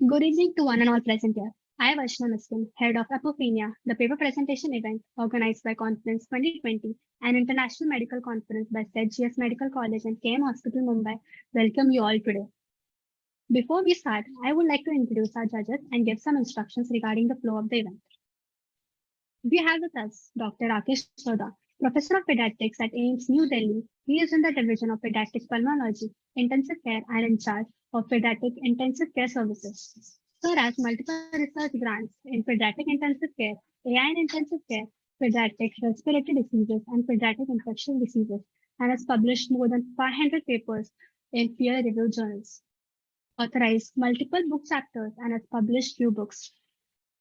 Good evening to one and all present here. I am Awesomeness, head of Apophenia, the paper presentation event organized by Confluence 2020, an international medical conference by GS Medical College and KM Hospital, Mumbai. Welcome you all today. Before we start, I would like to introduce our judges and give some instructions regarding the flow of the event. We have with us Dr. Rakesh Soda, Professor of Pediatrics at AIIMS New Delhi. He is in the Division of Pediatric Pulmonology, Intensive Care and in charge of Pediatric Intensive Care Services. Sir has multiple research grants in Pediatric Intensive Care, AI in Intensive Care, Pediatric Respiratory Diseases and Pediatric Infectious Diseases and has published more than 500 papers in peer-reviewed journals. Authorized multiple book chapters and has published few books.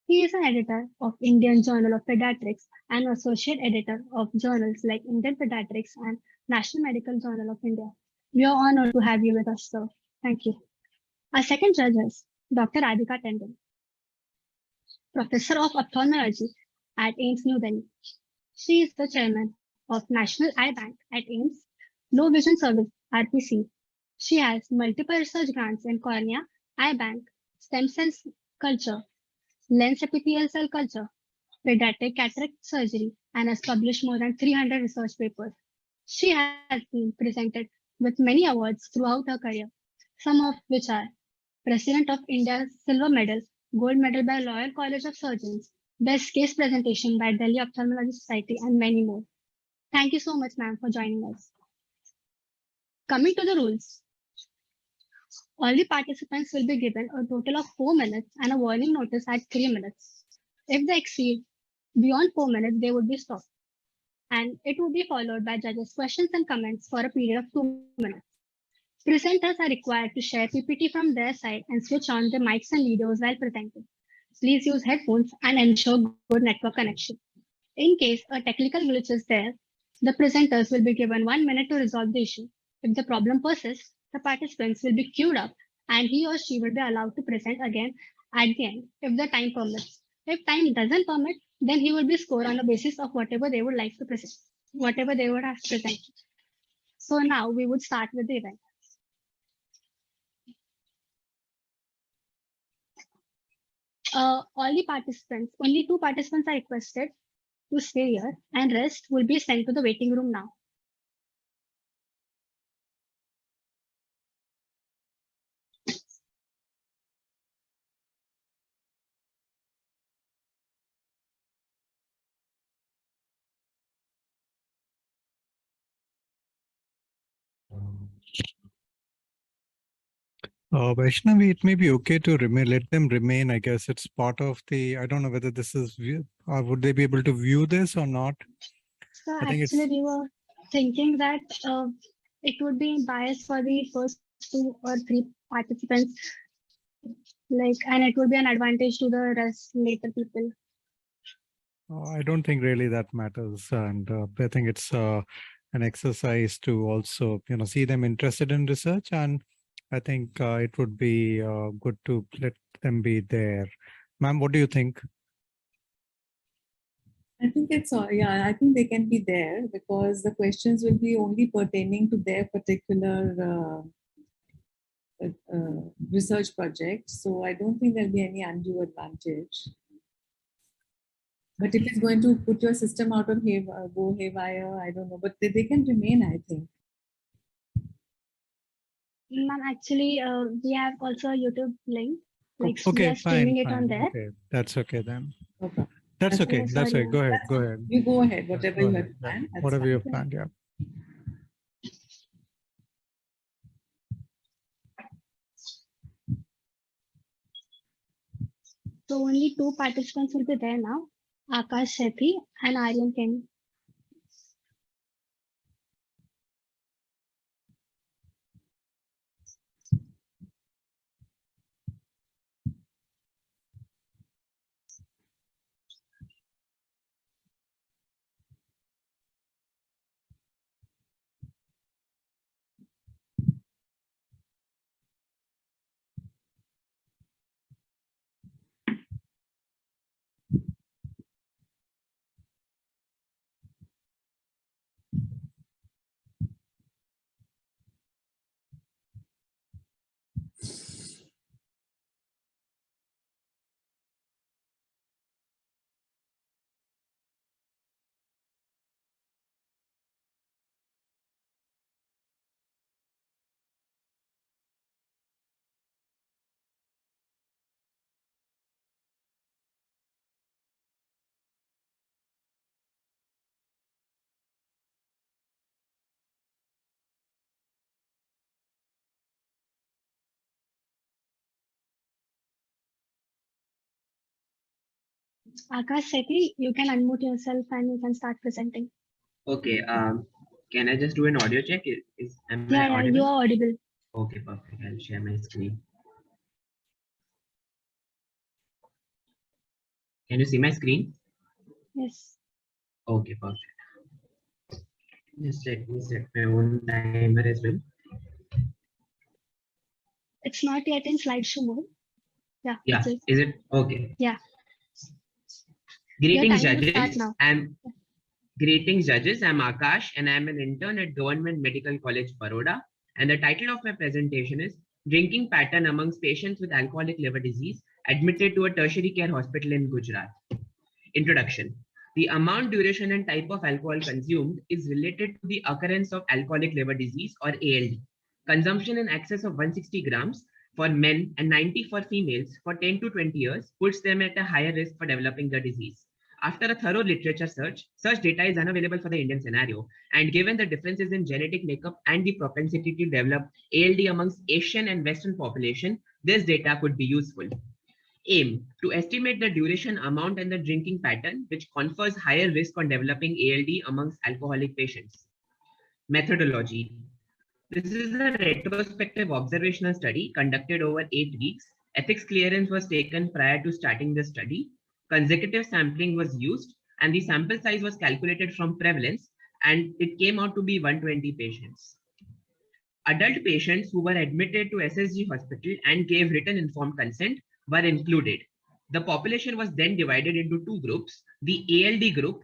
He is an editor of Indian Journal of Pediatrics and associate editor of journals like Indian Pediatrics and National Medical Journal of India. We are honored to have you with us, sir. Thank you. Our second judge is Dr. Radhika Tandon, Professor of Ophthalmology at AIIMS New Delhi. She is the chairman of National Eye Bank at AIIMS Low Vision Service RPC. She has multiple research grants in cornea, eye bank, stem cell culture, lens epithelial cell culture, pediatric cataract surgery, and has published more than 300 research papers. She has been presented with many awards throughout her career, some of which are President of India's Silver Medal, Gold Medal by Royal College of Surgeons, Best Case Presentation by Delhi Ophthalmology Society, and many more. Thank you so much, ma'am, for joining us. Coming to the rules. All the participants will be given a total of 4 minutes and a warning notice at 3 minutes. If they exceed beyond 4 minutes, they would be stopped. And it will be followed by judges' questions and comments for a period of 2 minutes. Presenters are required to share PPT from their side and switch on the mics and videos while presenting. Please use headphones and ensure good network connection. In case a technical glitch is there, the presenters will be given 1 minute to resolve the issue. If the problem persists, the participants will be queued up and he or she will be allowed to present again at the end if the time permits. If time doesn't permit, then he will be scored on the basis of whatever they would like to present, whatever they would have presented. So now we would start with the event. All the participants, only 2 participants are requested to stay here and rest will be sent to the waiting room now. Vaishnavi, it may be okay to let them remain. I guess it's part of the, I don't know whether this is, would they be able to view this or not? So actually we were thinking that it would be biased for the first 2 or 3 participants, and it would be an advantage to the rest later people. I don't think really that matters. And I think it's an exercise to also, see them interested in research. And I think it would be good to let them be there. Ma'am, what do you think? I think it's, I think they can be there because the questions will be only pertaining to their particular research project. So I don't think there'll be any undue advantage. But if it's going to put your system out of go haywire, I don't know. But they can remain, I think. Ma'am, actually, we have also a YouTube link. We Okay, are streaming fine. it on there. Okay, that's okay then. Okay. That's okay. That's right. Go ahead. Go ahead. You go ahead. Whatever you have planned. Whatever you have planned, yeah. So only 2 participants will be there now, Akash Sethi and Aryan Kenny. Akash Sethi, you can unmute yourself and you can start presenting. Okay. Can I just do an audio check? Am I Yeah, audible? you are audible. Okay, perfect. I'll share my screen. Can you see my screen? Yes. Okay, perfect. Just let me set my own timer as well. It's not yet in slideshow mode. Yeah. Yeah. Is it okay? Yeah. Greetings, Your time will start judges. now. Greetings, judges. I'm Akash, and I'm an intern at Government Medical College, Baroda. And the title of my presentation is Drinking Pattern Amongst Patients with Alcoholic Liver Disease Admitted to a Tertiary Care Hospital in Gujarat. Introduction. The amount, duration, and type of alcohol consumed is related to the occurrence of alcoholic liver disease or ALD. Consumption in excess of 160 grams for men and 90 for females for 10 to 20 years puts them at a higher risk for developing the disease. After a thorough literature search, such data is unavailable for the Indian scenario, and given the differences in genetic makeup and the propensity to develop ALD amongst Asian and Western population, this data could be useful. Aim to estimate the duration, amount, and the drinking pattern, which confers higher risk on developing ALD amongst alcoholic patients. Methodology. This is a retrospective observational study conducted over 8 weeks. Ethics clearance was taken prior to starting the study. Consecutive sampling was used, and the sample size was calculated from prevalence, and it came out to be 120 patients. Adult patients who were admitted to SSG hospital and gave written informed consent were included. The population was then divided into two groups. The ALD group,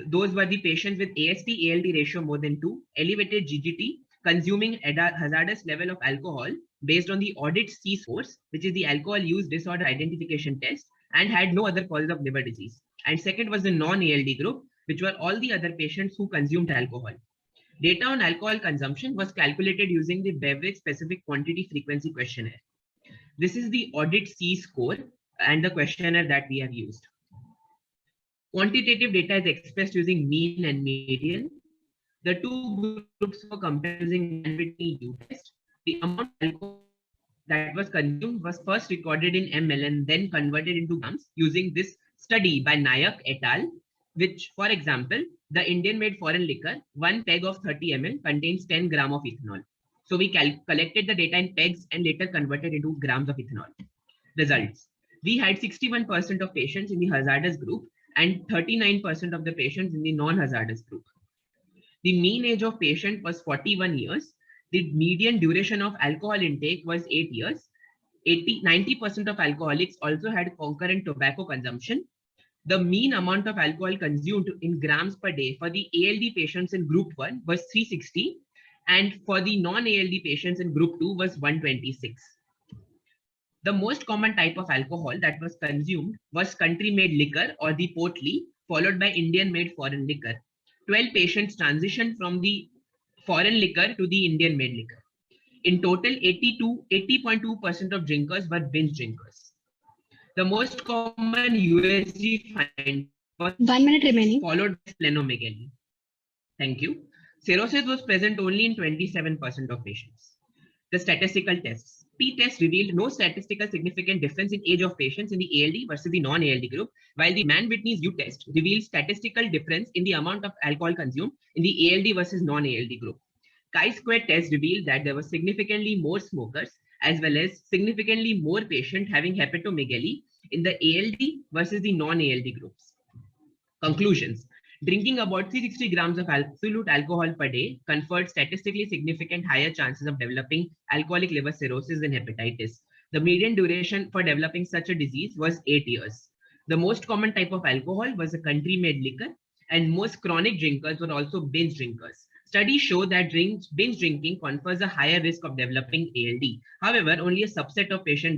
those were the patients with AST-ALD ratio more than 2, elevated GGT, consuming hazardous level of alcohol based on the audit C scores, which is the alcohol use disorder identification test, and had no other causes of liver disease. And second was the non-ALD group, which were all the other patients who consumed alcohol. Data on alcohol consumption was calculated using the beverage specific quantity frequency questionnaire. This is the audit C score and the questionnaire that we have used. Quantitative data is expressed using mean and median. The two groups were compared using Whitney U test. The amount of alcohol that was consumed was first recorded in ml and then converted into grams using this study by Nayak et al., which, for example, the Indian-made foreign liquor, 1 peg of 30 ml contains 10 gram of ethanol. So we collected the data in pegs and later converted into grams of ethanol. Results. We had 61% of patients in the hazardous group and 39% of the patients in the non-hazardous group. The mean age of patient was 41 years. The median duration of alcohol intake was 8 years. 90% of alcoholics also had concurrent tobacco consumption. The mean amount of alcohol consumed in grams per day for the ALD patients in group 1 was 360, and for the non-ALD patients in group 2 was 126. The most common type of alcohol that was consumed was country-made liquor or the portly, followed by Indian-made foreign liquor. 12 patients transitioned from the foreign liquor to the Indian-made liquor. In total, 80.2% of drinkers were binge drinkers. The most common USG find was 1 minute remaining. Followed by splenomegaly. Thank you. Cirrhosis was present only in 27% of patients. The statistical tests. T-test revealed no statistical significant difference in age of patients in the ALD versus the non-ALD group, while the Mann-Whitney's U-test revealed statistical difference in the amount of alcohol consumed in the ALD versus non-ALD group. Chi-square test revealed that there were significantly more smokers as well as significantly more patients having hepatomegaly in the ALD versus the non-ALD groups. Conclusions. Drinking about 360 grams of absolute alcohol per day conferred statistically significant higher chances of developing alcoholic liver cirrhosis and hepatitis. The median duration for developing such a disease was 8 years. The most common type of alcohol was a country-made liquor, and most chronic drinkers were also binge drinkers. Studies show that binge drinking confers a higher risk of developing ALD. However, only a subset of patients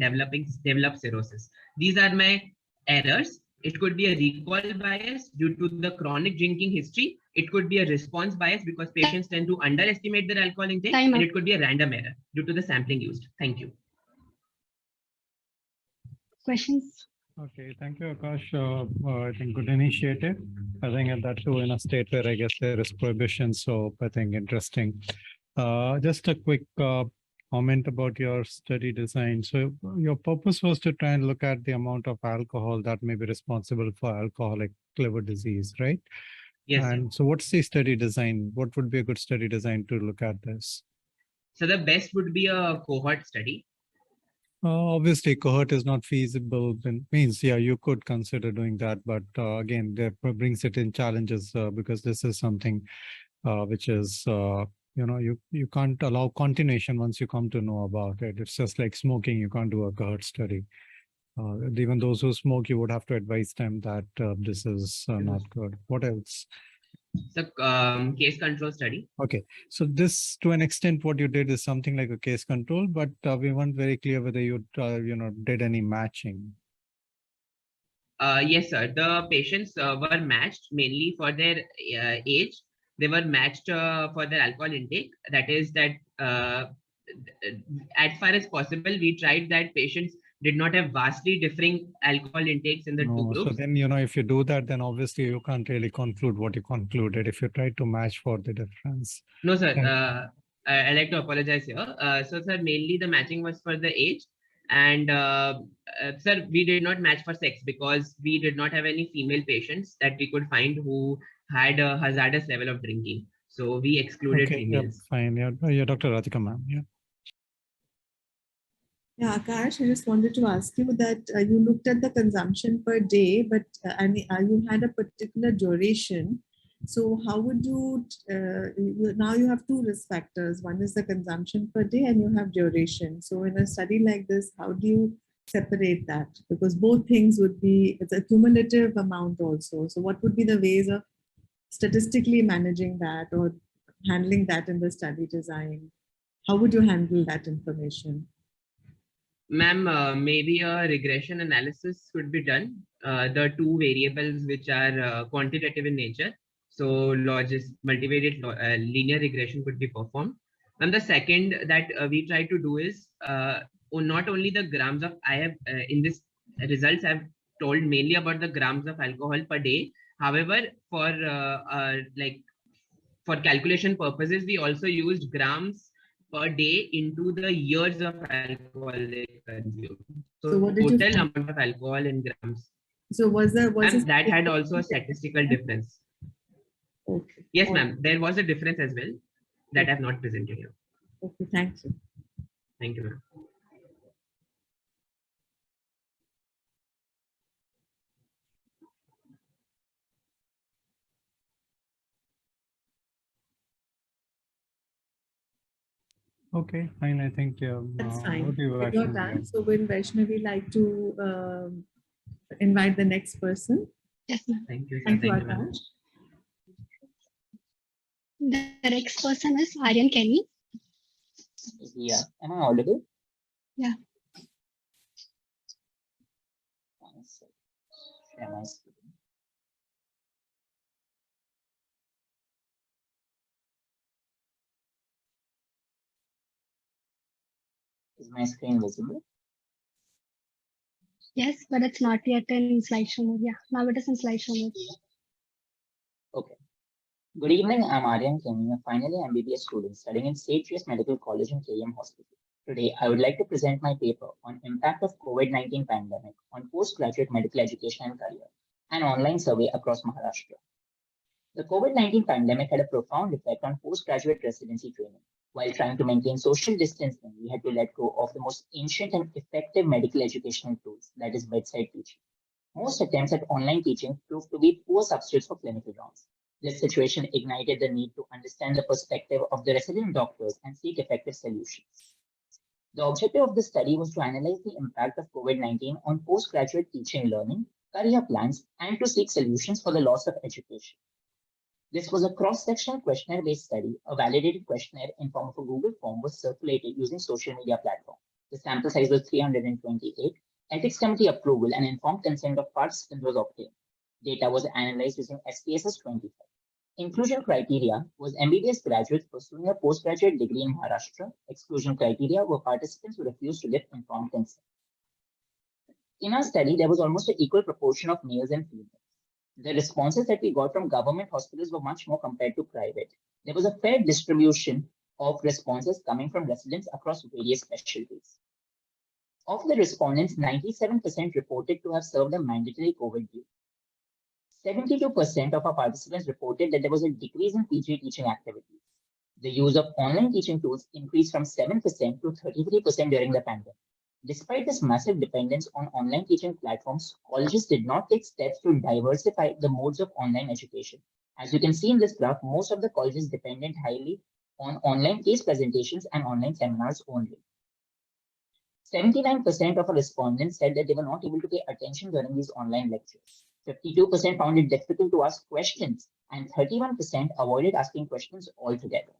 develop cirrhosis. These are my errors. It could be a recall bias due to the chronic drinking history. It could be a response bias because patients tend to underestimate their alcohol intake, and it could be a random error due to the sampling used. Thank you. Questions? Okay, thank you, Akash. I think good initiative. I think that too in a state where I guess there is prohibition, so I think interesting. Just a quick comment about your study design. So your purpose was to try and look at the amount of alcohol that may be responsible for alcoholic liver disease, right? Yes, sir. And so what's the study design? What would be a good study design to look at this? So the best would be a cohort study. Obviously, cohort is not feasible. Means, yeah, you could consider doing that, but again, that brings it in challenges because this is something which is, you can't allow continuation once you come to know about it. It's just like smoking. You can't do a cohort study. Even those who smoke, you would have to advise them that this is not good. What else? So case control study. Okay, so this, to an extent, what you did is something like a case control, but we weren't very clear whether you, did any matching. Yes, sir. The patients were matched mainly for their age. They were matched for their alcohol intake. That is that as far as possible, we tried that patients did not have vastly differing alcohol intakes in the two No, so groups. then, if you do that, then obviously you can't really conclude what you concluded if you try to match for the difference. No, sir. And- I'd like to apologize here. So, sir, mainly the matching was for the age. And, sir, we did not match for sex because we did not have any female patients that we could find who had a hazardous level of drinking. So we excluded Okay, yeah, females. fine. Yeah, Dr. Radhika, ma'am. Yeah. Yeah, Akash, I just wanted to ask you that you looked at the consumption per day, but you had a particular duration. So how would now you have two risk factors. One is the consumption per day and you have duration. So in a study like this, how do you separate that? Because both things would be, it's a cumulative amount also. So what would be the ways of statistically managing that or handling that in the study design? How would you handle that information? Ma'am, maybe a regression analysis could be done. The two variables which are quantitative in nature. So multivariate linear regression could be performed. And the second that we try to do is not only the grams of, I have in this results I've told mainly about the grams of alcohol per day. However, for for calculation purposes, we also used grams per day into the years of alcohol they consume. So what did you total find? amount of alcohol in grams. So And that had also a statistical difference. Okay. Yes, ma'am. There was a difference as well that I have not presented here. Okay, thank you. Thank you, ma'am. Okay, fine. I think That's fine. what do you We actually got done. do? So will Vaishnavi like to invite the next person? Yes, ma'am. Thank you, sir. Thank you, Thank you, ma'am. Akash. The next person is Aryan Kenny. Yeah, am I audible? Yeah. Share my screen. Is my screen visible? Yes, but it's not yet in slideshow mode. Yeah, now it is in slideshow mode. Okay. Good evening, I'm Aryan Kenny, a final year MBBS student studying in St. Julius Medical College and KM Hospital. Today, I would like to present my paper on impact of COVID-19 pandemic on postgraduate medical education and career, an online survey across Maharashtra. The COVID-19 pandemic had a profound effect on postgraduate residency training. While trying to maintain social distancing, we had to let go of the most ancient and effective medical educational tools, that is bedside teaching. Most attempts at online teaching proved to be poor substitutes for clinical rounds. This situation ignited the need to understand the perspective of the resident doctors and seek effective solutions. The objective of the study was to analyze the impact of COVID-19 on postgraduate teaching learning, career plans, and to seek solutions for the loss of education. This was a cross-sectional questionnaire-based study. A validated questionnaire in form of a Google form was circulated using social media platform. The sample size was 328. Ethics committee approval and informed consent of participants was obtained. Data was analyzed using SPSS 25. Inclusion criteria was MBBS graduates pursuing a postgraduate degree in Maharashtra. Exclusion criteria were participants who refused to give informed consent. In our study, there was almost an equal proportion of males and females. The responses that we got from government hospitals were much more compared to private. There was a fair distribution of responses coming from residents across various specialties. Of the respondents, 97% reported to have served a mandatory COVID duty. 72% of our participants reported that there was a decrease in PG teaching activities. The use of online teaching tools increased from 7% to 33% during the pandemic. Despite this massive dependence on online teaching platforms, colleges did not take steps to diversify the modes of online education. As you can see in this graph, most of the colleges depended highly on online case presentations and online seminars only. 79% of our respondents said that they were not able to pay attention during these online lectures. 52% found it difficult to ask questions, and 31% avoided asking questions altogether.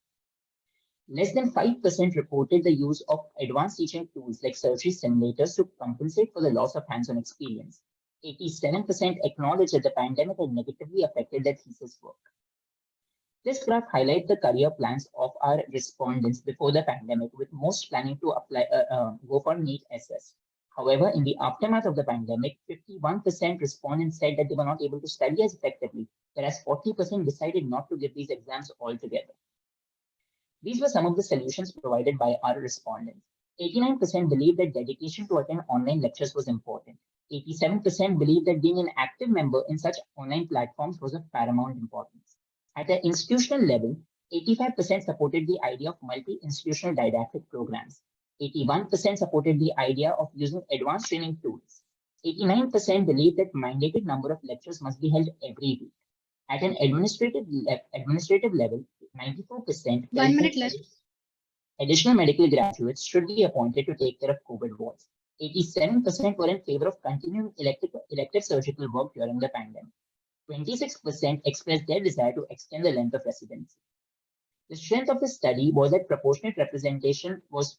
Less than 5% reported the use of advanced teaching tools like surgery simulators to compensate for the loss of hands-on experience. 87% acknowledged that the pandemic had negatively affected their thesis work. This graph highlights the career plans of our respondents before the pandemic, with most planning to apply go for NEET SS. However, in the aftermath of the pandemic, 51% respondents said that they were not able to study as effectively, whereas 40% decided not to give these exams altogether. These were some of the solutions provided by our respondents. 89% believed that dedication to attend online lectures was important. 87% believed that being an active member in such online platforms was of paramount importance. At an institutional level, 85% supported the idea of multi-institutional didactic programs. 81% supported the idea of using advanced training tools. 89% believed that mandated number of lectures must be held every week. At an administrative level, 94% One minute left. additional medical graduates should be appointed to take care of COVID wards. 87% were in favor of continuing elective surgical work during the pandemic. 26% expressed their desire to extend the length of residency. The strength of the study was that proportionate representation was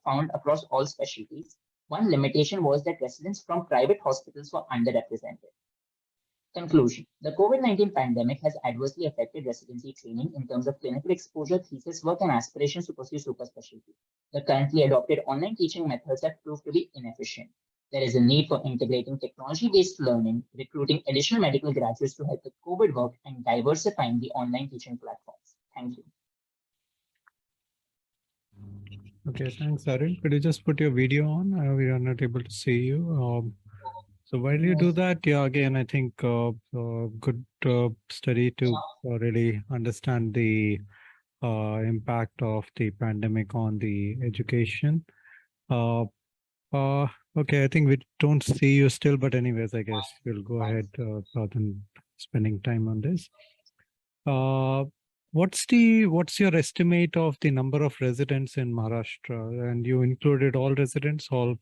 found across all specialties. One limitation was that residents from private hospitals were underrepresented. Conclusion: the COVID-19 pandemic has adversely affected residency training in terms of clinical exposure, thesis work, and aspirations to pursue super specialty. The currently adopted online teaching methods have proved to be inefficient. There is a need for integrating technology-based learning, recruiting additional medical graduates to help with COVID work, and diversifying the online teaching platforms. Thank you. Okay, thanks, Arun. Could you just put your video on? We are not able to see you. So while you do that, yeah, again, I think good study to really understand the impact of the pandemic on the education. Okay, I think we don't see you still, but anyways, I guess we'll go ahead rather than spending time on this. What's your estimate of the number of residents in Maharashtra? And you included all residents, all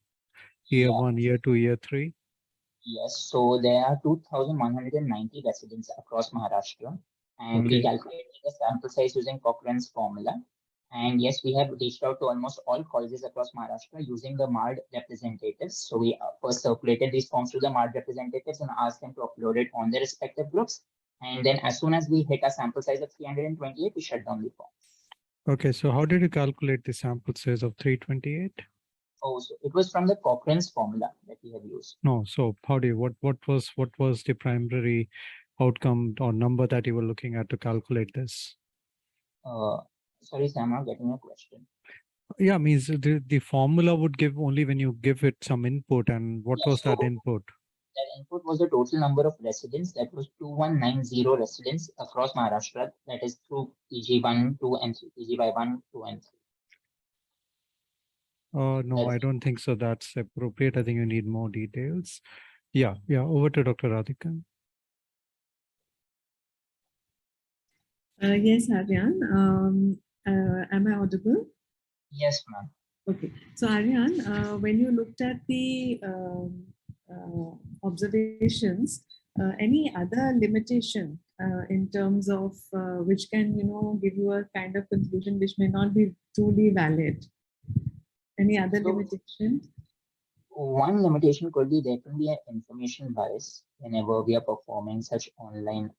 year 1, year 2, year 3? Yes, so there are 2,190 residents across Maharashtra, and we calculated the sample size using Cochrane's formula. And yes, we have reached out to almost all colleges across Maharashtra using the MARD representatives. So we first circulated these forms to the MARD representatives and asked them to upload it on their respective groups. And then as soon as we hit a sample size of 328, we shut down the forms. Okay, so how did you calculate the sample size of 328? Oh, so it was from the Cochrane's formula that we have used. No, so how do you, what was the primary outcome or number that you were looking at to calculate this? Sorry, Sam, I'm not getting a question. Yeah, means the formula would give only when you give it some input, and what was that input? That input was the total number of residents. That was 2190 residents across Maharashtra. That is through PG 1, 2, and 3. PG by 1, 2, and 3. No, I don't think so. That's appropriate. I think you need more details. Yeah. Over to Dr. Radhika. Yes, Aryan. Am I audible? Yes, ma'am. Okay. So, Aryan, when you looked at the observations, any other limitation in terms of which can, give you a kind of conclusion which may not be truly valid? Any other limitation? One limitation could be there can be an information bias whenever we are performing such online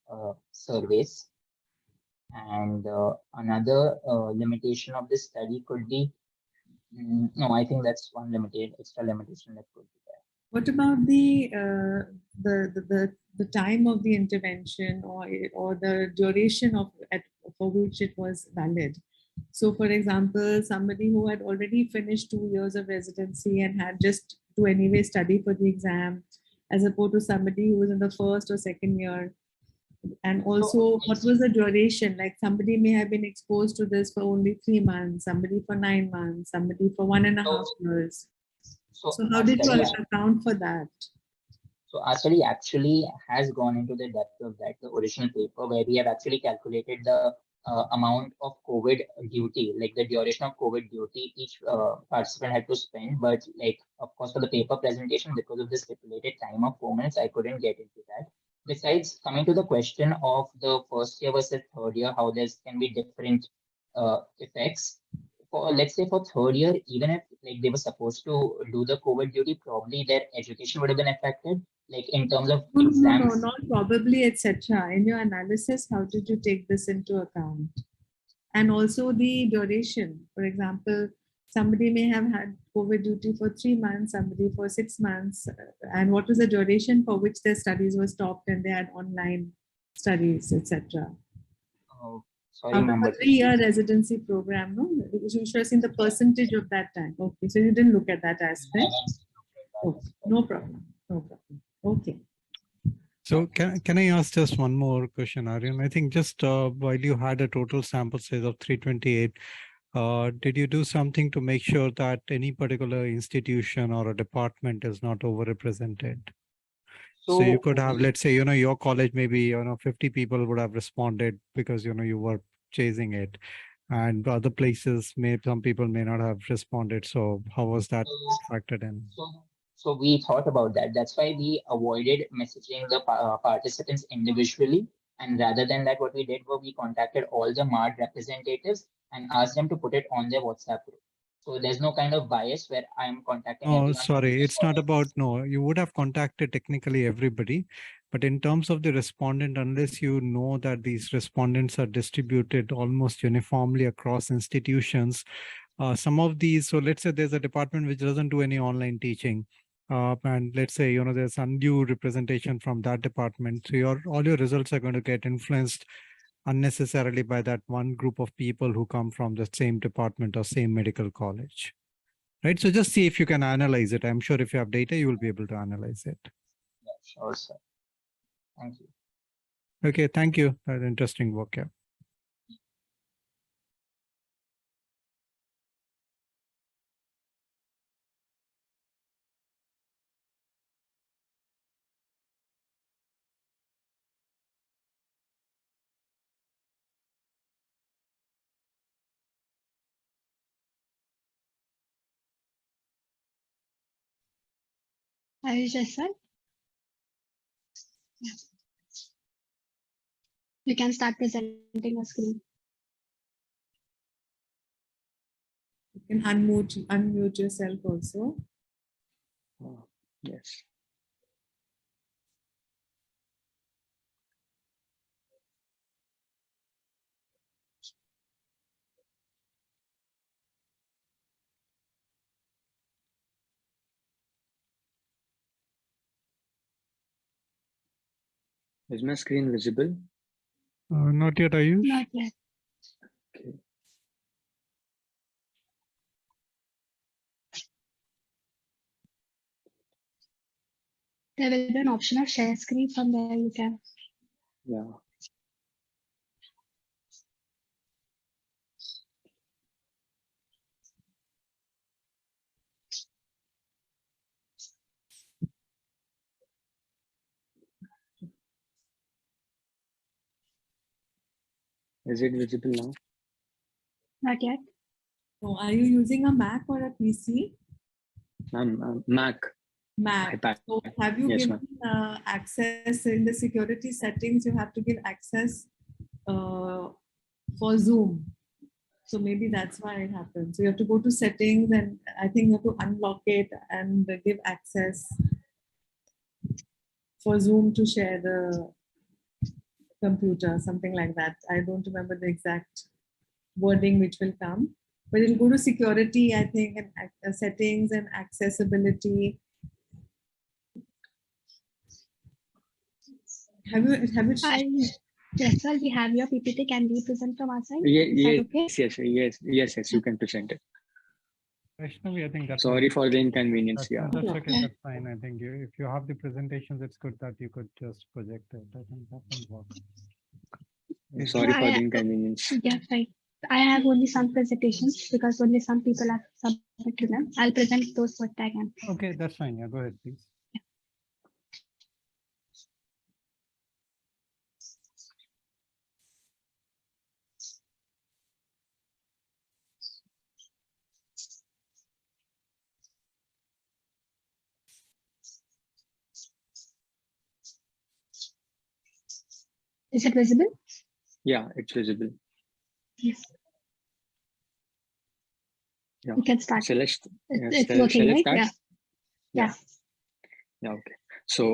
surveys. And another limitation of this study could be, no, I think that's one extra limitation that could be there. What about the time of the intervention or the duration for which it was valid? So for example, somebody who had already finished 2 years of residency and had just to anyway study for the exam, as opposed to somebody who was in the first or second year. And also, what was the duration? Like somebody may have been exposed to this for only 3 months, somebody for 9 months, somebody for 1.5 years. So how our did you study account for that? So our study actually has gone into the depth of that, the original paper, where we have actually calculated the amount of COVID duty, like the duration of COVID duty each participant had to spend. But like, of course, for the paper presentation, because of the stipulated time of 4 minutes, I couldn't get into that. Besides, coming to the question of the first year versus third year, how there can be different effects. For let's say for third year, even if like they were supposed to do the COVID duty, probably their education would have been affected, like in terms of No, exams. not probably, etc. In your analysis, how did you take this into account? And also the duration. For example, somebody may have had COVID duty for 3 months, somebody for 6 months. And what was the duration for which their studies were stopped and they had online studies, etc. Oh, sorry, Out of ma'am, a but 3-year residency program, no? You should have seen the percentage of that time. Okay, so you didn't look at that aspect. Okay, no problem. No problem. Okay. So can I ask just one more question, Aryan? I think just while you had a total sample size of 328, did you do something to make sure that any particular institution or a department is not overrepresented? So you could have, let's say, your college, maybe, 50 people would have responded because, you were chasing it. And other places, some people may not have responded. So how was that factored in? So we thought about that. That's why we avoided messaging the participants individually. And rather than that, what we did was we contacted all the MARD representatives and asked them to put it on their WhatsApp group. So there's no kind of bias where I'm contacting everyone. Oh, sorry. It's not about, no, you would have contacted technically everybody. But in terms of the respondent, unless you know that these respondents are distributed almost uniformly across institutions, some of these, so let's say there's a department which doesn't do any online teaching. And let's say, there's undue representation from that department. So all your results are going to get influenced unnecessarily by that one group of people who come from the same department or same medical college. Right. So just see if you can analyze it. I'm sure if you have data, you will be able to analyze it. Yeah, sure, sir. Thank you. Okay. Thank you. That's interesting work. Yeah. Are you just sir? Yeah. You can start presenting a screen. You can unmute yourself also. Yes. Is my screen visible? Not yet, Ayush? Not yet. Okay. There will be an option of share screen. From there you can. Yeah. Is it visible now? Not yet. So are you using a Mac or a PC? Mac. Mac. iPad. So have you Yes, given access in the security settings? You have to give access for Zoom. So maybe that's why it happens. So you have to go to settings and I think you have to unlock it and give access for Zoom to share the computer, something like that. I don't remember the exact wording which will come, but it'll go to security, I think, and settings and accessibility. Have you Yes, sir, we have your PPT. Can we present from our side? Yes, Is that okay? yes, you can present it. Vaishnavi, I think that's Sorry for the inconvenience. that's, Yeah. that's Yeah. okay. That's fine. I think if you have the presentations, it's good that you could just project it. I think that will work. Please. Sorry for I- the inconvenience. Yeah, right. I have only some presentations because only some people have submitted to them. I'll present those what I can. Okay, that's fine. Yeah, go ahead, please. Is it visible? Yeah, it's visible. Yes. Yeah. You can start. So let's It's working, right? start. Yeah. Yeah. Yeah. Okay. So,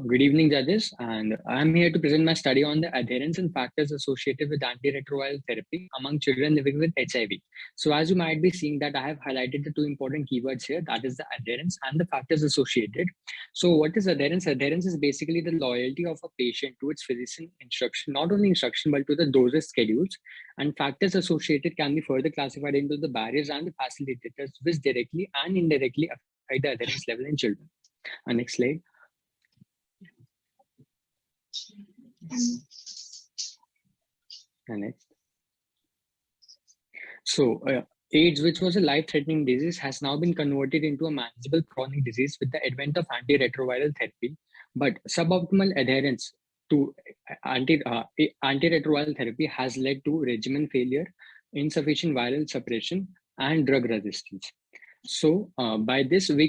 good evening, judges, and I'm here to present my study on the adherence and factors associated with antiretroviral therapy among children living with HIV. So, as you might be seeing that I have highlighted the two important keywords here, that is the adherence and the factors associated. So, what is adherence? Adherence is basically the loyalty of a patient to its physician instruction, not only instruction, but to the dosage schedules. And factors associated can be further classified into the barriers and the facilitators, which directly and indirectly affect the adherence level in children. Next slide. And next. So, AIDS, which was a life-threatening disease, has now been converted into a manageable chronic disease with the advent of antiretroviral therapy. But suboptimal adherence to antiretroviral therapy has led to regimen failure, insufficient viral suppression, and drug resistance. So, by this, we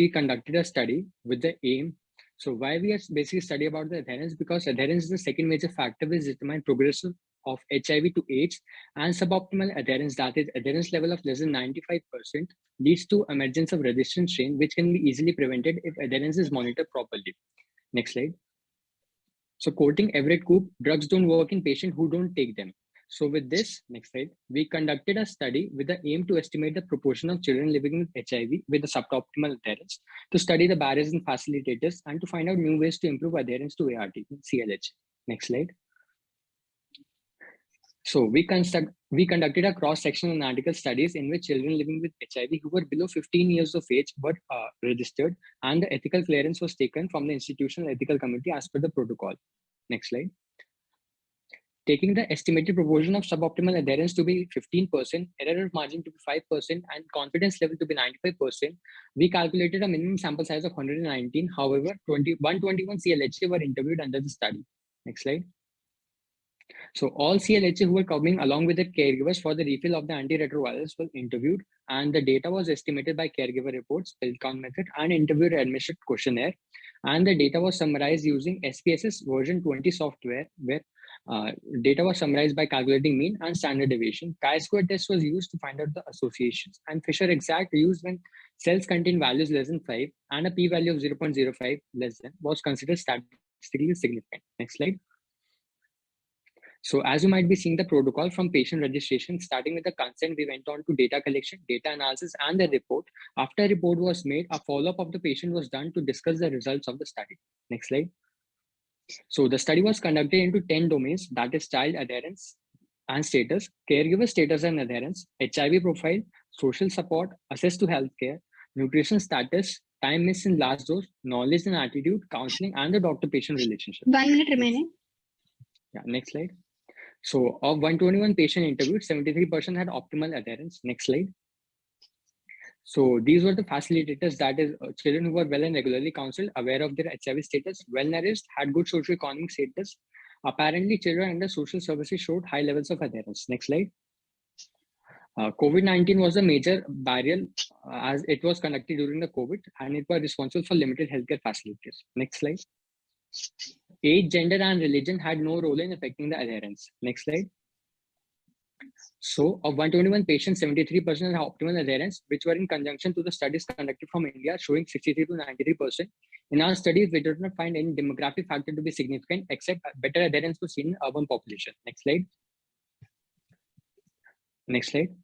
conducted a study with the aim. So, why we are basically study about the adherence? Because adherence is the second major factor which determines progression of HIV to AIDS, and suboptimal adherence, that is adherence level of less than 95%, leads to emergence of resistant strain, which can be easily prevented if adherence is monitored properly. Next slide. So quoting Everett Koop, drugs don't work in patients who don't take them. So with this, next slide, we conducted a study with the aim to estimate the proportion of children living with HIV with a suboptimal adherence, to study the barriers and facilitators, and to find out new ways to improve adherence to ART in CLH. Next slide. So we conducted a cross-sectional analytical studies in which children living with HIV who were below 15 years of age were registered, and the ethical clearance was taken from the institutional ethical committee as per the protocol. Next slide. Taking the estimated proportion of suboptimal adherence to be 15%, error margin to be 5%, and confidence level to be 95%, we calculated a minimum sample size of 119. However, 121 CLHA were interviewed under the study. Next slide. So all CLHA who were coming along with the caregivers for the refill of the antiretrovirals were interviewed, and the data was estimated by caregiver reports, pill count method, and interviewer administered questionnaire. And the data was summarized using SPSS version 20 software, where data was summarized by calculating mean and standard deviation. Chi-square test was used to find out the associations, and Fisher exact used when cells contain values less than 5, and a p-value of 0.05 less than was considered statistically significant. Next slide. So as you might be seeing the protocol from patient registration, starting with the consent, we went on to data collection, data analysis, and the report. After a report was made, a follow-up of the patient was done to discuss the results of the study. Next slide. So the study was conducted into 10 domains, that is child adherence and status, caregiver status and adherence, HIV profile, social support, access to healthcare, nutrition status, time missed in last dose, knowledge and attitude, counseling, and the doctor-patient relationship. 1 minute remaining. Yeah, next slide. So of 121 patient interviewed, 73% had optimal adherence. Next slide. So these were the facilitators, that is children who were well and regularly counseled, aware of their HIV status, well nourished, had good socioeconomic status. Apparently, children under social services showed high levels of adherence. Next slide. COVID-19 was a major barrier as it was conducted during the COVID, and it was responsible for limited healthcare facilities. Next slide. Age, gender, and religion had no role in affecting the adherence. Next slide. So of 121 patients, 73% had optimal adherence, which were in conjunction to the studies conducted from India, showing 63 to 93%. In our studies, we did not find any demographic factor to be significant, except better adherence was seen in urban population. Next slide. Next slide.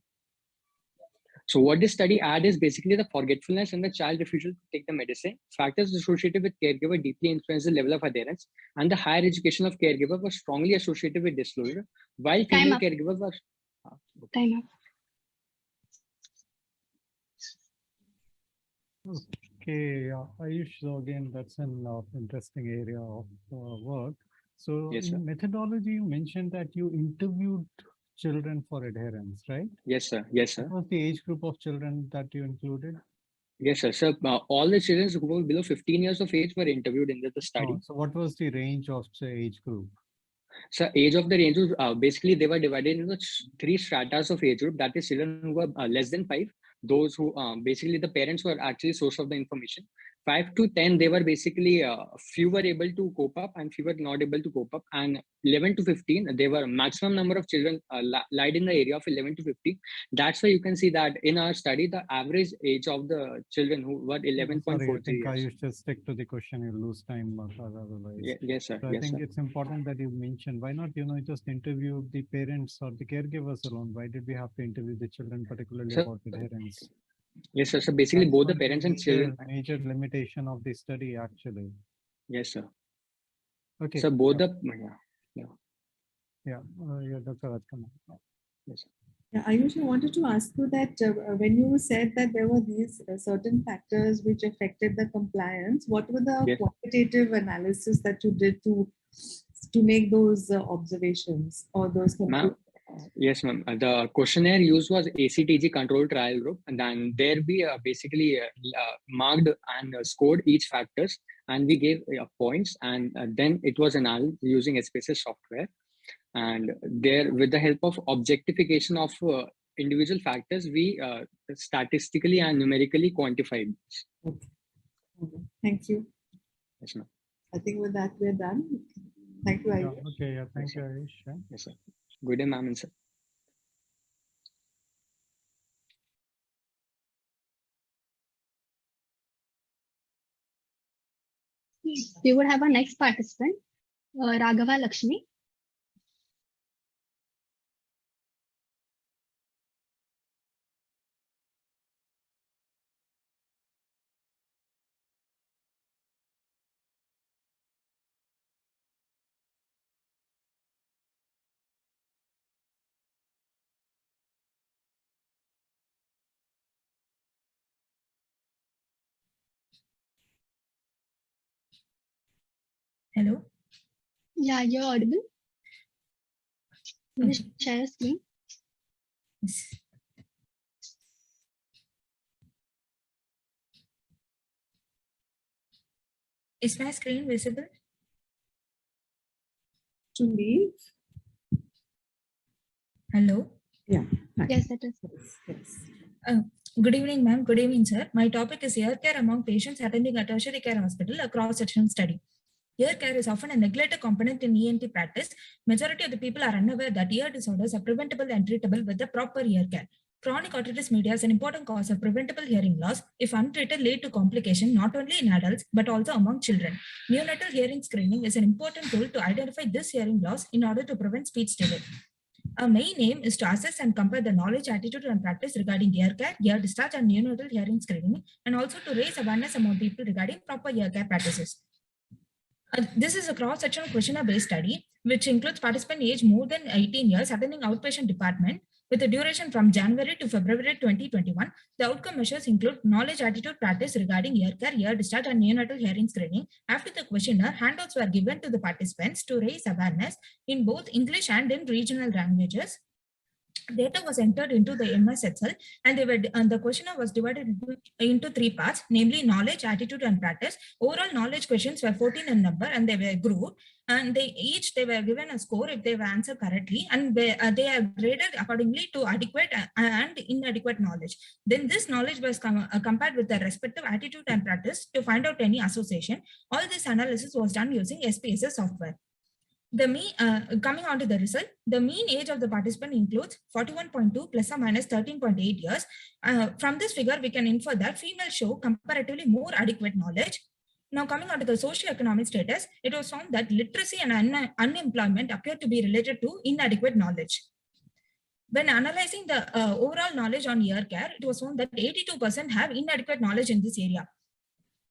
So what this study add is basically the forgetfulness and the child refusal to take the medicine. Factors associated with caregiver deeply influence the level of adherence, and the higher education of caregiver was strongly associated with disclosure, while female caregiver was. Time up. Okay, Ayush, so again, that's an interesting area of work. So Yes, sir. in methodology, you mentioned that you interviewed children for adherence, right? Yes, sir. Yes, sir. What was the age group of children that you included? Yes, sir. So all the children who were below 15 years of age were interviewed in the study. Oh, so what was the range of the age group? So age of the range was basically they were divided into three stratas of age group. That is children who were less than 5, those who basically the parents were actually source of the information. 5 to 10, they were basically few were able to cope up and few were not able to cope up. And 11 to 15, they were maximum number of children lied in the area of 11 to 15. That's why you can see that in our study, the average age of the children who were 11.43 Sorry, I think years. I should just stick to the question. You lose time otherwise. Yes, sir. So I think it's important that you mentioned, why not, just interview the parents or the caregivers alone? Why did we have to interview the children, particularly about adherence? Yes, sir. So basically That's both the going to be parents and children. major limitation of the study, actually. Yes, sir. Okay. So both the yeah, Dr. Rajkumar. Yes, sir. Yeah, Ayush, I wanted to ask you that when you said that there were these certain factors which affected the compliance, what were the quantitative analysis that you did to make those observations or those conclusions? Yes, ma'am. The questionnaire used was ACTG control trial group, and then there we basically marked and scored each factors, and we gave points, and then it was analyzed using SPSS software. And there, with the help of objectification of individual factors, we statistically and numerically quantified this. Okay. Thank you. Yes, ma'am. I think with that we're done. Thank you, Ayush. Okay, yeah, thank you, Ayush. Yes, sir. Good day, ma'am and sir. We would have our next participant, Raghava Lakshmi. Hello? Yeah, you're audible. Can you share your screen? Yes. Is my screen visible? To leave? Hello? Yeah. Hi. Yes, it is. Yes. Good evening, ma'am. Good evening, sir. My topic is ear care among patients attending a tertiary care hospital, a cross-sectional study. Ear care is often a neglected component in ENT practice. Majority of the people are unaware that ear disorders are preventable and treatable with the proper ear care. Chronic otitis media is an important cause of preventable hearing loss. If untreated, lead to complication not only in adults but also among children. Neonatal hearing screening is an important tool to identify this hearing loss in order to prevent speech delay. Our main aim is to assess and compare the knowledge, attitude, and practice regarding ear care, ear discharge, and neonatal hearing screening, and also to raise awareness among people regarding proper ear care practices. This is a cross-sectional questionnaire-based study, which includes participants aged more than 18 years attending outpatient department with a duration from January to February 2021. The outcome measures include knowledge, attitude, practice regarding ear care, ear discharge, and neonatal hearing screening. After the questionnaire, handouts were given to the participants to raise awareness in both English and in regional languages. Data was entered into the MS Excel, and the questionnaire was divided into 3 parts, namely knowledge, attitude, and practice. Overall knowledge questions were 14 in number, and they were grouped, and they were given a score if they were answered correctly, and they are graded accordingly to adequate and inadequate knowledge. Then this knowledge was compared with the respective attitude and practice to find out any association. All this analysis was done using SPSS software. Coming on to the result, the mean age of the participant includes 41.2 plus or minus 13.8 years. From this figure, we can infer that females show comparatively more adequate knowledge. Now, coming on to the socioeconomic status, it was found that literacy and unemployment appear to be related to inadequate knowledge. When analyzing the overall knowledge on ear care, it was found that 82% have inadequate knowledge in this area.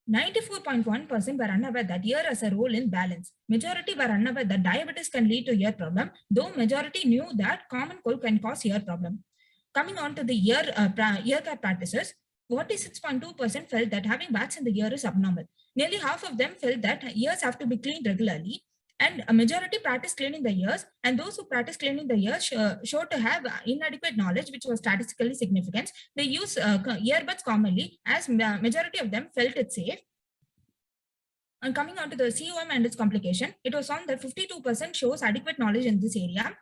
94.1% were unaware that ear has a role in balance. Majority were unaware that diabetes can lead to ear problem, though majority knew that common cold can cause ear problem. Coming on to the ear care practices, 46.2% felt that having wax in the ear is abnormal. Nearly half of them felt that ears have to be cleaned regularly, and a majority practice cleaning the ears, and those who practice cleaning the ears showed to have inadequate knowledge, which was statistically significant. They use earbuds commonly, as majority of them felt it safe. And coming on to the COM and its complication, it was found that 52% shows adequate knowledge in this area.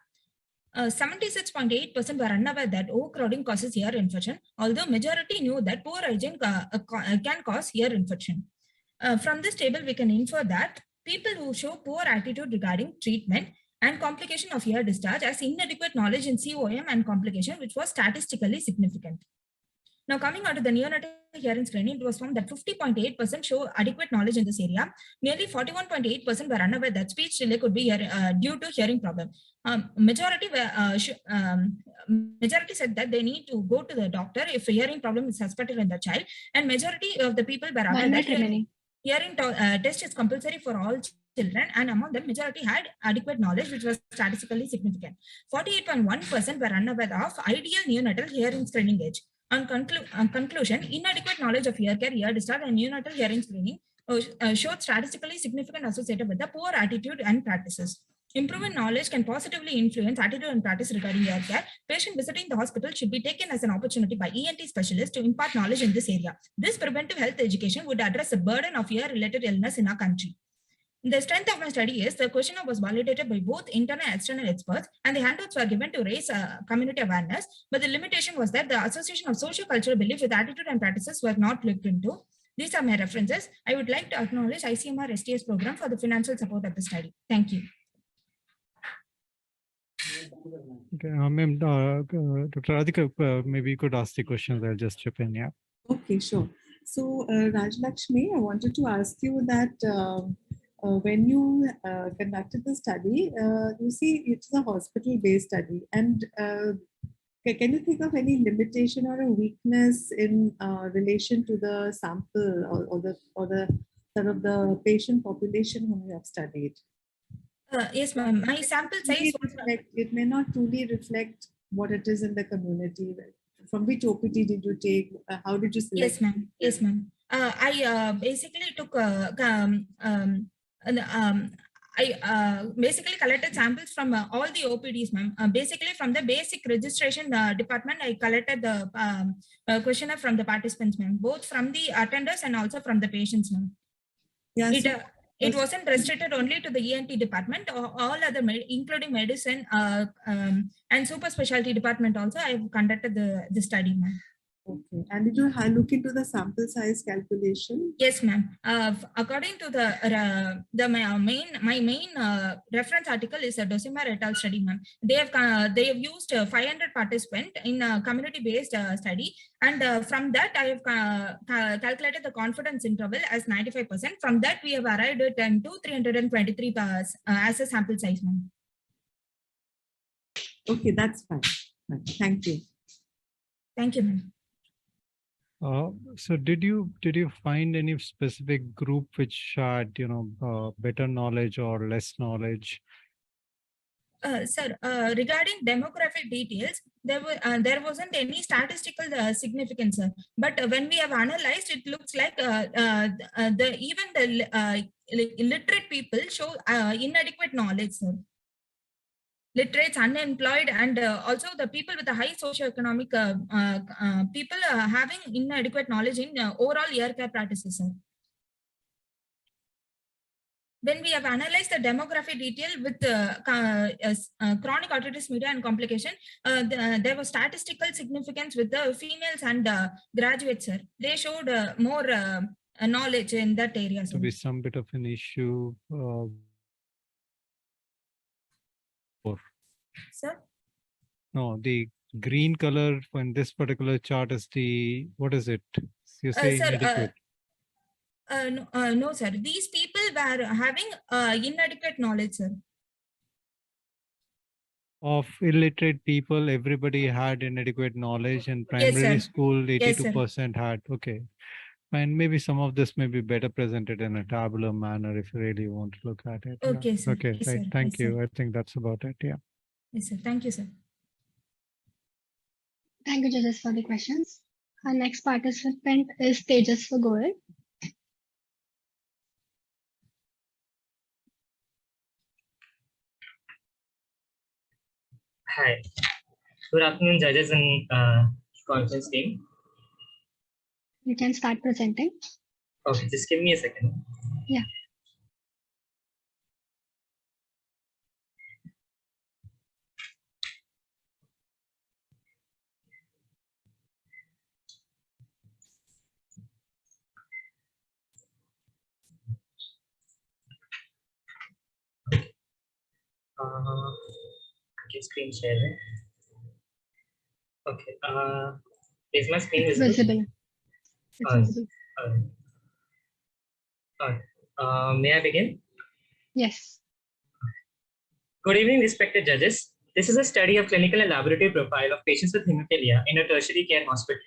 76.8% were unaware that overcrowding causes ear infection, although majority knew that poor hygiene can cause ear infection. From this table, we can infer that people who show poor attitude regarding treatment and complication of ear discharge has inadequate knowledge in COM and complication, which was statistically significant. Now, coming on to the neonatal hearing screening, it was found that 50.8% show adequate knowledge in this area. Nearly 41.8% were unaware that speech delay could be due to hearing problem. Majority said that they need to go to the doctor if a hearing problem is suspected in the child, and majority of the people were aware that hearing test is compulsory for all children, and among them, majority had adequate knowledge, which was statistically significant. 48.1% were unaware of ideal neonatal hearing screening age. On conclusion, inadequate knowledge of ear care, ear discharge, and neonatal hearing screening showed statistically significant associated with the poor attitude and practices. Improving knowledge can positively influence attitude and practice regarding ear care. Patient visiting the hospital should be taken as an opportunity by ENT specialists to impart knowledge in this area. This preventive health education would address the burden of ear-related illness in our country. The strength of my study is the questionnaire was validated by both internal and external experts, and the handouts were given to raise community awareness. But the limitation was that the association of social-cultural belief with attitude and practices were not looked into. These are my references. I would like to acknowledge ICMR STS program for the financial support of the study. Thank you. Okay, ma'am, Dr. Radhika, maybe you could ask the questions. I'll just chip in. Yeah. Okay, sure. So, Rajlakshmi, I wanted to ask you that when you conducted the study, you see it's a hospital-based study, and can you think of any limitation or a weakness in relation to the sample or the sort of the patient population whom you have studied? Yes, ma'am. My sample size it may not truly reflect what it is in the community. From which OPT did you take? How did you select? Yes, ma'am. Yes, ma'am. I basically took I basically collected samples from all the OPDs, ma'am. Basically, from the basic registration department, I collected the questionnaire from the participants, ma'am, both from the attenders and also from the patients, ma'am. Yes. It wasn't restricted only to the ENT department, or all other, including medicine and super specialty department also. I've conducted the study, ma'am. Okay. And did you look into the sample size calculation? Yes, ma'am. According to my main reference article is a Dosimer et al. Study, ma'am. They have used 500 participants in a community-based study, and from that I have calculated the confidence interval as 95%. From that we have arrived at 323 as a sample size, ma'am. Okay, that's fine. Thank you. Thank you, ma'am. So did you find any specific group which had better knowledge or less knowledge? Sir, regarding demographic details, there wasn't any statistical significance, sir. But when we have analyzed, it looks like even the illiterate people show inadequate knowledge, sir. Literates, unemployed, and also the people with a high socioeconomic people having inadequate knowledge in overall ear care practices, sir. When we have analyzed the demographic detail with chronic otitis media and complication, there was statistical significance with the females and graduates, sir. They showed more knowledge in that area, sir. To be some bit of an issue. Sir? No, the green color in this particular chart is the, what is it? You say sir, inadequate. No, sir. These people were having inadequate knowledge, sir. of illiterate people, everybody had inadequate knowledge. In primary sir. school, Yes, sir. 82% had. Okay. And maybe some of this may be better presented in a tabular manner if you really want to look at it. Okay, Yeah. sir. Okay, Yes, right. sir. Thank Yes, sir. you. I think that's about it. Yeah. Yes, sir. Thank you, sir. Thank you, judges, for the questions. Our next participant is Tejas for Goel. Hi. Good afternoon, judges and conference team. You can start presenting. Okay, just give me a second. Yeah. Okay, screen share. Okay. Is my screen It's visible? visible. It's Uh, visible. May I begin? Yes. Good evening, respected judges. This is a study of clinical and laboratory profile of patients with hemophilia in a tertiary care hospital.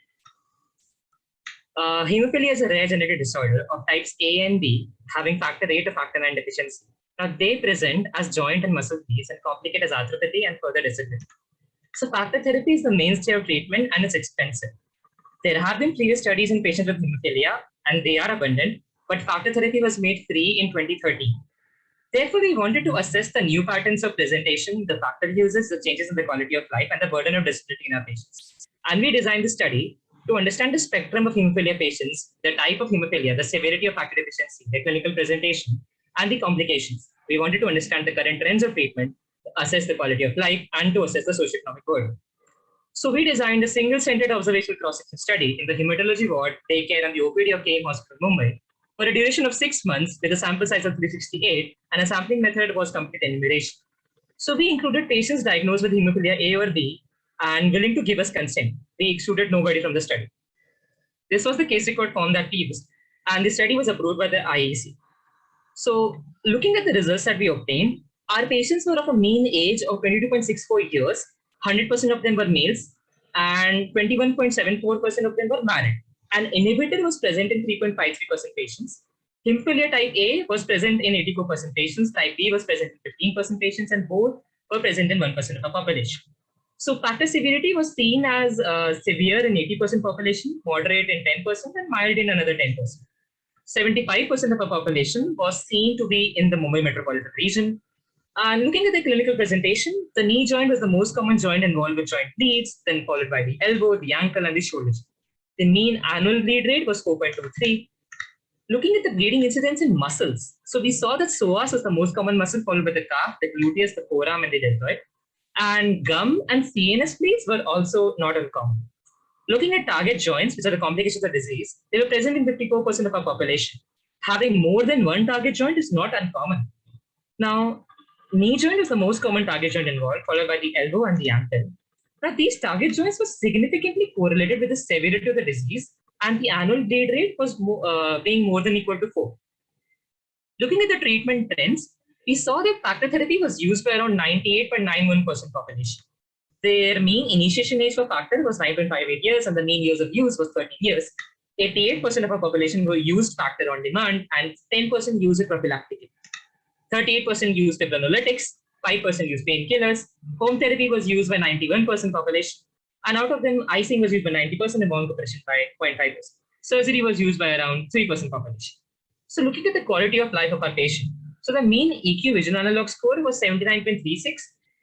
Hemophilia is a rare genetic disorder of types A and B, having factor VIII to factor IX deficiency. Now, they present as joint and muscle disease and complicate as arthropathy and further disability. So, factor therapy is the mainstay of treatment and it's expensive. There have been previous studies in patients with hemophilia and they are abundant, but factor therapy was made free in 2013. Therefore, we wanted to assess the new patterns of presentation, the factor uses, the changes in the quality of life, and the burden of disability in our patients. And we designed the study to understand the spectrum of hemophilia patients, the type of hemophilia, the severity of factor deficiency, the clinical presentation, and the complications. We wanted to understand the current trends of treatment, assess the quality of life, and to assess the socioeconomic burden. So we designed a single-centered observational cross-section study in the hematology ward, daycare, and the OPD of KM Hospital, Mumbai, for a duration of 6 months with a sample size of 368, and a sampling method was complete enumeration. So we included patients diagnosed with hemophilia A or B and willing to give us consent. We excluded nobody from the study. This was the case record form that we used, and the study was approved by the IAC. So looking at the results that we obtained, our patients were of a mean age of 22.64 years, 100% of them were males, and 21.74% of them were married. An inhibitor was present in 3.53% patients. Hemophilia type A was present in 84% patients, type B was present in 15% patients, and both were present in 1% of the population. So factor severity was seen as severe in 80% population, moderate in 10%, and mild in another 10%. 75% of the population was seen to be in the Mumbai metropolitan region. And looking at the clinical presentation, the knee joint was the most common joint involved with joint bleeds, then followed by the elbow, the ankle, and the shoulder. The mean annual bleed rate was 4.23. Looking at the bleeding incidence in muscles, so we saw that psoas was the most common muscle, followed by the calf, the gluteus, the forearm, and the deltoid. And gum and CNS bleeds were also not uncommon. Looking at target joints, which are the complications of disease, they were present in 54% of our population. Having more than one target joint is not uncommon. Now, knee joint is the most common target joint involved, followed by the elbow and the ankle. Now, these target joints were significantly correlated with the severity of the disease, and the annual bleed rate was being more than equal to 4. Looking at the treatment trends, we saw that factor therapy was used by around 98.91% population. Their mean initiation age for factor was 9.58 years, and the mean years of use was 13 years. 88% of our population were used factor on demand, and 10% used it prophylactically. 38% used fibrinolytics, 5% used painkillers. Home therapy was used by 91% population, and out of them, icing was used by 90% and bone compression by 0.5%. Surgery was used by around 3% population. So looking at the quality of life of our patient, so the mean EQ vision analog score was 79.36.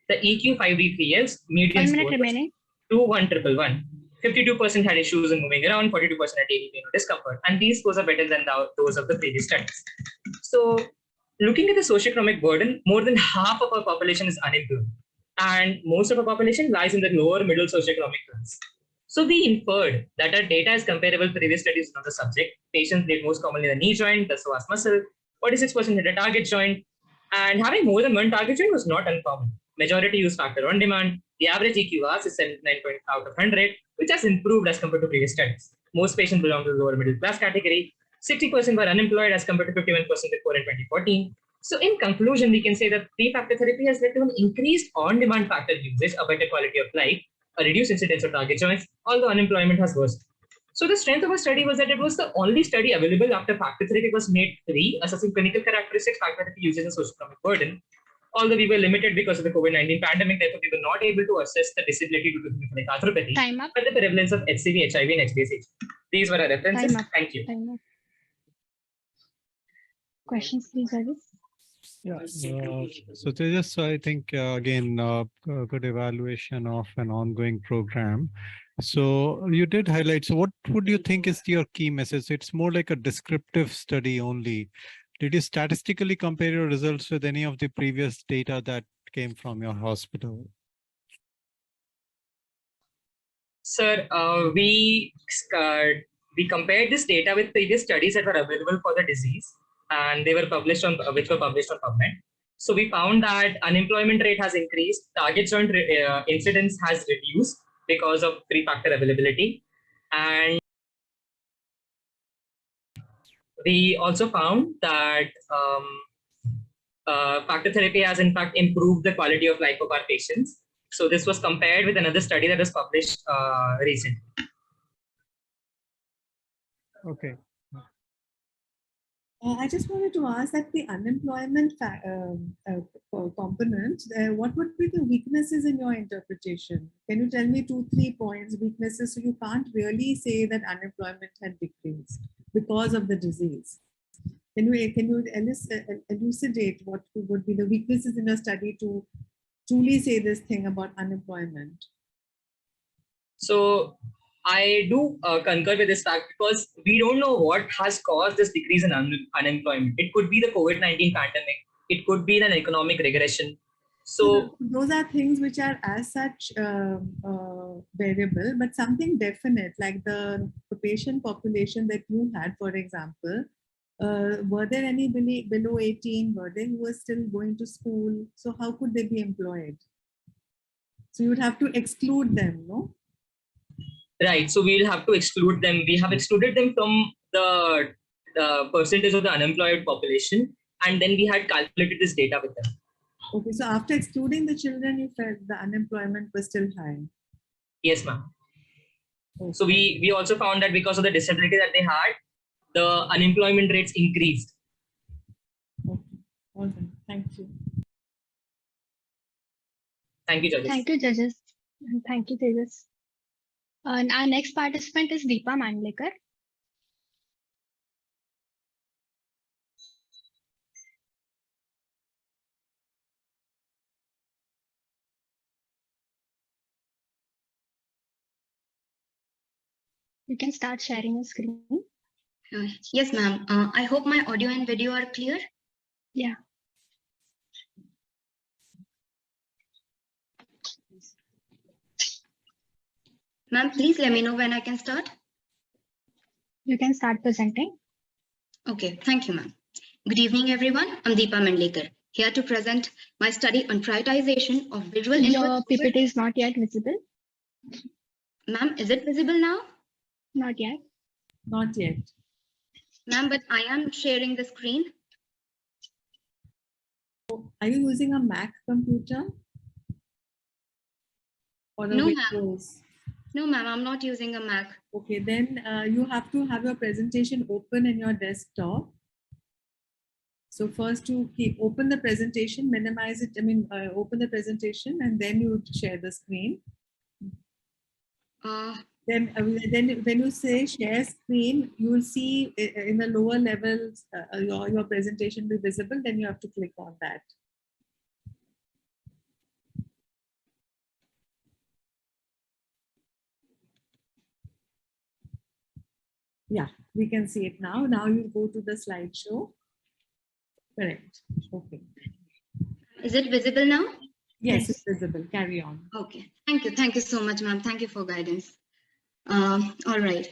The EQ 5D 3Ls, median 1 minute score remaining. 21111. 52% had issues in moving around, 42% had daily pain or discomfort, and these scores are better than those of the previous studies. So looking at the socioeconomic burden, more than half of our population is unemployed, and most of our population lies in the lower middle socioeconomic class. So we inferred that our data is comparable to previous studies on the subject. Patients bleed most commonly in the knee joint, the psoas muscle, 46% hit a target joint, and having more than one target joint was not uncommon. Majority use factor on demand. The average EQRs is 79 out of 100, which has improved as compared to previous studies. Most patients belong to the lower middle class category. 60% were unemployed as compared to 51% before in 2014. So in conclusion, we can say that three-factor therapy has led to an increased on-demand factor usage, a better quality of life, a reduced incidence of target joints, although unemployment has worsened. So the strength of our study was that it was the only study available after factor therapy was made free, assessing clinical characteristics, factor therapy usage, and socioeconomic burden. Although we were limited because of the COVID-19 pandemic, therefore we were not able to assess the disability due to hemophilia arthropathy, Time up. but the prevalence of HCV, HIV, and HBsAg. These were our references. Time up. Thank you. Time up. Questions, please, Jarvis? Yeah. So Tejas, I think again, good evaluation of an ongoing program. So you did highlight. So what would you think is your key message? It's more like a descriptive study only. Did you statistically compare your results with any of the previous data that came from your hospital? Sir, we compared this data with previous studies that were available for the disease, and they were published on PubMed. So we found that unemployment rate has increased, target joint incidence has reduced because of three-factor availability, and we also found that factor therapy has in fact improved the quality of life of our patients. So this was compared with another study that was published recently. Okay. I just wanted to ask that the unemployment component, what would be the weaknesses in your interpretation? Can you tell me 2-3 points, weaknesses? So you can't really say that unemployment had decreased because of the disease. Can you elucidate what would be the weaknesses in your study to truly say this thing about unemployment? So I do concur with this fact because we don't know what has caused this decrease in unemployment. It could be the COVID-19 pandemic. It could be an economic regression. So those are things which are as such variable, but something definite, like the patient population that you had, for example, were there any below 18? Were they who were still going to school? So how could they be employed? So you would have to exclude them, no? Right. So we'll have to exclude them. We have excluded them from the percentage of the unemployed population, and then we had calculated this data with them. Okay. So after excluding the children, you felt the unemployment was still high. Yes, ma'am. Okay. So we also found that because of the disability that they had, the unemployment rates increased. Okay. All right. Thank you. Thank you, judges. Thank you, judges. And thank you, Tejas. And our next participant is Deepa Mandlekar. You can start sharing your screen. Yes, ma'am. I hope my audio and video are clear. Yeah. Ma'am, please let me know when I can start. You can start presenting. Okay, thank you, ma'am. Good evening, everyone. I'm Deepa Mandlekar, here to present my study on prioritization of visual Your input. PPT is not yet visible. Ma'am, is it visible now? Not yet. Not yet. Ma'am, but I am sharing the screen. Are you using a Mac computer? Or a No, ma'am. Windows? No, ma'am, I'm not using a Mac. Okay, then you have to have your presentation open in your desktop. So first you open the presentation, minimize it, open the presentation, and then you share the screen. Then when you say share screen, you will see in the lower levels your presentation be visible, then you have to click on that. Yeah, we can see it now. Now you go to the slideshow. Correct. Okay. Is it visible now? Yes, it's visible. Carry on. Okay. Thank you. Thank you so much, ma'am. Thank you for guidance. All right.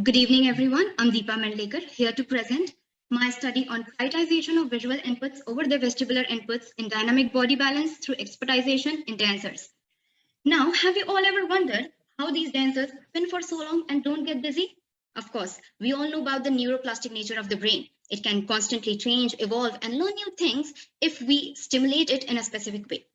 Good evening, everyone. I'm Deepa Mandlekar, here to present my study on prioritization of visual inputs over the vestibular inputs in dynamic body balance through expertization in dancers. Now, have you all ever wondered how these dancers spin for so long and don't get dizzy? Of course, we all know about the neuroplastic nature of the brain. It can constantly change, evolve, and learn new things if we stimulate it in a specific way.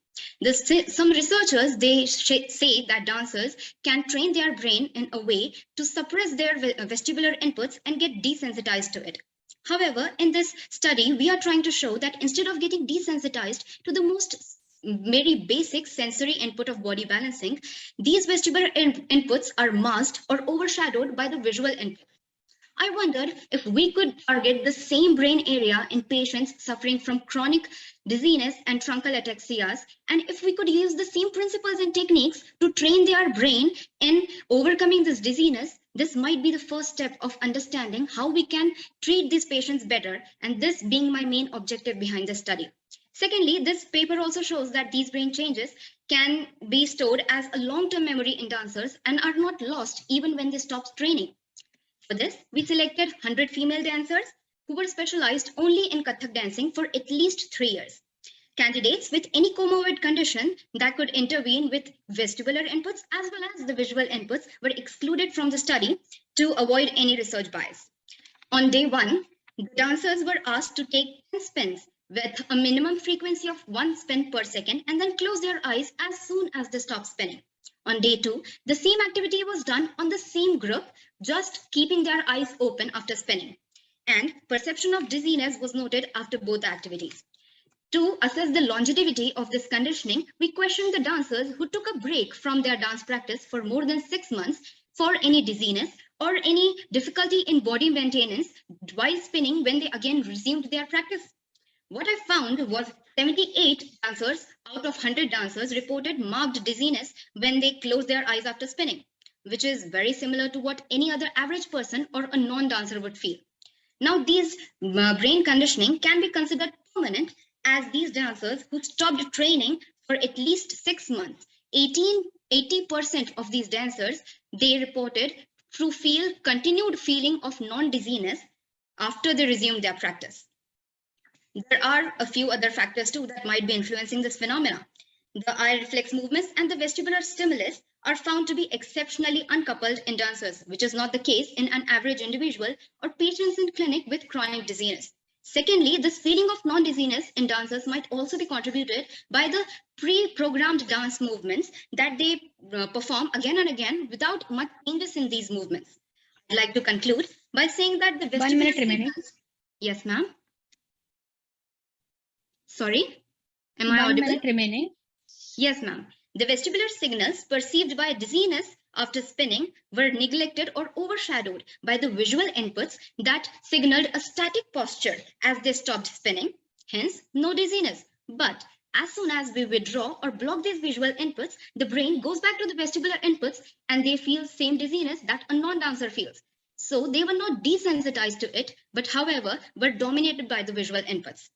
Some researchers, they say that dancers can train their brain in a way to suppress their vestibular inputs and get desensitized to it. However, in this study, we are trying to show that instead of getting desensitized to the most very basic sensory input of body balancing, these vestibular inputs are masked or overshadowed by the visual input. I wondered if we could target the same brain area in patients suffering from chronic dizziness and truncal ataxias, and if we could use the same principles and techniques to train their brain in overcoming this dizziness. This might be the first step of understanding how we can treat these patients better, and this being my main objective behind the study. Secondly, this paper also shows that these brain changes can be stored as a long-term memory in dancers and are not lost even when they stop training. For this, we selected 100 female dancers who were specialized only in Kathak dancing for at least 3 years. Candidates with any comorbid condition that could intervene with vestibular inputs as well as the visual inputs were excluded from the study to avoid any research bias. On day 1, the dancers were asked to take 10 spins with a minimum frequency of 1 spin per second and then close their eyes as soon as they stop spinning. On day 2, the same activity was done on the same group, just keeping their eyes open after spinning. And perception of dizziness was noted after both activities. To assess the longevity of this conditioning, we questioned the dancers who took a break from their dance practice for more than 6 months for any dizziness or any difficulty in body maintenance while spinning when they again resumed their practice. What I found was 78 dancers out of 100 dancers reported marked dizziness when they closed their eyes after spinning, which is very similar to what any other average person or a non-dancer would feel. Now, these brain conditioning can be considered permanent, as these dancers who stopped training for at least 6 months, 80% of these dancers, they reported to feel continued feeling of non-dizziness after they resumed their practice. There are a few other factors too that might be influencing this phenomena. The eye reflex movements and the vestibular stimulus are found to be exceptionally uncoupled in dancers, which is not the case in an average individual or patients in clinic with chronic dizziness. Secondly, this feeling of non-dizziness in dancers might also be contributed by the pre-programmed dance movements that they perform again and again without much changes in these movements. I'd like to conclude by saying that the vestibular 1 minute remaining. Yes, ma'am. Sorry, am 1 I audible? minute remaining. Yes, ma'am. The vestibular signals perceived by dizziness after spinning were neglected or overshadowed by the visual inputs that signaled a static posture as they stopped spinning, hence no dizziness. But as soon as we withdraw or block these visual inputs, the brain goes back to the vestibular inputs and they feel same dizziness that a non-dancer feels. So they were not desensitized to it, but however, were dominated by the visual inputs.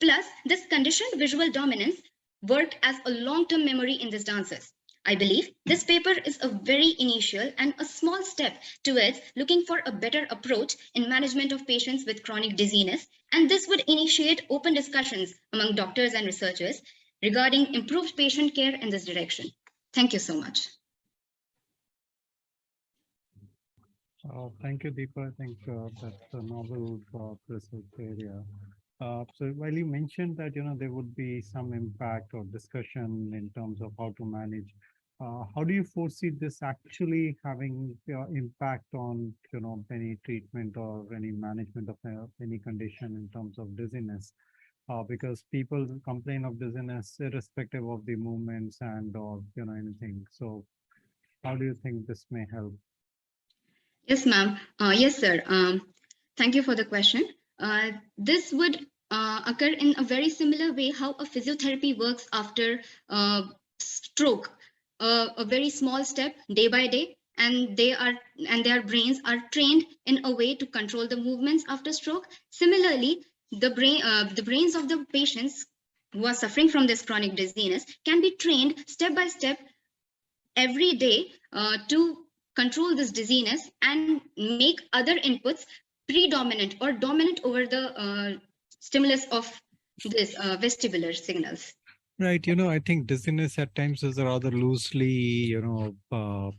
Plus, this conditioned visual dominance worked as a long-term memory in these dancers. I believe this paper is a very initial and a small step towards looking for a better approach in management of patients with chronic dizziness, and this would initiate open discussions among doctors and researchers regarding improved patient care in this direction. Thank you so much. Thank you, Deepa. I think that's a novel research area. So while you mentioned that, there would be some impact or discussion in terms of how to manage, how do you foresee this actually having impact on, any treatment or any management of any condition in terms of dizziness? Because people complain of dizziness irrespective of the movements and or, anything. So how do you think this may help? Yes, ma'am. Yes, sir. Thank you for the question. This would occur in a very similar way how a physiotherapy works after stroke. A very small step day by day, and their brains are trained in a way to control the movements after stroke. Similarly, the brains of the patients who are suffering from this chronic dizziness can be trained step by step every day to control this dizziness and make other inputs predominant or dominant over the stimulus of this vestibular signals. Right. I think dizziness at times is a rather loosely,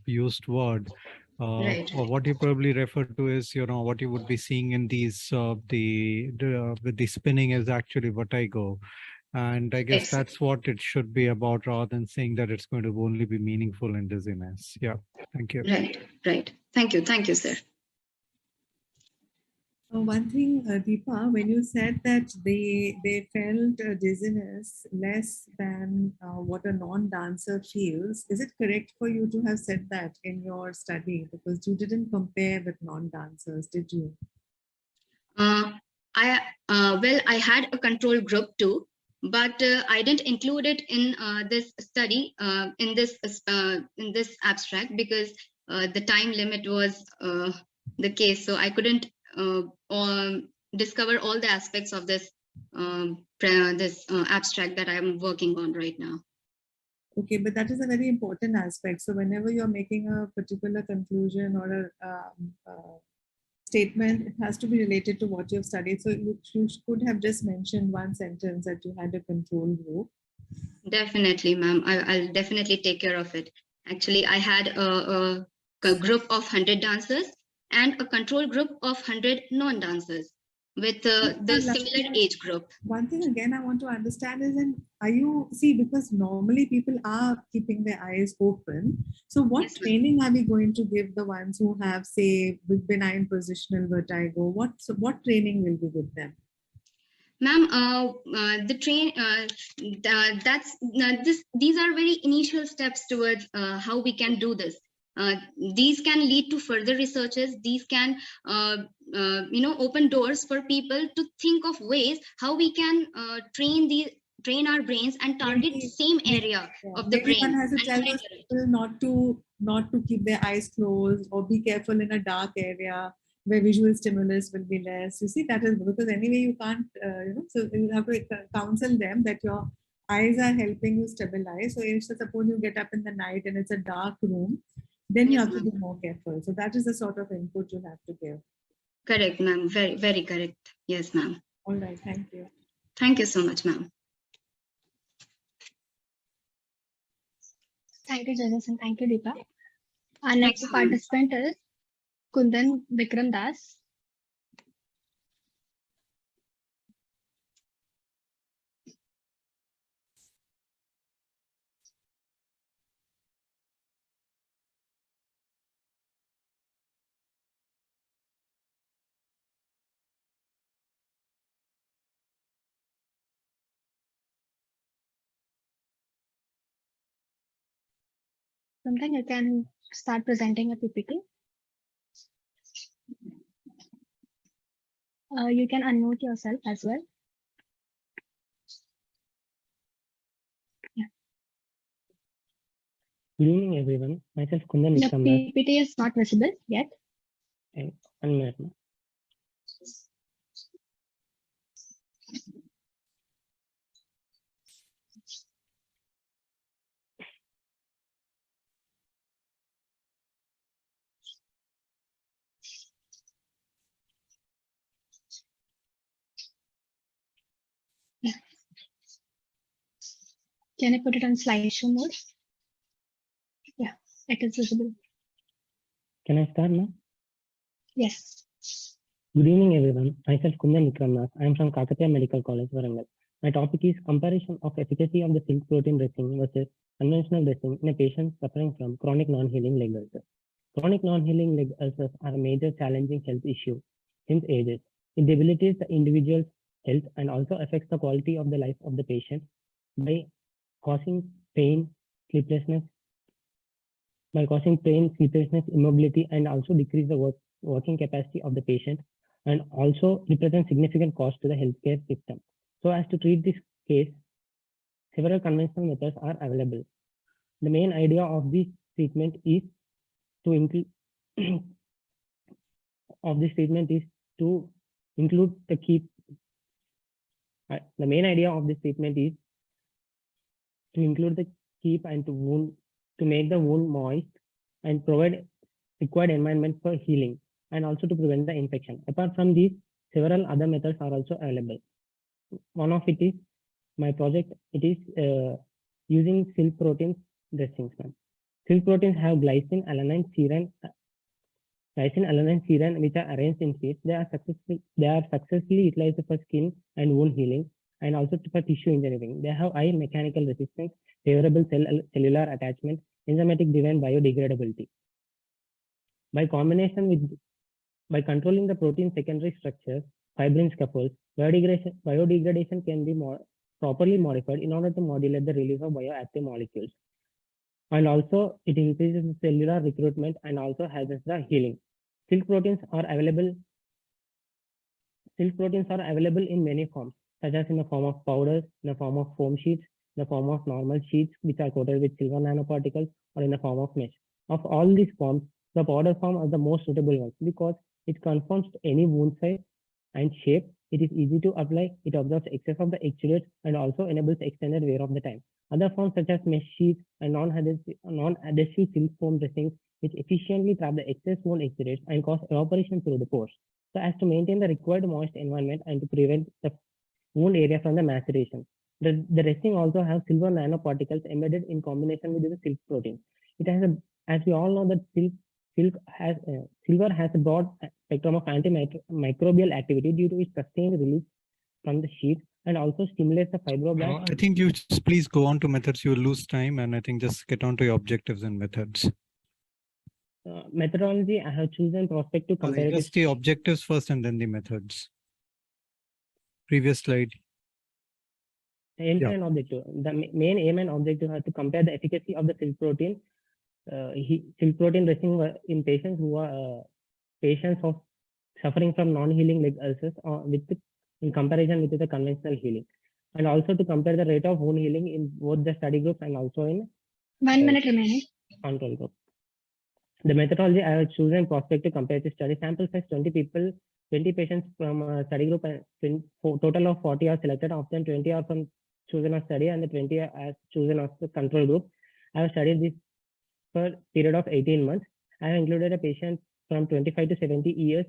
used word. Right. Or what you probably refer to is, what you would be seeing in these, with the spinning is actually vertigo. And I guess Right. that's what it should be about, rather than saying that it's going to only be meaningful in dizziness. Yeah, thank you. Right. Right. Thank you, sir. One thing, Deepa, when you said that they felt dizziness less than what a non-dancer feels, is it correct for you to have said that in your study? Because you didn't compare with non-dancers, did you? I had a control group too, but I didn't include it in this study in this abstract because the time limit was the case, so I couldn't discover all the aspects of this abstract that I'm working on right now. Okay, but that is a very important aspect. So whenever you're making a particular conclusion or a statement, it has to be related to what you've studied. So you could have just mentioned one sentence that you had a control group. Definitely, ma'am. I'll definitely take care of it. Actually, I had a group of 100 dancers and a control group of 100 non-dancers with the similar age group. One thing again I want to understand is, are you, see, because normally people are keeping their eyes open. So what Yes, training are we going to give the ones who have, say, with benign positional vertigo? What training will we give them? Ma'am, these are very initial steps towards how we can do this. These can lead to further researches. These can, open doors for people to think of ways how we can train our brains and target the same area of the brain. One has to tell those people not to keep their eyes closed or be careful in a dark area where visual stimulus will be less. You see, that is because anyway you can't, so you have to counsel them that your eyes are helping you stabilize. So if suppose you get up in the night and it's a dark room, then you have to be more careful. So that is the sort of input you have to give. Correct, ma'am. Very, very correct. Yes, ma'am. All right. Thank you. Thank you so much, ma'am. Thank you, judges, and thank you, Deepa. Our next participant is Kundan Vikram Das. Something you can start presenting a PPT. You can unmute yourself as well. Yeah. Good evening, everyone. Myself, Kundan The Vikram Das. PPT is not visible yet. Okay, 1 minute. Yeah. Can I put it on slideshow mode? Yeah, it is visible. Can I start now? Yes. Good evening, everyone. Myself, Kundan Vikram Das. I am from Kakatiya Medical College, Warangal. My topic is comparison of efficacy of the silk protein dressing versus conventional dressing in a patient suffering from chronic non-healing leg ulcers. Chronic non-healing leg ulcers are a major challenging health issue since ages. It debilitates the individual's health and also affects the quality of the life of the patient by causing pain, sleeplessness, immobility, and also decrease the working capacity of the patient, and also represent significant cost to the healthcare system. So as to treat this case, several conventional methods are available. The main idea of this treatment is to include the keep. The main idea of this treatment is to include the keep and to make the wound moist and provide required environment for healing and also to prevent the infection. Apart from these, several other methods are also available. One of it is my project. It is using silk proteins dressings. Silk proteins have glycine, alanine, serine, Lysine-alanine serum, which are arranged in sheets, they are successfully utilized for skin and wound healing and also for tissue engineering. They have high mechanical resistance, favorable cellular attachment, enzymatic-driven biodegradability. By controlling the protein secondary structures, fibrin scaffolds, biodegradation can be properly modified in order to modulate the release of bioactive molecules. And also it increases the cellular recruitment and also has the healing. Silk proteins are available in many forms, such as in the form of powders, in the form of foam sheets, in the form of normal sheets which are coated with silver nanoparticles, or in the form of mesh. Of all these forms, the powder form is the most suitable one because it conforms to any wound size and shape. It is easy to apply, it absorbs excess of the exudates and also enables extended wear of the time. Other forms such as mesh sheets and non-adhesive silk foam dressings which efficiently trap the excess wound exudates and cause evaporation through the pores, so as to maintain the required moist environment and to prevent the wound area from the maceration. The dressing also has silver nanoparticles embedded in combination with the silk protein. It has as we all know that silver has a broad spectrum of antimicrobial activity due to its sustained release from the sheet and also stimulates the fibroblasts. I think you just please go on to methods. You will lose time, and I think just get on to your objectives and methods. Methodology, I have chosen prospective comparative. Just the objectives first and then the methods. Previous slide. Aim and objective. The main aim and objective are to compare the efficacy of the silk protein dressing in patients who are patients of suffering from non-healing leg ulcers in comparison with the conventional healing, and also to compare the rate of wound healing in both the study groups and also in 1 minute remaining. Control group. The methodology I have chosen prospective comparative study. Sample size 20 patients from a study group, and total of 40 are selected. Of them 20 are from chosen as study and the 20 are chosen as the control group. I have studied this for a period of 18 months. I have included a patient from 25 to 70 years,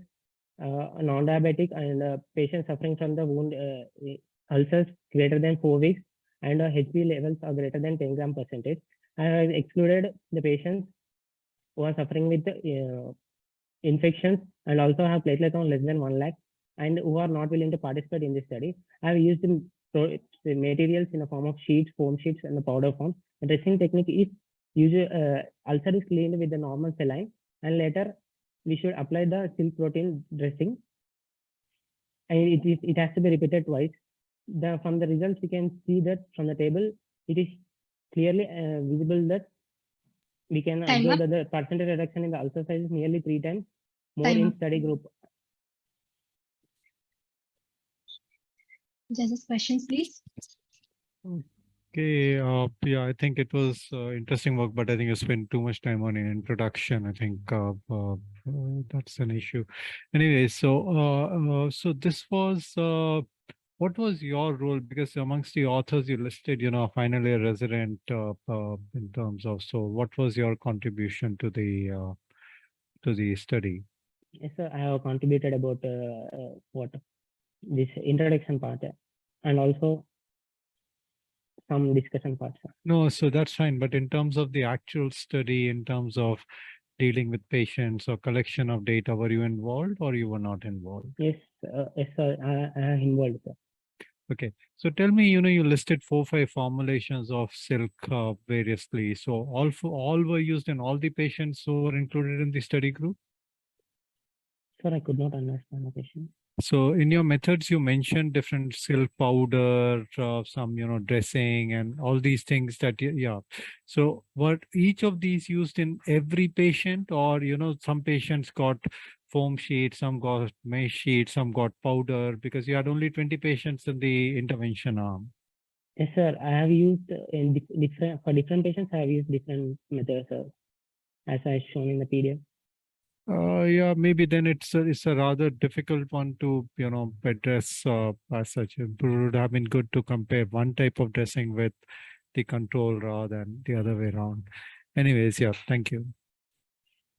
non-diabetic, and a patient suffering from the wound ulcers greater than 4 weeks, and HB levels are greater than 10 gram percentage. I have excluded the patients who are suffering with infections and also have platelet count less than 1 lakh and who are not willing to participate in this study. I have used the materials in the form of sheets, foam sheets, and the powder form. The dressing technique is usually ulcer is cleaned with the normal saline, and later we should apply the silk protein dressing, and it has to be repeated twice. From the results, we can see that from the table, it is clearly visible that we can observe that the percentage reduction in the ulcer size is nearly 3 times more in study group. Judges, questions, please. Okay, yeah, I think it was interesting work, but I think you spent too much time on an introduction. I think that's an issue. Anyway, so this was, what was your role? Because amongst the authors you listed, final year resident in terms of, so what was your contribution to the study? Yes, sir, I have contributed about this introduction part and also some discussion parts. No, so that's fine. But in terms of the actual study, in terms of dealing with patients or collection of data, were you involved or you were not involved? Yes, yes, sir, I am involved, sir. Okay, so tell me, you listed 4-5 formulations of silk variously. So all were used in all the patients who were included in the study group? Sir, I could not understand the question. So in your methods, you mentioned different silk powder, some, dressing and all these things that, yeah. So were each of these used in every patient, or, some patients got foam sheet, some got mesh sheet, some got powder, because you had only 20 patients in the intervention arm? Yes, sir, I have used for different patients, I have used different methods, sir, as I shown in the PDF. Yeah, maybe then it's a rather difficult one to address as such. It would have been good to compare one type of dressing with the control rather than the other way around. Anyways, yeah, thank you.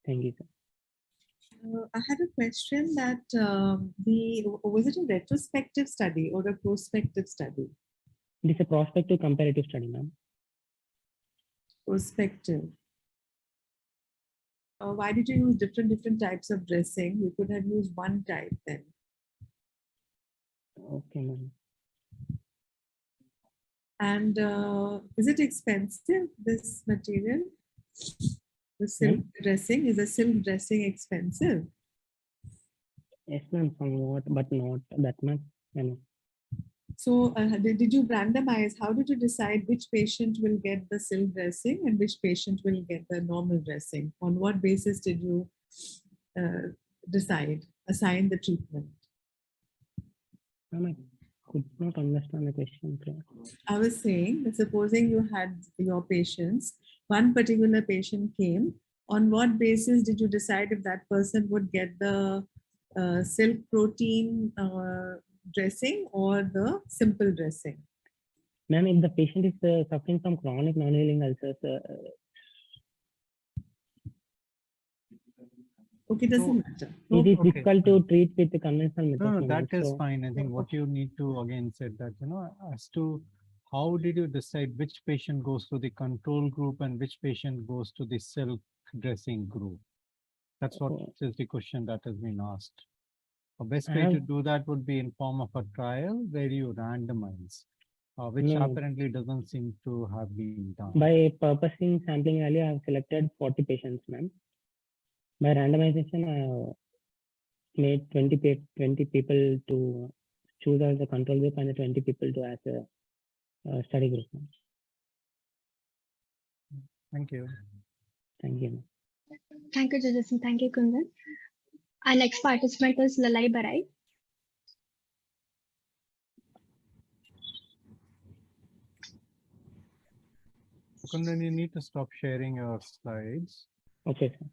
Thank you, sir. I had a question that was it a retrospective study or a prospective study? It is a prospective comparative study, ma'am. Prospective. Why did you use different types of dressing? You could have used one type then. Okay, ma'am. And is it expensive, this material? The silk dressing, is a silk dressing expensive? Yes, ma'am, somewhat, but not that much. So did you randomize? How did you decide which patient will get the silk dressing and which patient will get the normal dressing? On what basis did you assign the treatment? Ma'am, I could not understand the question. I was saying that supposing you had your patients, one particular patient came, on what basis did you decide if that person would get the silk protein dressing or the simple dressing? Ma'am, if the patient is suffering from chronic non-healing ulcers, okay, doesn't matter. It is difficult to treat with the conventional methods. No, that is fine. I think what you need to again said that, as to how did you decide which patient goes to the control group and which patient goes to the silk dressing group? That's what is the question that has been asked. The best way to do that would be in form of a trial where you randomize, which apparently doesn't seem to have been done. By purposing sampling earlier, I have selected 40 patients, ma'am. By randomization, I made 20 people to choose as a control group and 20 people to as a study group. Thank you. Thank you. Thank you, judges, and thank you, Kundan. Our next participant is Lalai Barai. Kundan, you need to stop sharing your slides. Okay, sir.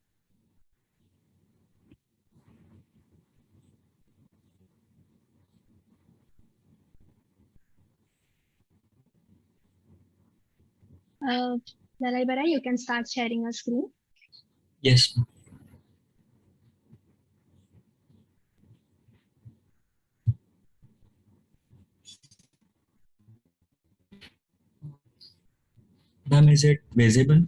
Lalai Barai, you can start sharing your screen. Yes. Ma'am, is it visible?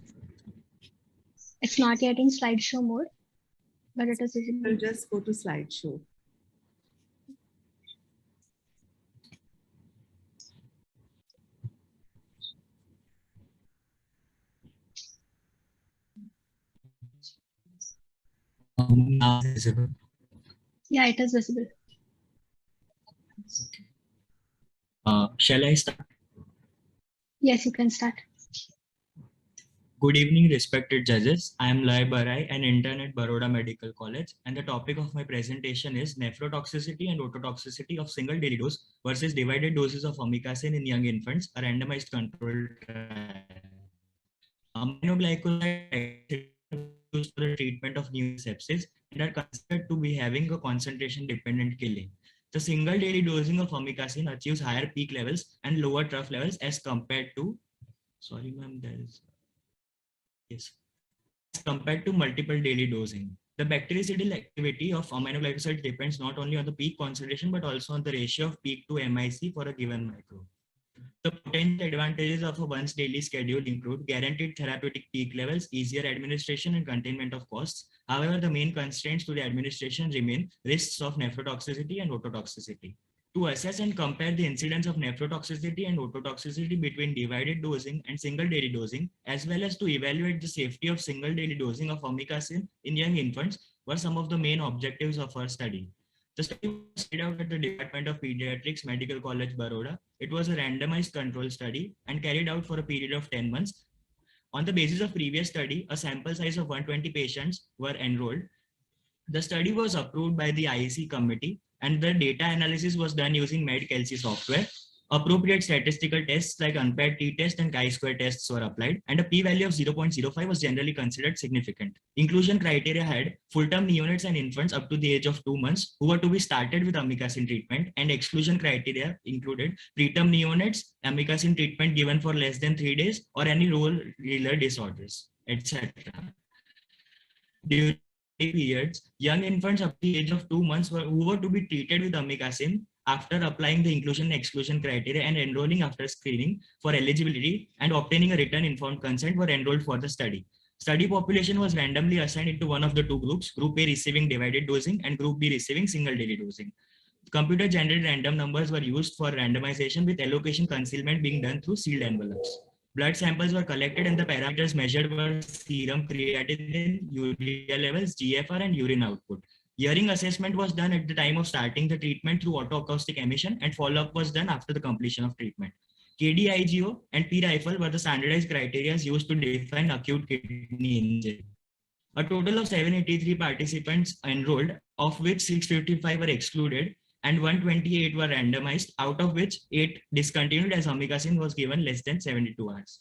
It's not yet in slideshow mode, but it is visible. We'll just go to slideshow. Now visible. Yeah, it is visible. Shall I start? Yes, you can start. Good evening, respected judges. I am Lai Barai, an intern at Baroda Medical College, and the topic of my presentation is nephrotoxicity and ototoxicity of single daily dose versus divided doses of amikacin in young infants, a randomized controlled trial. Aminoglycosides used for the treatment of new sepsis and are considered to be having a concentration-dependent killing. The single daily dosing of amikacin achieves higher peak levels and lower trough levels as compared to, sorry ma'am, there is, yes, as compared to multiple daily dosing. The bactericidal activity of aminoglycosides depends not only on the peak concentration but also on the ratio of peak to MIC for a given microbe. The potential advantages of a once daily schedule include guaranteed therapeutic peak levels, easier administration, and containment of costs. However, the main constraints to the administration remain risks of nephrotoxicity and ototoxicity. To assess and compare the incidence of nephrotoxicity and ototoxicity between divided dosing and single daily dosing, as well as to evaluate the safety of single daily dosing of amikacin in young infants, were some of the main objectives of our study. The study was carried out at the Department of Pediatrics, Medical College, Baroda. It was a randomized control study and carried out for a period of 10 months. On the basis of previous study, a sample size of 120 patients were enrolled. The study was approved by the IEC committee and the data analysis was done using MedKelsey software. Appropriate statistical tests like unpaired t-test and chi-square tests were applied, and a p-value of 0.05 was generally considered significant. Inclusion criteria had full-term neonates and infants up to the age of 2 months who were to be started with amikacin treatment, and exclusion criteria included preterm neonates, amikacin treatment given for less than 3 days, or any rule-relay disorders, etc. During periods, young infants up to the age of 2 months who were to be treated with amikacin after applying the inclusion and exclusion criteria and enrolling after screening for eligibility and obtaining a written informed consent were enrolled for the study. Study population was randomly assigned into one of the two groups, Group A receiving divided dosing and Group B receiving single daily dosing. Computer-generated random numbers were used for randomization, with allocation concealment being done through sealed envelopes. Blood samples were collected and the parameters measured were serum creatinine, urea levels, GFR, and urine output. Hearing assessment was done at the time of starting the treatment through autoacoustic emission, and follow-up was done after the completion of treatment. KD-IGO and P-rifle were the standardized criteria used to define acute kidney injury. A total of 783 participants enrolled, of which 655 were excluded and 128 were randomized, out of which 8 discontinued as amikacin was given less than 72 hours.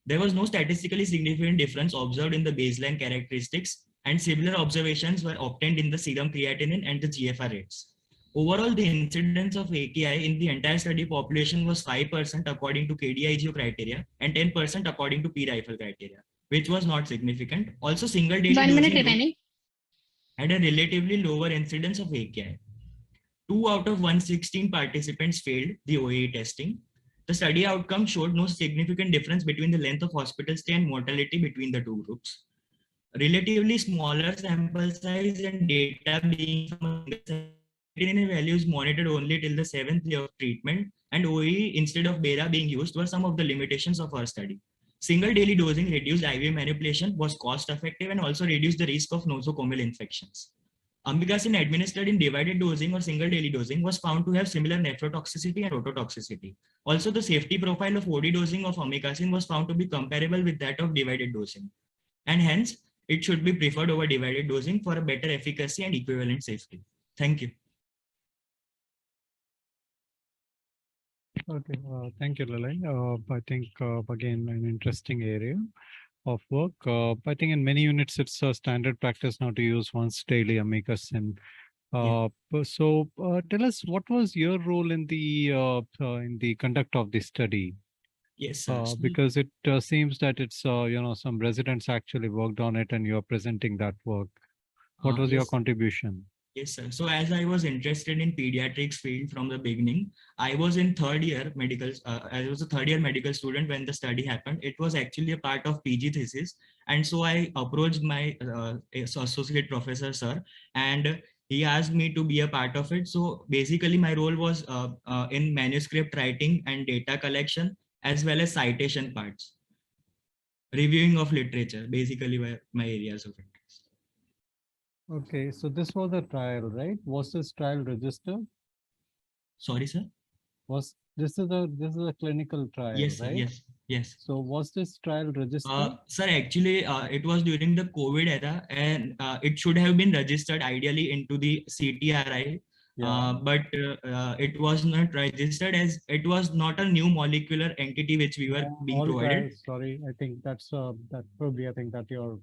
There was no statistically significant difference observed in the baseline characteristics, and similar observations were obtained in the serum creatinine and the GFR rates. Overall, the incidence of AKI in the entire study population was 5% according to KD-IGO criteria and 10% according to P-rifle criteria, which was not significant. Also, single daily 1 minute dosing remaining. had a relatively lower incidence of AKI. 2 out of 116 participants failed the OAE testing. The study outcome showed no significant difference between the length of hospital stay and mortality between the two groups. Relatively smaller sample size and data being from values monitored only till the 7th day of treatment, and OAE instead of BERA being used were some of the limitations of our study. Single daily dosing reduced IV manipulation, was cost effective, and also reduced the risk of nosocomial infections. Amikacin administered in divided dosing or single daily dosing was found to have similar nephrotoxicity and ototoxicity. Also, the safety profile of OD dosing of amikacin was found to be comparable with that of divided dosing, and hence it should be preferred over divided dosing for a better efficacy and equivalent safety. Thank you. Okay, thank you, Lalai. I think, again, an interesting area of work. I think in many units, it's a standard practice now to use once daily amikacin. So tell us, what was your role in the conduct of the study? Yes, sir. Because it seems that it's, some residents actually worked on it and you're presenting that work. What was your contribution? Yes, sir. So as I was interested in pediatrics field from the beginning, I was in third year medical. I was a third year medical student when the study happened. It was actually a part of PG thesis, and so I approached my associate professor, sir, and he asked me to be a part of it. So basically, my role was in manuscript writing and data collection, as well as citation parts, reviewing of literature. Basically, my areas of interest. Okay, so this was a trial, right? Was this trial registered? Sorry, sir. This is a clinical trial, yes, right? Yes, yes. So was this trial registered? Sir, actually, it was during the COVID era, and it should have been registered ideally into the CTRI, but it was not registered as it was not a new molecular entity which we were being provided. Trials, sorry, I think that's that probably I think that your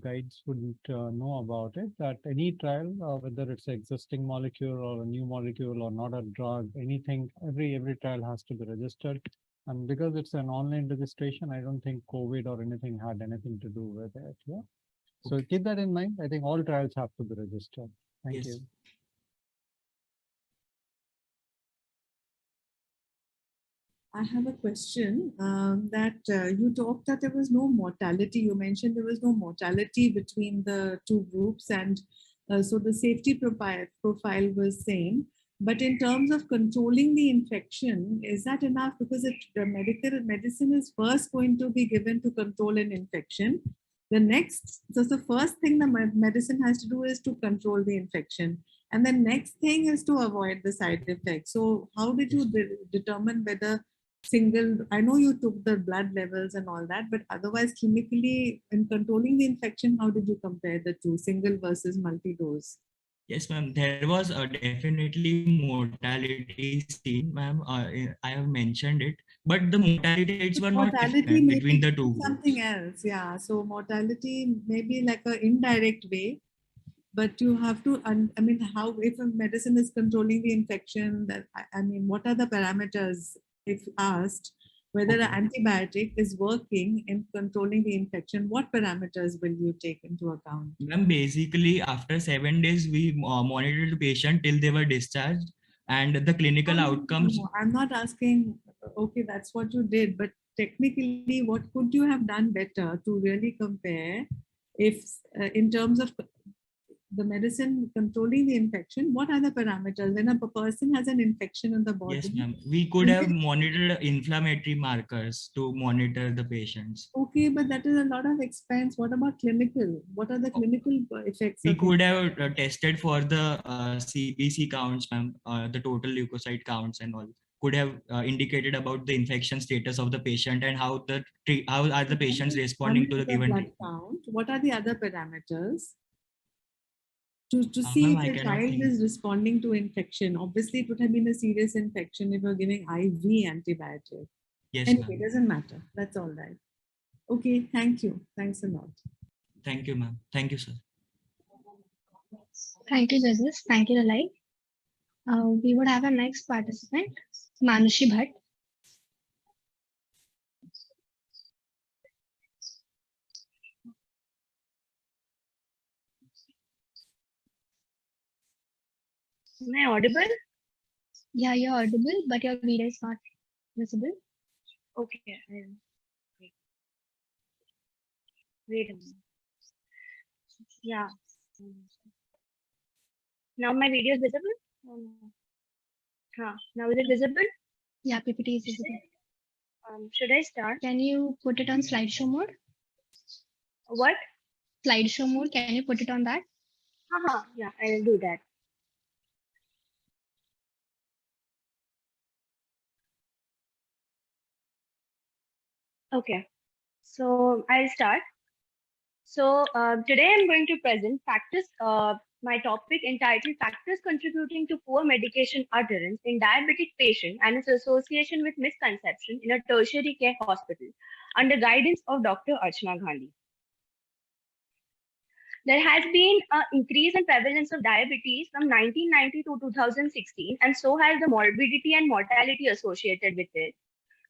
guides wouldn't know about it, that any trial, whether it's an existing molecule or a new molecule or not a drug, anything, every trial has to be registered. And because it's an online registration, I don't think COVID or anything had anything to do with it. Yeah. So keep that in mind. I think all trials have to be registered. Thank you. I have a question that you talked that there was no mortality. You mentioned there was no mortality between the two groups, and so the safety profile was same. But in terms of controlling the infection, is that enough? Because the medicine is first going to be given to control an infection. So the first thing the medicine has to do is to control the infection. And the next thing is to avoid the side effects. So how did you determine whether I know you took the blood levels and all that, but otherwise clinically in controlling the infection, how did you compare the two, single versus multi-dose? Yes, ma'am. There was definitely mortality seen, ma'am. I have mentioned it, but the mortality rates were not different between the two groups. Something else, yeah. So mortality may be like an indirect way, but you have to, I mean, how, if a medicine is controlling the infection, that I mean, what are the parameters if asked? Whether an antibiotic is working in controlling the infection, what parameters will you take into account? Ma'am, basically, after 7 days, we monitored the patient till they were discharged, and the clinical outcomes. No, I'm not asking, okay, that's what you did, but technically, what could you have done better to really compare if in terms of the medicine controlling the infection, what are the parameters? When a person has an infection in the body. Yes, ma'am. We could have monitored inflammatory markers to monitor the patients. Okay, but that is a lot of expense. What about clinical? What are the clinical effects? We of could it? have tested for the CBC counts, ma'am, the total leukocyte counts and all. Could have indicated about the infection status of the patient and how are the patients responding to the given blood treatment. count. What are the other parameters? To see Ma'am, if I the cannot child think. is responding to infection. Obviously, it would have been a serious infection if you're giving IV antibiotic. Yes, anyway, ma'am. it doesn't matter. That's all right. Okay, thank you. Thanks a lot. Thank you, ma'am. Thank you, sir. Thank you, judges. Thank you, Dalai. We would have a next participant, Manushi Bhatt. Am I audible? Yeah, you're audible, but your video is not visible. Okay. Wait a minute. Yeah. Now my video is visible? Now is it visible? Yeah, PPT is visible. Should I start? Can you put it on slideshow mode? What? Slideshow mode. Can you put it on that? Yeah, I'll do that. Okay, so I'll start. So today I'm going to present factors, my topic entitled Factors Contributing to Poor Medication Adherence in Diabetic Patient and its Association with Misconception in a Tertiary Care Hospital under guidance of Dr. Archana Gandhi. There has been an increase in prevalence of diabetes from 1990 to 2016, and so has the morbidity and mortality associated with it.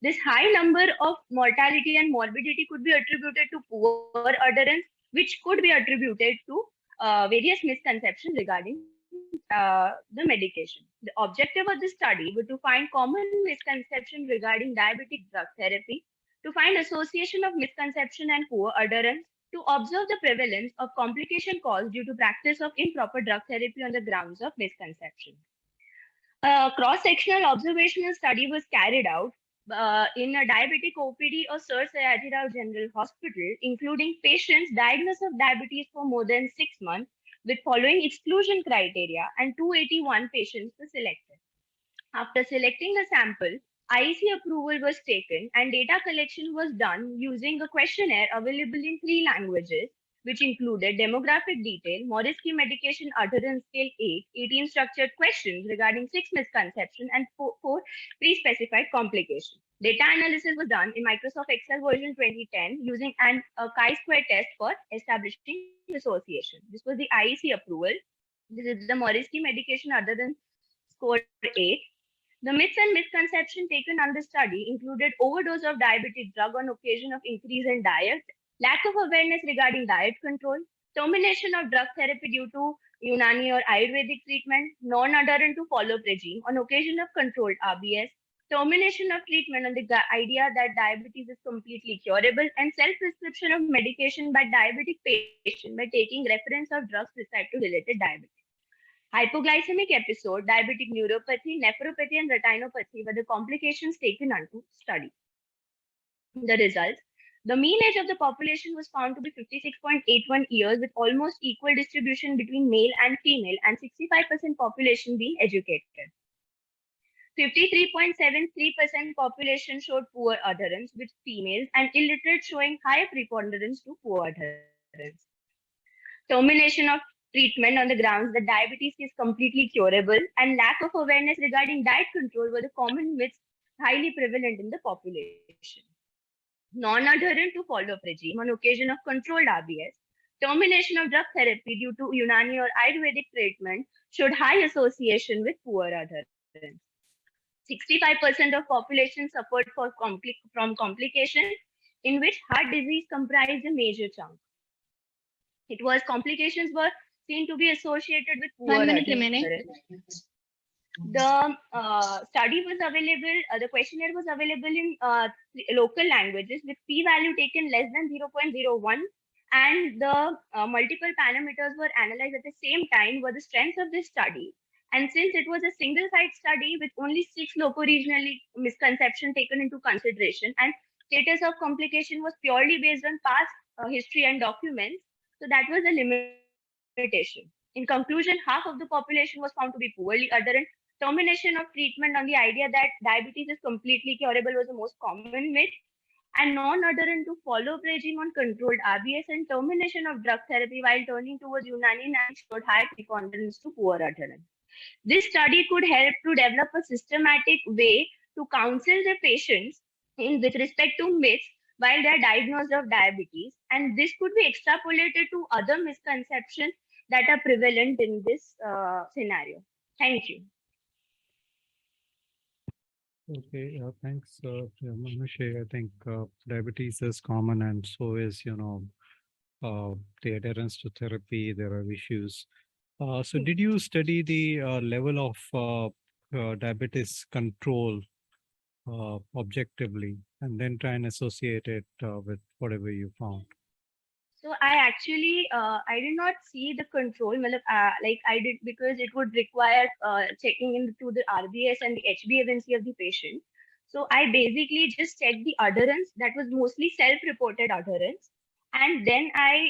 This high number of mortality and morbidity could be attributed to poor adherence, which could be attributed to various misconceptions regarding the medication. The objective of this study was to find common misconceptions regarding diabetic drug therapy, to find association of misconception and poor adherence, to observe the prevalence of complication caused due to practice of improper drug therapy on the grounds of misconception. A cross-sectional observational study was carried out in a diabetic OPD or Sir Sayajid Rao General Hospital, including patients diagnosed of diabetes for more than 6 months with following exclusion criteria, and 281 patients were selected. After selecting the sample, IEC approval was taken and data collection was done using a questionnaire available in 3 languages, which included demographic detail, Morisky medication adherence scale 8, 18 structured questions regarding 6 misconceptions, and 4 pre-specified complications. Data analysis was done in Microsoft Excel version 2010 using a chi-square test for establishing association. This was the IEC approval. This is the Morisky medication adherence score 8. The myths and misconceptions taken under study included overdose of diabetic drug on occasion of increase in diet, lack of awareness regarding diet control, termination of drug therapy due to Unani or Ayurvedic treatment, non-adherent to follow-up regime on occasion of controlled RBS, termination of treatment on the idea that diabetes is completely curable, and self-prescription of medication by diabetic patient by taking reference of drugs prescribed to related diabetes. Hypoglycemic episode, diabetic neuropathy, nephropathy, and retinopathy were the complications taken unto study. The results. The mean age of the population was found to be 56.81 years with almost equal distribution between male and female, and 65% population being educated. 53.73% population showed poor adherence, with females and illiterate showing higher preponderance to poor adherence. Termination of treatment on the grounds that diabetes is completely curable and lack of awareness regarding diet control were the common myths highly prevalent in the population. Non-adherent to follow-up regime on occasion of controlled RBS, termination of drug therapy due to Unani or Ayurvedic treatment showed high association with poor adherence. 65% of population suffered from complications, in which heart disease comprised a major chunk. Complications were seen to be associated with poor adherence. The study was available, the questionnaire was available in local languages with p-value taken less than 0.01, and the multiple parameters were analyzed at the same time were the strengths of this study. And since it was a single site study with only 6 loco-regionally misconception taken into consideration, and status of complication was purely based on past history and documents, so that was a limitation. In conclusion, half of the population was found to be poorly adherent. Termination of treatment on the idea that diabetes is completely curable was the most common myth, and non-adherent to follow-up regime on controlled RBS, and termination of drug therapy while turning towards unanimity showed high preponderance to poor adherence. This study could help to develop a systematic way to counsel the patients with respect to myths while they are diagnosed of diabetes, and this could be extrapolated to other misconceptions that are prevalent in this scenario. Thank you. Okay, thanks, Manushe. I think diabetes is common, and so is, the adherence to therapy. There are issues. So did you study the level of diabetes control objectively, and then try and associate it with whatever you found? So I actually, I did not see the control, like I did, because it would require checking into the RBS and the HbA1c of the patient. So I basically just checked the adherence, that was mostly self-reported adherence. And then I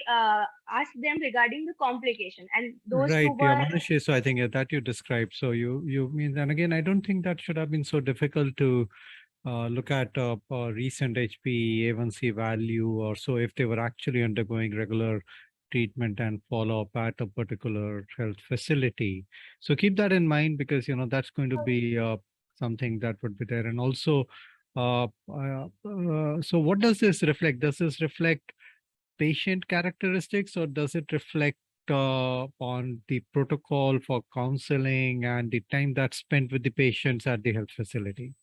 asked them regarding the complication, and those Right, two were. Manushe, so I think that you described. So you mean, and again, I don't think that should have been so difficult to look at a recent HbA1c value, or so if they were actually undergoing regular treatment and follow up at a particular health facility. So keep that in mind, because that's going to be something that would be there. And also, so what does this reflect? Does this reflect patient characteristics, or does it reflect on the protocol for counseling and the time that's spent with the patients at the health facility?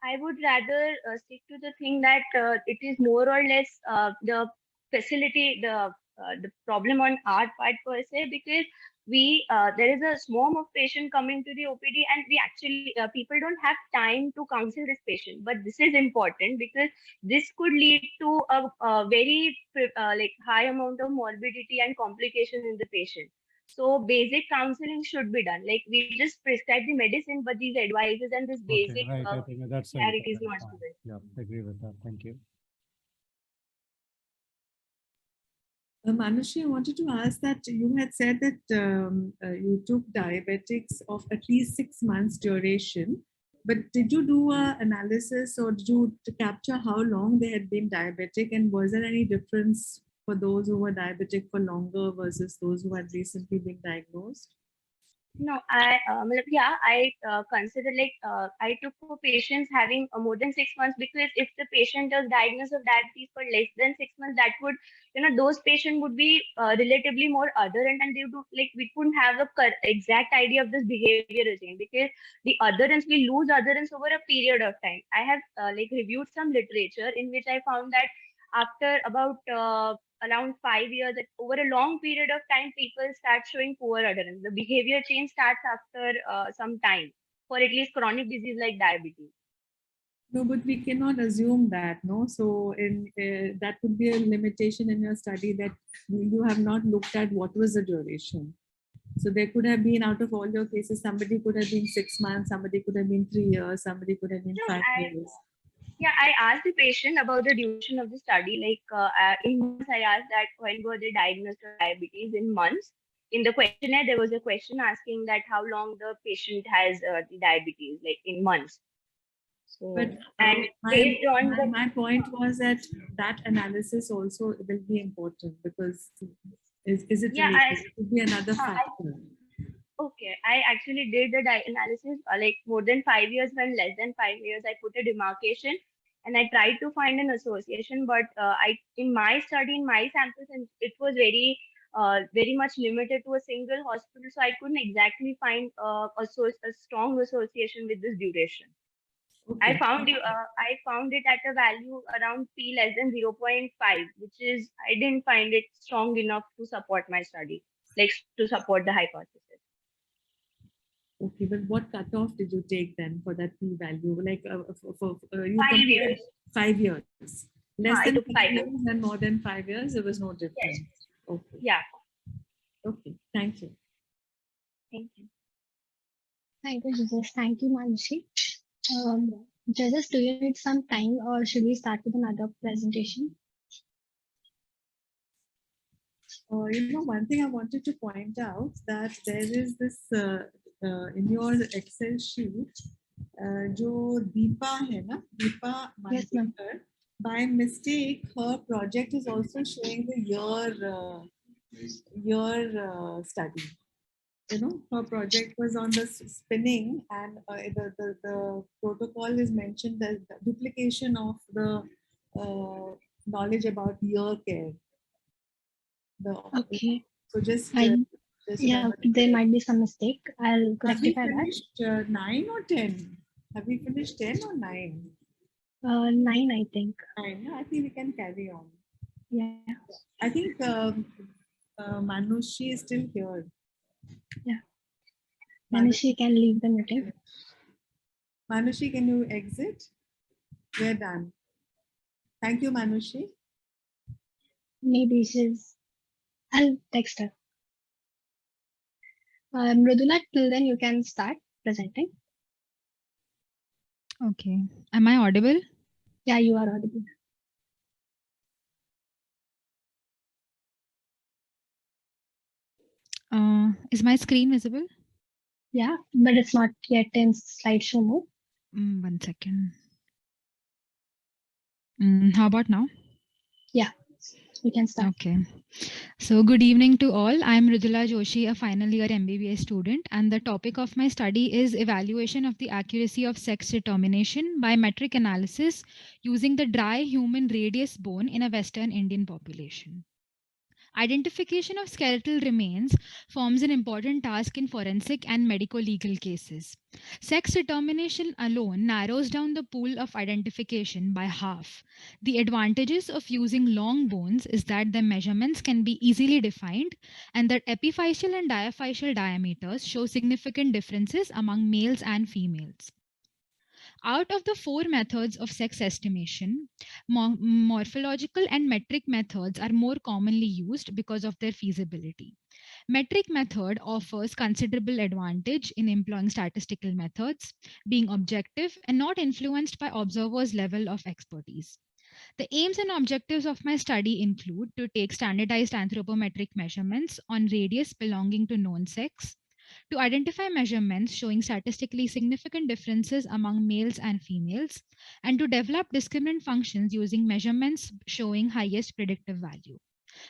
I would rather stick to the thing that it is more or less the facility, the problem on our part per se, because we there is a swarm of patient coming to the OPD, and we actually people don't have time to counsel this patient. But this is important because this could lead to a very like high amount of morbidity and complication in the patient. So basic counseling should be done. Like we just prescribe the medicine, but these advices and this basic Okay, right. I think that's a clarity is important not point. given. Yeah, I agree with that. Thank you. Manushi, I wanted to ask that you had said that you took diabetics of at least 6 months duration, but did you do an analysis, or did you capture how long they had been diabetic, and was there any difference for those who were diabetic for longer versus those who had recently been diagnosed? No, I consider like I took for patients having more than 6 months, because if the patient is diagnosed of diabetes for less than 6 months, that would, those patients would be relatively more adherent, and they would like we couldn't have a exact idea of this behavior regime, because the adherence, we lose adherence over a period of time. I have like reviewed some literature in which I found that after about around 5 years, over a long period of time, people start showing poor adherence. The behavior change starts after some time for at least chronic disease like diabetes. No, but we cannot assume that, no? So that would be a limitation in your study, that you have not looked at what was the duration. So there could have been, out of all your cases, somebody could have been 6 months, somebody could have been 3 years, somebody could have been 5 years. Yeah, I asked the patient about the duration of the study. Like in months, I asked that when were they diagnosed with diabetes in months. In the questionnaire, there was a question asking that how long the patient has the diabetes, like in months. So, but and based on my point was that that analysis also will be important, because is it yeah, related? It could be another factor. Okay, I actually did the analysis like more than 5 years. When less than 5 years, I put a demarcation and I tried to find an association, but in my study, in my samples, and it was very much limited to a single hospital, so I couldn't exactly find a strong association with this duration. Okay. I found it at a value around p less than 0.5, which is, I didn't find it strong enough to support my study, like to support the hypothesis. Okay, but what cutoff did you take then for that p-value? Like you 5 compared years. 5 years. Less I than took 5 5 years. years and more than 5 years, there was no difference. Okay. Yeah. Okay, thank you. Thank you. Thank you, judges. Thank you, Manshi. Judges, do you need some time or should we start with another presentation? One thing I wanted to point out that there is this in your Excel sheet, jo Deepa hai na, Deepa Yes, ma'am. Mandekar, by mistake, her project is also showing the year study. Her project was on the spinning, and the protocol is mentioned as the duplication of the knowledge about year care. Okay. So just yeah, there might be some mistake. I'll have we rectify that. finished 9 or 10? Have we finished 10 or 9? 9, I think. 9. Yeah, I think we can carry on. Yeah. I think Manushi is still here. Yeah. Manushi can leave the meeting. Manushi, can you exit? We're done. Thank you, Manushi. Maybe I'll text her. Mridula, till then you can start presenting. Okay. Am I audible? Yeah, you are audible. Is my screen visible? Yeah, but it's not yet in slideshow mode. 1 second. How about now? Yeah, we can start. Okay. So good evening to all. I'm Ridula Joshi, a final year MBBS student, and the topic of my study is evaluation of the accuracy of sex determination by metric analysis using the dry human radius bone in a Western Indian population. Identification of skeletal remains forms an important task in forensic and medico-legal cases. Sex determination alone narrows down the pool of identification by half. The advantages of using long bones is that the measurements can be easily defined and that epiphyseal and diaphyseal diameters show significant differences among males and females. Out of the 4 methods of sex estimation, morphological and metric methods are more commonly used because of their feasibility. Metric method offers considerable advantage in employing statistical methods, being objective and not influenced by observers' level of expertise. The aims and objectives of my study include to take standardized anthropometric measurements on radius belonging to known sex, to identify measurements showing statistically significant differences among males and females, and to develop discriminant functions using measurements showing highest predictive value.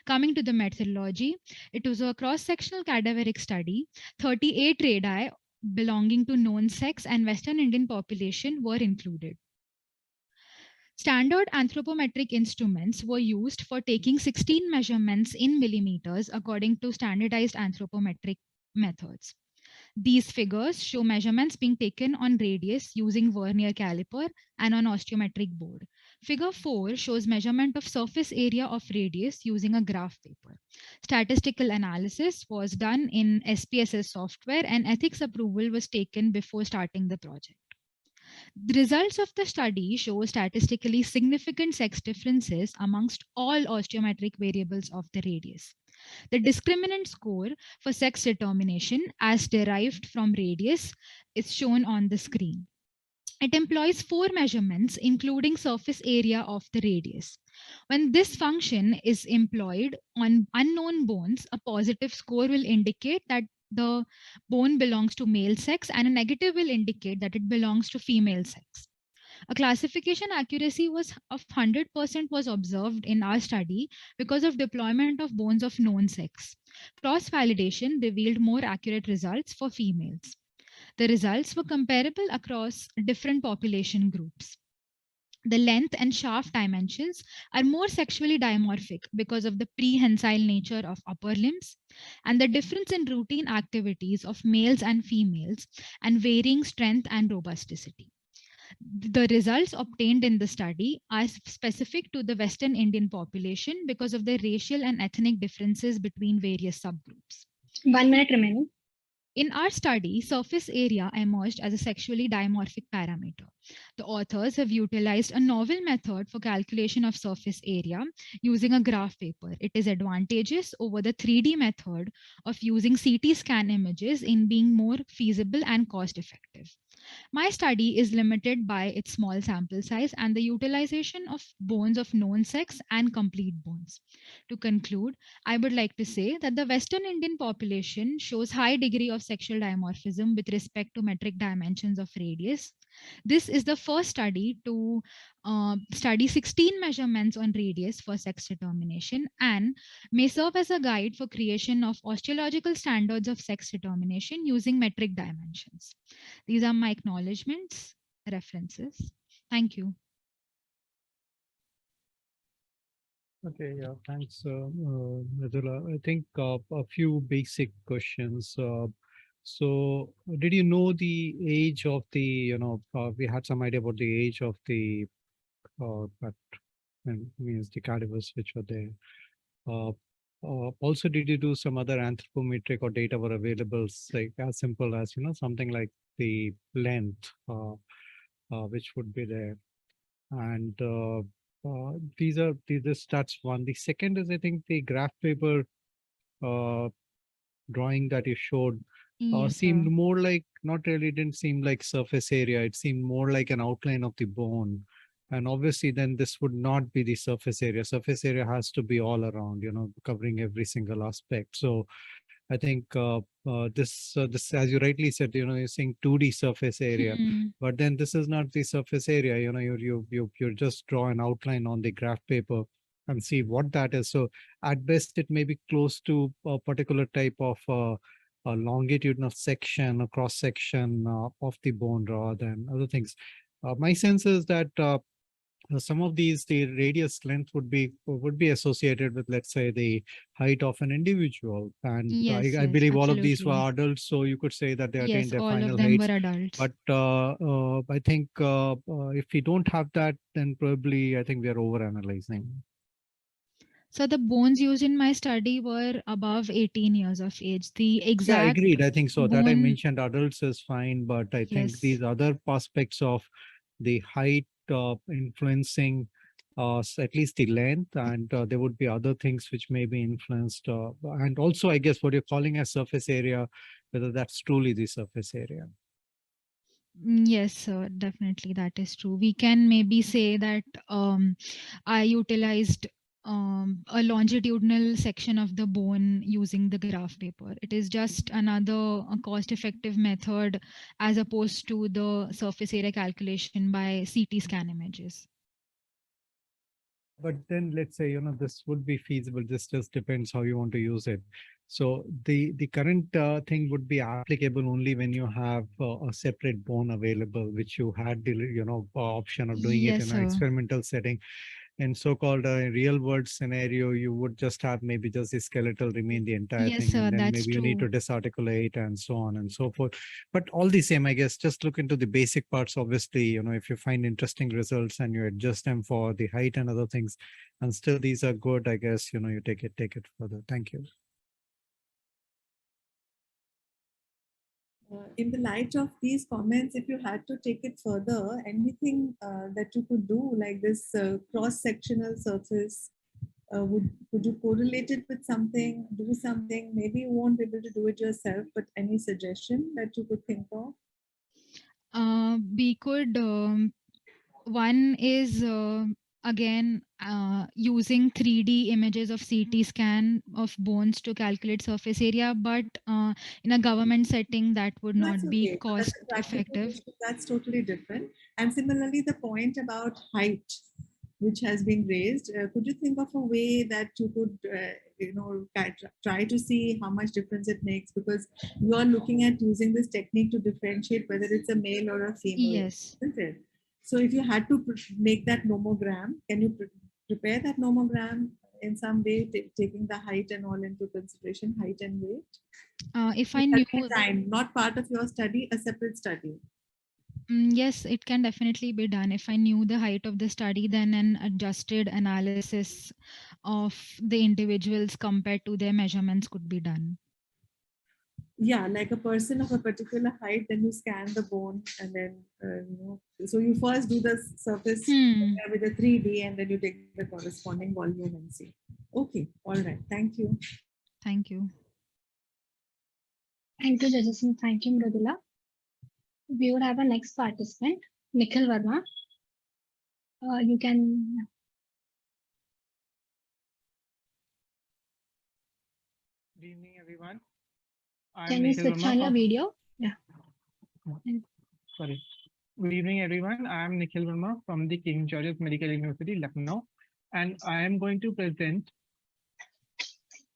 Coming to the methodology, it was a cross-sectional cadaveric study. 38 radii belonging to known sex and Western Indian population were included. Standard anthropometric instruments were used for taking 16 measurements in millimeters according to standardized anthropometric methods. These figures show measurements being taken on radius using vernier caliper and on osteometric board. Figure 4 shows measurement of surface area of radius using a graph paper. Statistical analysis was done in SPSS software and ethics approval was taken before starting the project. The results of the study show statistically significant sex differences amongst all osteometric variables of the radius. The discriminant score for sex determination as derived from radius is shown on the screen. It employs 4 measurements, including surface area of the radius. When this function is employed on unknown bones, a positive score will indicate that the bone belongs to male sex and a negative will indicate that it belongs to female sex. A classification accuracy of 100% was observed in our study because of deployment of bones of known sex. Cross-validation revealed more accurate results for females. The results were comparable across different population groups. The length and shaft dimensions are more sexually dimorphic because of the prehensile nature of upper limbs and the difference in routine activities of males and females and varying strength and robusticity. The results obtained in the study are specific to the Western Indian population because of the racial and ethnic differences between various subgroups. 1 minute remaining. In our study, surface area emerged as a sexually dimorphic parameter. The authors have utilized a novel method for calculation of surface area using a graph paper. It is advantageous over the 3D method of using CT scan images in being more feasible and cost effective. My study is limited by its small sample size and the utilization of bones of known sex and complete bones. To conclude, I would like to say that the Western Indian population shows high degree of sexual dimorphism with respect to metric dimensions of radius. This is the first study to study 16 measurements on radius for sex determination and may serve as a guide for creation of osteological standards of sex determination using metric dimensions. These are my acknowledgements, references. Thank you. Okay, yeah, thanks, Mridula. I think a few basic questions. So, did you know the age of the, we had some idea about the age of the, that means the cadavers which were there. Also, did you do some other anthropometric or data were available, like as simple as, something like the length, which would be there. And these are that's one. The second is, I think, the graph paper drawing that you showed seemed more like, not really, didn't seem like surface area. It seemed more like an outline of the bone. And obviously then this would not be the surface area. Surface area has to be all around, covering every single aspect. So I think this, as you rightly said, you're saying 2D surface area, but then this is not the surface area. You just draw an outline on the graph paper and see what that is. So at best, it may be close to a particular type of a longitudinal section, a cross section of the bone rather than other things. My sense is that some of these, the radius length would be associated with, let's say, the height of an individual, and I believe all of these were adults, so you could say that they attained their final all of them heights. were adults. But I think if we don't have that, then probably I think we are over analyzing. So the bones used in my study were above 18 years of age. The exact, yeah, agreed. I think so. bone, that I mentioned adults is fine, but I think these other aspects of the height influencing at least the length, and there would be other things which may be influenced. And also, I guess what you're calling as surface area, whether that's truly the surface area. Yes, sir, definitely that is true. We can maybe say that I utilized a longitudinal section of the bone using the graph paper. It is just another cost-effective method as opposed to the surface area calculation by CT scan images. But then let's say, this would be feasible. This just depends how you want to use it. So the current thing would be applicable only when you have a separate bone available, which you had the, option of doing it in an experimental setting. In so-called real world scenario, you would just have maybe just the skeletal remain the entire thing, and then maybe you need to disarticulate and so on and so forth. But all the same, I guess, just look into the basic parts. Obviously, if you find interesting results and you adjust them for the height and other things, and still these are good, I guess, you take it further. Thank you. In the light of these comments, if you had to take it further, anything that you could do, like this cross-sectional surface, could you correlate it with something, do something? Maybe you won't be able to do it yourself, but any suggestion that you could think of? We could, one is again using 3D images of CT scan of bones to calculate surface area, but in a government setting that would not be cost effective. That's totally different. And similarly, the point about height, which has been raised, could you think of a way that you could, try to see how much difference it makes? Because you are looking at using this technique to differentiate whether it's a male or a female. Yes. Isn't it? So if you had to make that nomogram, can you prepare that nomogram in some way, taking the height and all into consideration, height and weight? If I knew time, not part of your study, a separate study. Yes, it can definitely be done. If I knew the height of the study, then an adjusted analysis of the individuals compared to their measurements could be done. Yeah, like a person of a particular height, then you scan the bone, and then so you first do the surface with a 3D, and then you take the corresponding volume and see. Okay, all right, thank you. Thank you. Thank you, judges, and thank you, Mridula. We would have a next participant, Nikhil Verma. You can. Good evening, everyone. Can you switch on your video? Yeah. Sorry. Good evening, everyone. I am Nikhil Verma from the King George's Medical University, Lucknow, and I am going to present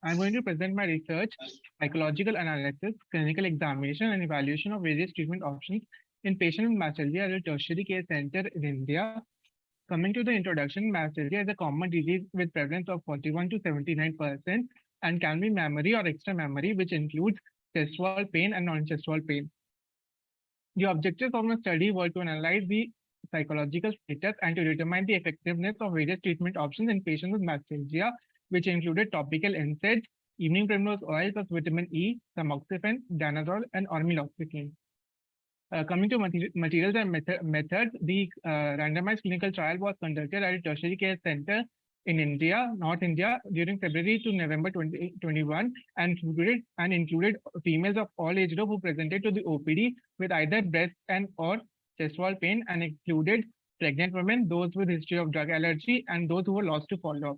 my research, psychological analysis, clinical examination, and evaluation of various treatment options in patients with myalgia at a tertiary care center in India. Coming to the introduction, myalgia is a common disease with prevalence of 41 to 79% and can be memory or extra-memory, which includes chest wall pain and non-chest wall pain. The objectives of my study were to analyze the psychological status and to determine the effectiveness of various treatment options in patients with myalgia, which included topical NSAIDs, evening primrose oil plus vitamin E, tamoxifen, danazol, and ormeloxicillin. Coming to materials and methods, the randomized clinical trial was conducted at a tertiary care center in India, North India, during February to November 2021, and included females of all age group who presented to the OPD with either breast and or chest wall pain, and included pregnant women, those with history of drug allergy, and those who were lost to follow-up.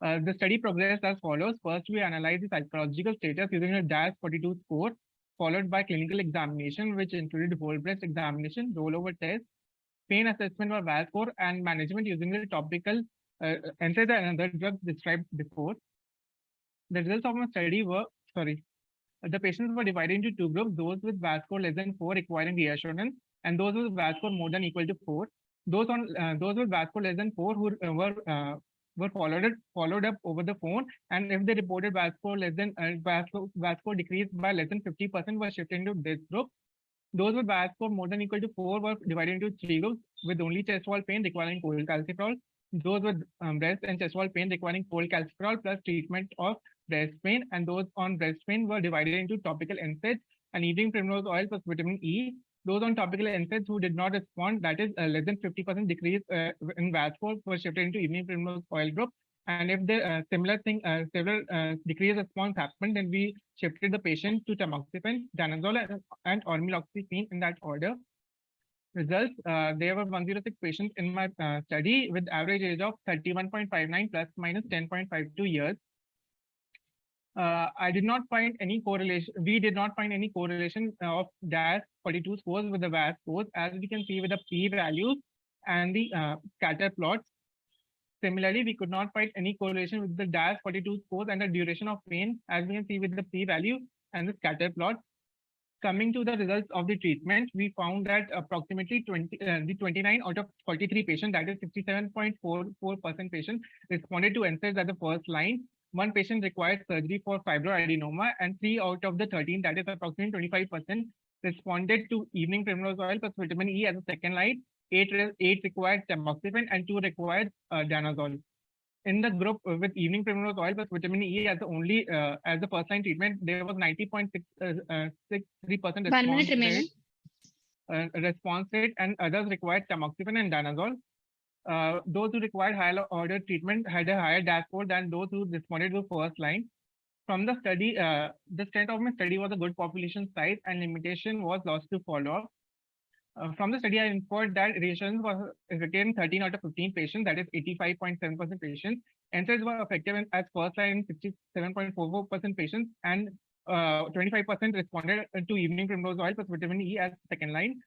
The study progressed as follows. First, we analyzed the psychological status using a DAS-42 score, followed by clinical examination, which included whole breast examination, rollover test, pain assessment or VAS score, and management using the topical NSAID and other drugs described before. The results of my study were, the patients were divided into two groups, those with VAS score less than 4 requiring reassurance, and those with VAS score more than or equal to 4. Those with VAS score less than 4 who were followed up over the phone, and if they reported VAS score less than VAS score decreased by less than 50% were shifted into this group. Those with VAS score more than or equal to 4 were divided into 3 groups, with only chest wall pain requiring cold calciferol, those with breast and chest wall pain requiring cold calciferol plus treatment of breast pain, and those on breast pain were divided into topical NSAIDs and evening primrose oil plus vitamin E. Those on topical NSAIDs who did not respond, that is less than 50% decrease in VAS score, were shifted into evening primrose oil group. And if the several decrease response happened, then we shifted the patient to tamoxifen, danazol, and ormeloxicillin in that order. Results, there were 106 patients in my study with average age of 31.59 plus minus 10.52 years. I did not find any correlation. We did not find any correlation of DAS-42 scores with the VAS scores, as we can see with the p-values and the scatter plots. Similarly, we could not find any correlation with the DAS-42 scores and the duration of pain, as we can see with the p-value and the scatter plot. Coming to the results of the treatment, we found that approximately 29 out of 43 patients, that is 67.44% patients, responded to NSAIDs at the first line. One patient required surgery for fibroadenoma, and 3 out of the 13, that is approximately 25%, responded to evening primrose oil plus vitamin E as a second line. 8 required tamoxifen, and 2 required danazol. In the group with evening primrose oil plus vitamin E as the only as the first line treatment, there was 90.63% response rate, and others required tamoxifen and danazol. Those who required higher order treatment had a higher DAS score than those who responded to first line. From the study, the strength of my study was a good population size, and limitation was lost to follow-up. From the study, I inferred that reassurance was effective in 13 out of 15 patients, that is 85.7% patients. NSAIDs were effective as first line in 67.44% patients, and 25% responded to evening primrose oil plus vitamin E as second line,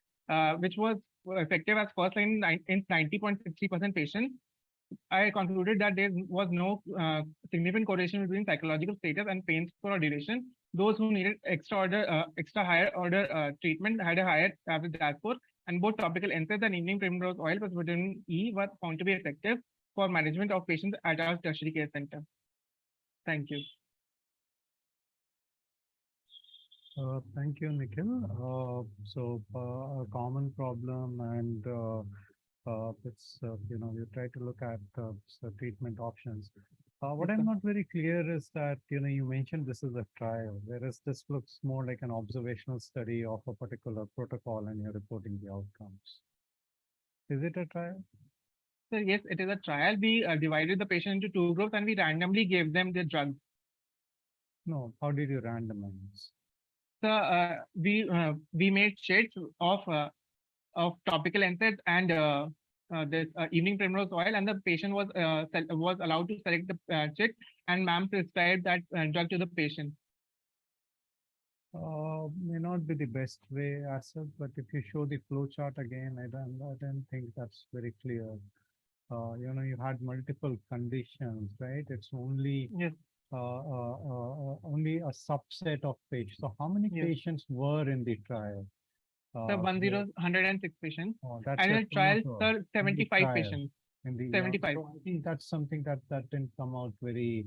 which was effective as first line in 90.60% patients. I concluded that there was no significant correlation between psychological status and pain score or duration. Those who needed extra higher order treatment had a higher average DAS score, and both topical NSAIDs and evening primrose oil plus vitamin E were found to be effective for management of patients at our tertiary care center. Thank you. Thank you, Nikhil. A common problem, and it's you try to look at the treatment options. What I'm not very clear is that, you mentioned this is a trial, whereas this looks more like an observational study of a particular protocol and you're reporting the outcomes. Is it a trial? So yes, it is a trial. We divided the patient into 2 groups and we randomly gave them the drug. No, how did you randomize? So we made shades of topical NSAIDs and this evening primrose oil, and the patient was allowed to select the shade, and ma'am prescribed that drug to the patient. May not be the best way, Asad, but if you show the flow chart again, I don't think that's very clear. You had multiple conditions, right? It's only yes. Only a subset of patients. So how many patients were in the trial? So 106 patients. Oh, that's and in the trial, sir, 75 patients. In the 75. So I think that's something that didn't come out very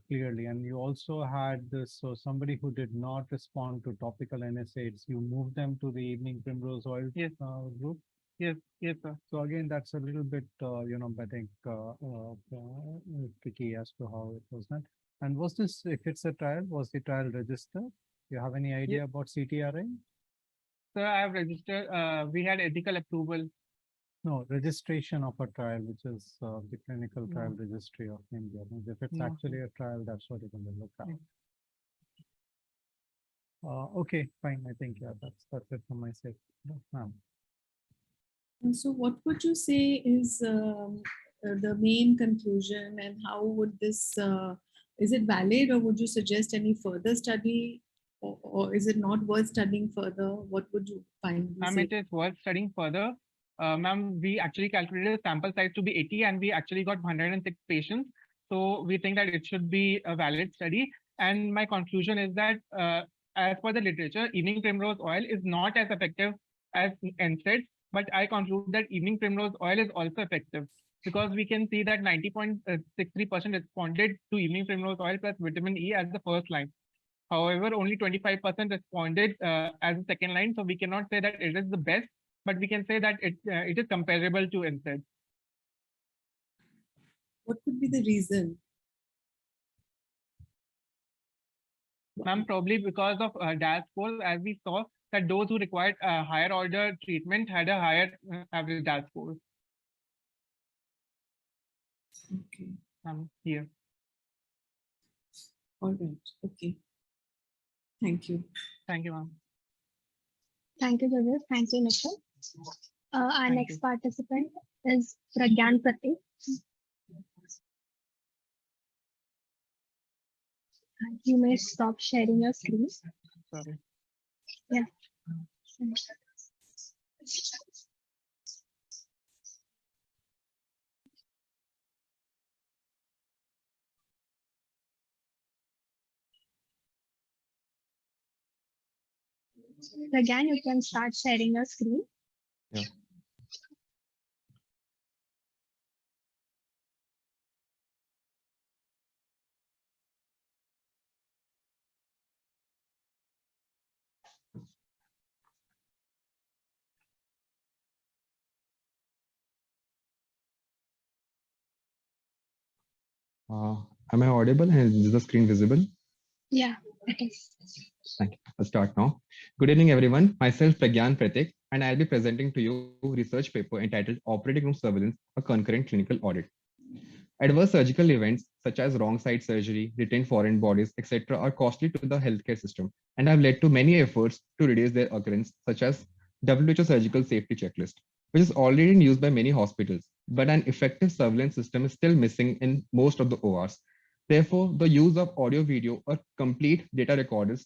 clearly. And you also had this, so somebody who did not respond to topical NSAIDs, you moved them to the evening primrose oil group. Yes, sir. So again, that's a little bit, I think tricky as to how it was done. And was this, if it's a trial, was the trial registered? Do you have any idea about CTRA? So I have registered, we had ethical approval. No, registration of a trial, which is the clinical trial registry of India. If it's actually a trial, that's what you're going to look at. Okay, fine. I think, that's it from my side. Ma'am. So what would you say is the main conclusion, and how would this, is it valid, or would you suggest any further study, or is it not worth studying further? What would you find? Ma'am, it is worth studying further. Ma'am, we actually calculated the sample size to be 80 and we actually got 106 patients. So we think that it should be a valid study. And my conclusion is that as per the literature, evening primrose oil is not as effective as NSAIDs, but I conclude that evening primrose oil is also effective, because we can see that 90.63% responded to evening primrose oil plus vitamin E as the first line. However, only 25% responded as a second line. So we cannot say that it is the best, but we can say that it is comparable to NSAID. What could be the reason? Ma'am, probably because of DAS scores, as we saw that those who required higher order treatment had a higher average DAS score. Okay. Here. All right. Okay. Thank you. Thank you, ma'am. Thank you, Joseph. Thank you, Nikhil. Our next participant is Pragyan Pratik. You may stop sharing your screen. Sorry. Yeah. Again, you can start sharing your screen. Yeah. Am I audible and is the screen visible? Yeah, it is. Thank you. I'll start now. Good evening, everyone. Myself, Pragyan Pratik, and I'll be presenting to you a research paper entitled Operating Room Surveillance, a Concurrent Clinical Audit. Adverse surgical events such as wrong side surgery, retained foreign bodies, etc. are costly to the healthcare system and have led to many efforts to reduce their occurrence, such as WHO Surgical Safety Checklist, which is already in use by many hospitals, but an effective surveillance system is still missing in most of the ORs. Therefore, the use of audio, video, or complete data recorders,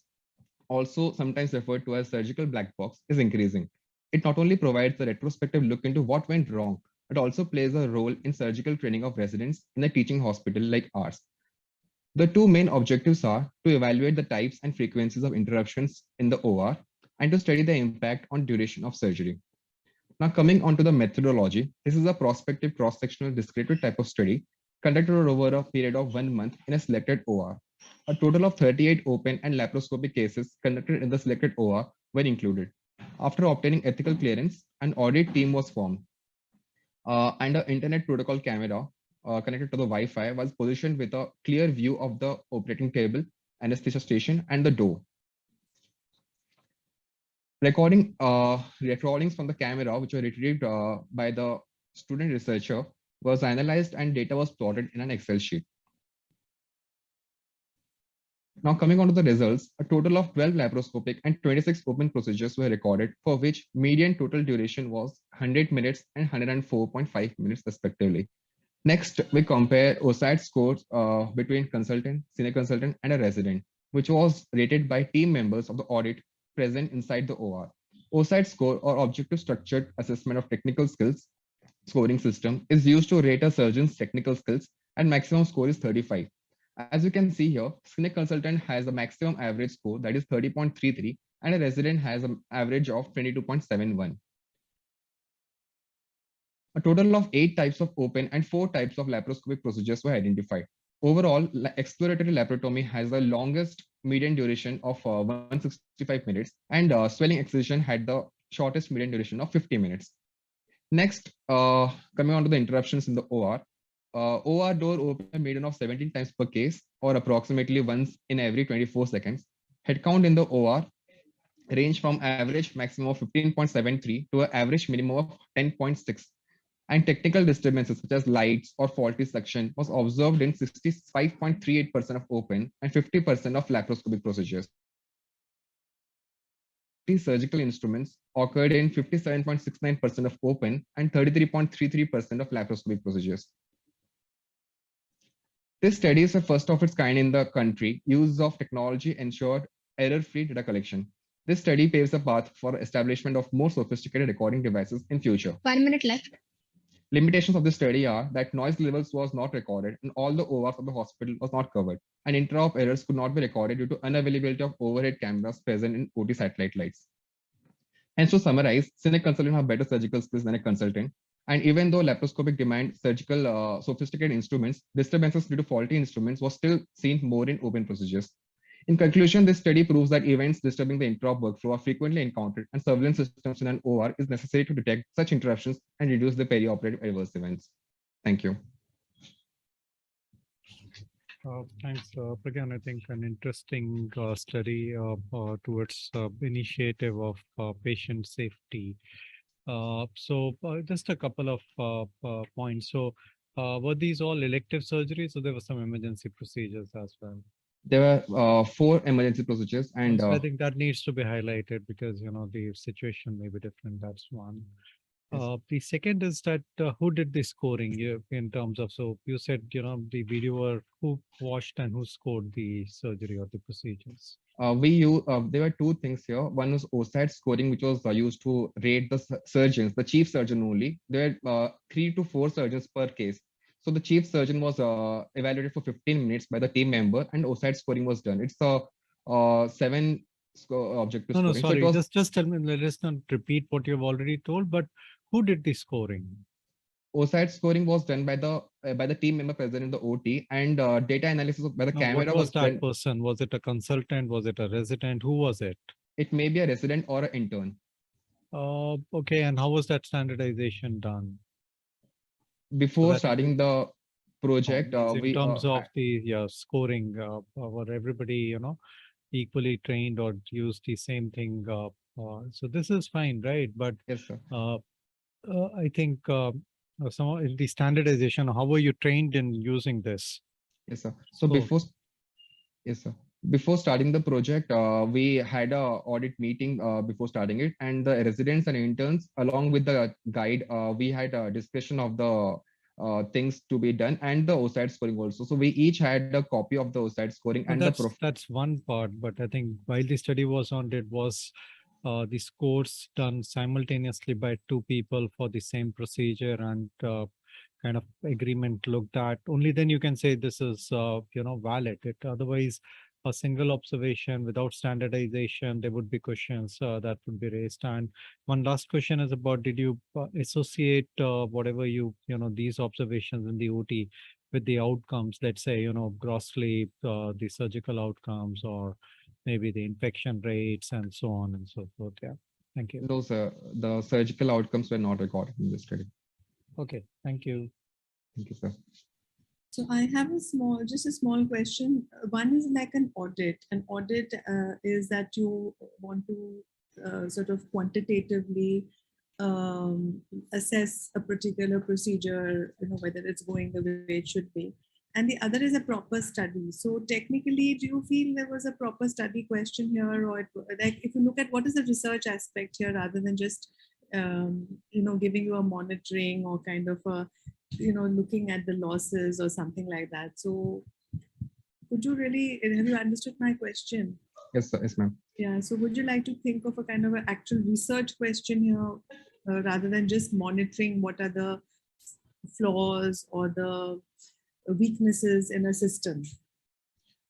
also sometimes referred to as surgical black box, is increasing. It not only provides a retrospective look into what went wrong, but also plays a role in surgical training of residents in a teaching hospital like ours. The two main objectives are to evaluate the types and frequencies of interruptions in the OR and to study the impact on duration of surgery. Now, coming on to the methodology, this is a prospective cross-sectional descriptive type of study conducted over a period of 1 month in a selected OR. A total of 38 open and laparoscopic cases conducted in the selected OR were included. After obtaining ethical clearance, an audit team was formed and an internet protocol camera connected to the Wi-Fi was positioned with a clear view of the operating table, anesthesia station, and the door. Recordings from the camera, which were retrieved by the student researcher, was analyzed and data was plotted in an Excel sheet. Now coming on to the results, a total of 12 laparoscopic and 26 open procedures were recorded, for which median total duration was 100 minutes and 104.5 minutes respectively. Next, we compare OSAT scores between consultant, senior consultant, and a resident, which was rated by team members of the audit present inside the OR. OSAT score, or Objective Structured Assessment of Technical Skills scoring system, is used to rate a surgeon's technical skills, and maximum score is 35. As you can see here, senior consultant has a maximum average score that is 30.33, and a resident has an average of 22.71. A total of 8 types of open and 4 types of laparoscopic procedures were identified. Overall, exploratory laparotomy has the longest median duration of 165 minutes, and swelling excision had the shortest median duration of 50 minutes. Next, coming on to the interruptions in the OR. OR door open median of 17 times per case, or approximately once in every 24 seconds. Headcount in the OR range from average maximum of 15.73 to an average minimum of 10.6. And technical disturbances such as lights or faulty suction was observed in 65.38% of open and 50% of laparoscopic procedures. Surgical instruments occurred in 57.69% of open and 33.33% of laparoscopic procedures. This study is the first of its kind in the country. Use of technology ensured error-free data collection. This study paves a path for establishment of more sophisticated recording devices in future. 1 minute left. Limitations of the study are that noise levels was not recorded and all the ORs of the hospital was not covered, and interop errors could not be recorded due to unavailability of overhead cameras present in OT satellite lights. And to summarize, senior consultants have better surgical skills than a consultant. And even though laparoscopic demand surgical sophisticated instruments, disturbances due to faulty instruments was still seen more in open procedures. In conclusion, this study proves that events disturbing the interop workflow are frequently encountered, and surveillance systems in an OR is necessary to detect such interruptions and reduce the perioperative adverse events. Thank you. Thanks, Pragyan. I think an interesting study towards initiative of patient safety. Just a couple of points. So were these all elective surgeries, or there were some emergency procedures as well? There were 4 emergency procedures, and so I think that needs to be highlighted because the situation may be different. That's one. The second is that who did the scoring in terms of, so you said the videoer, who watched and who scored the surgery or the procedures? There were 2 things here. One was OSAT scoring, which was used to rate the surgeons, the chief surgeon only. There were 3 to 4 surgeons per case. So the chief surgeon was evaluated for 15 minutes by the team member, and OSAT scoring was done. It's a 7 objective No, scoring. sorry. So it was, just tell me. Let's not repeat what you've already told. But who did the scoring? OSAT scoring was done by the team member present in the OT, and data analysis by the camera What was that done. person? Was it a consultant? Was it a resident? Who was it? It may be a resident or an intern. Okay, and how was that standardization done? Before starting the project, in terms of the scoring, were everybody equally trained or used the same thing? So this is fine, right? But yes, sir. I think some in the standardization, how were you trained in using this? Yes, sir. So before, yes, sir. Before starting the project, we had a audit meeting before starting it, and the residents and interns, along with the guide, we had a discussion of the things to be done and the OSAT scoring also. So we each had a copy of the OSAT scoring, and that's one part. But I think while the study was on, it was the scores done simultaneously by 2 people for the same procedure, and kind of agreement looked at. Only then you can say this is valid. Otherwise, a single observation without standardization, there would be questions that would be raised. And one last question is about, did you associate whatever these observations in the OT with the outcomes, let's say, grossly the surgical outcomes, or maybe the infection rates and so on and so forth? Yeah. Thank you. No, sir. The surgical outcomes were not recorded in this study. Okay. Thank you. Thank you, sir. So I have just a small question. One is like an audit. An audit is that you want to sort of quantitatively assess a particular procedure, whether it's going the way it should be. And the other is a proper study. So technically, do you feel there was a proper study question here, or like if you look at what is the research aspect here, rather than just giving you a monitoring or kind of a looking at the losses or something like that. So have you understood my question? Yes, sir. Yes, ma'am. Yeah, so would you like to think of a kind of an actual research question here, rather than just monitoring what are the flaws or the weaknesses in a system?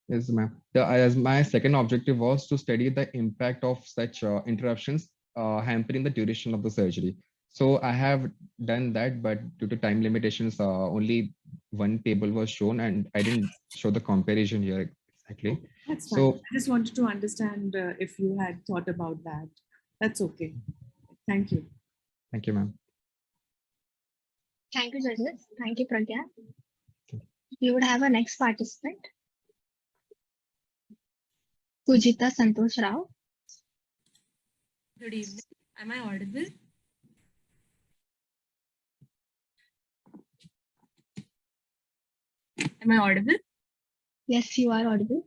Yes, ma'am. As my second objective was to study the impact of such interruptions hampering the duration of the surgery. So I have done that, but due to time limitations, only one table was shown, and I didn't show the comparison here exactly. That's fine. So I just wanted to understand if you had thought about that. That's okay. Thank you. thank you, ma'am. Thank you, judges. Thank you, Pragya. We would have a next participant, Pujita Santosh Rao. Good evening. Am I audible? Am I audible? Yes, you are audible.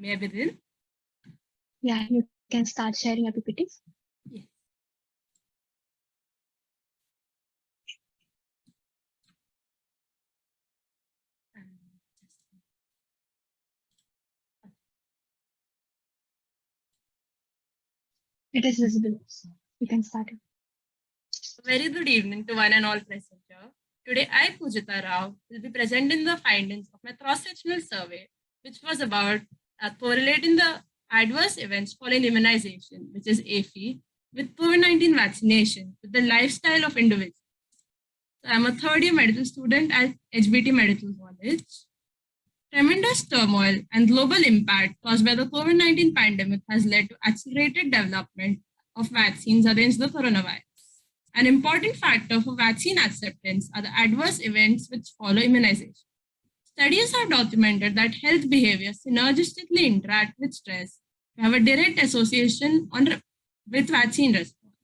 May I begin? Yeah, you can start sharing your PPTs. Yes. It is visible. You can start it. Very good evening to one and all present here. Today, I, Pujita Rao, will be presenting the findings of my cross-sectional survey, which was about correlating the adverse events following immunization, which is AFI, with COVID-19 vaccination with the lifestyle of individuals. So I'm a third-year medical student at HBT Medical College. Tremendous turmoil and global impact caused by the COVID-19 pandemic has led to accelerated development of vaccines against the coronavirus. An important factor for vaccine acceptance are the adverse events which follow immunization. Studies have documented that health behaviors synergistically interact with stress to have a direct association with vaccine response.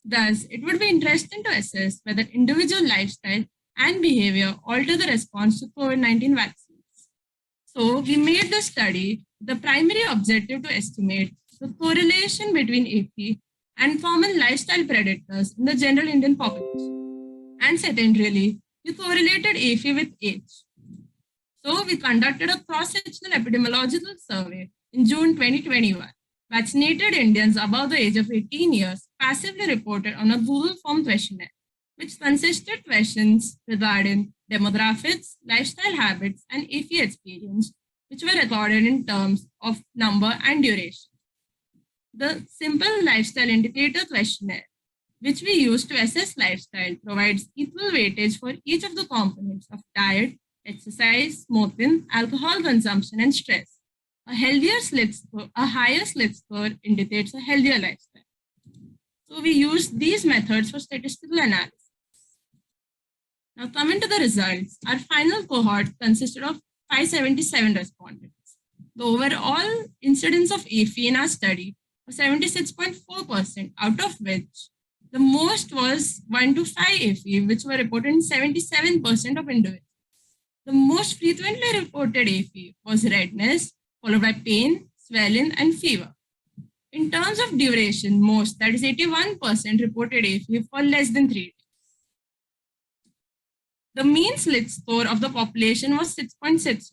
Thus, it would be interesting to assess whether individual lifestyle and behavior alter the response to COVID-19 vaccines. So, we made the study the primary objective to estimate the correlation between AFI and formal lifestyle predators in the general Indian population. And secondarily, we correlated AFI with age. So we conducted a cross-sectional epidemiological survey in June 2021. Vaccinated Indians above the age of 18 years passively reported on a Google form questionnaire, which consisted questions regarding demographics, lifestyle habits, and AFI experience, which were recorded in terms of number and duration. The simple lifestyle indicator questionnaire, which we use to assess lifestyle, provides equal weightage for each of the components of diet, exercise, smoking, alcohol consumption, and stress. A higher slit score indicates a healthier lifestyle. So we use these methods for statistical analysis. Now coming to the results, our final cohort consisted of 577 respondents. The overall incidence of AFI in our study was 76.4%, out of which the most was 1 to 5 AFI, which were reported in 77% of individuals. The most frequently reported AFI was redness, followed by pain, swelling, and fever. In terms of duration, most, that is 81%, reported AFI for less than 3 days. The mean slit score of the population was 6.61.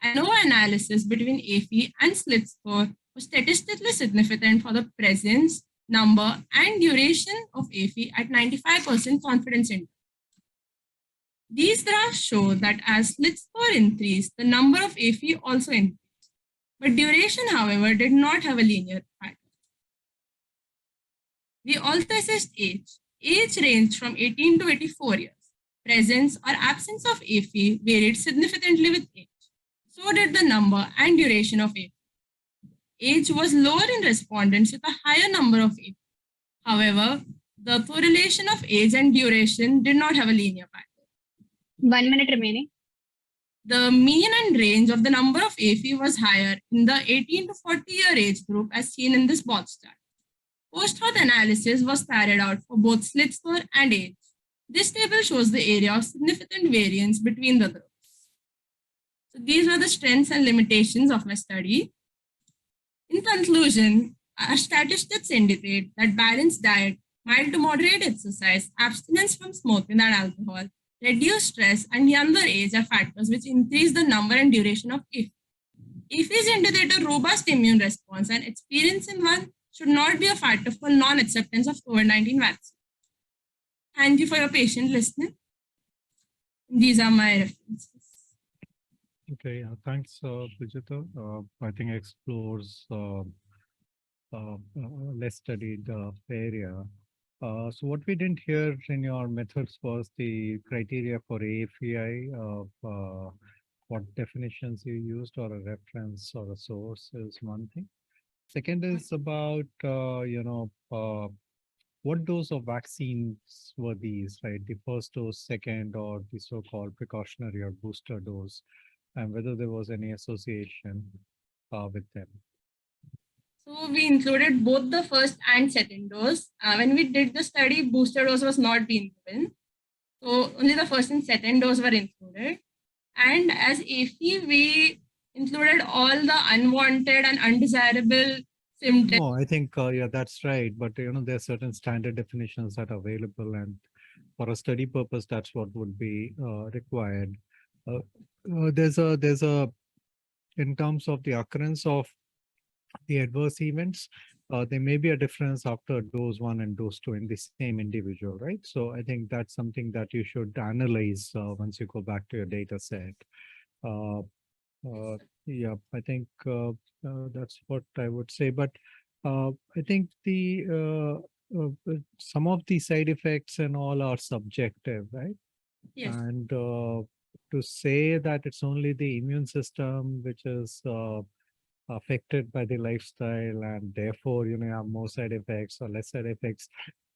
ANOVA analysis between AFI and slit score was statistically significant for the presence, number, and duration of AFI at 95% confidence interval. These graphs show that as slit score increased, the number of AFI also increased. But duration, however, did not have a linear pattern. We also assessed age. Age ranged from 18 to 84 years. Presence or absence of AFI varied significantly with age. So did the number and duration of AFI. Age was lower in respondents with a higher number of AFI. However, the correlation of age and duration did not have a linear pattern. 1 minute remaining. The mean and range of the number of AFE was higher in the 18 to 40-year age group as seen in this box chart. Post-hoc analysis was carried out for both slit score and age. This table shows the area of significant variance between the groups. So these were the strengths and limitations of my study. In conclusion, our statistics indicate that balanced diet, mild to moderate exercise, abstinence from smoking and alcohol, reduced stress, and younger age are factors which increase the number and duration of IF. IFs indicate a robust immune response, and experience in one should not be a factor for non-acceptance of COVID-19 vaccine. Thank you for your patient listening. These are my references. Okay, thanks, Pujita. I think explores less studied area. So what we didn't hear in your methods was the criteria for AFEI, what definitions you used, or a reference or a source is one thing. Second is about, what dose of vaccines were these, right? The first dose, second, or the so-called precautionary or booster dose, and whether there was any association with them. So we included both the first and second dose. When we did the study, booster dose was not being given. So only the first and second dose were included. And as AFE, we included all the unwanted and undesirable symptoms. No, I think, yeah, that's right. But, there are certain standard definitions that are available. And for a study purpose, that's what would be required. There's a, in terms of the occurrence of the adverse events, there may be a difference after dose 1 and dose 2 in the same individual, right? So I think that's something that you should analyze once you go back to your data set. Yeah, I think that's what I would say. But I think the some of the side effects and all are subjective, right? Yes. And to say that it's only the immune system which is affected by the lifestyle and therefore you have more side effects or less side effects,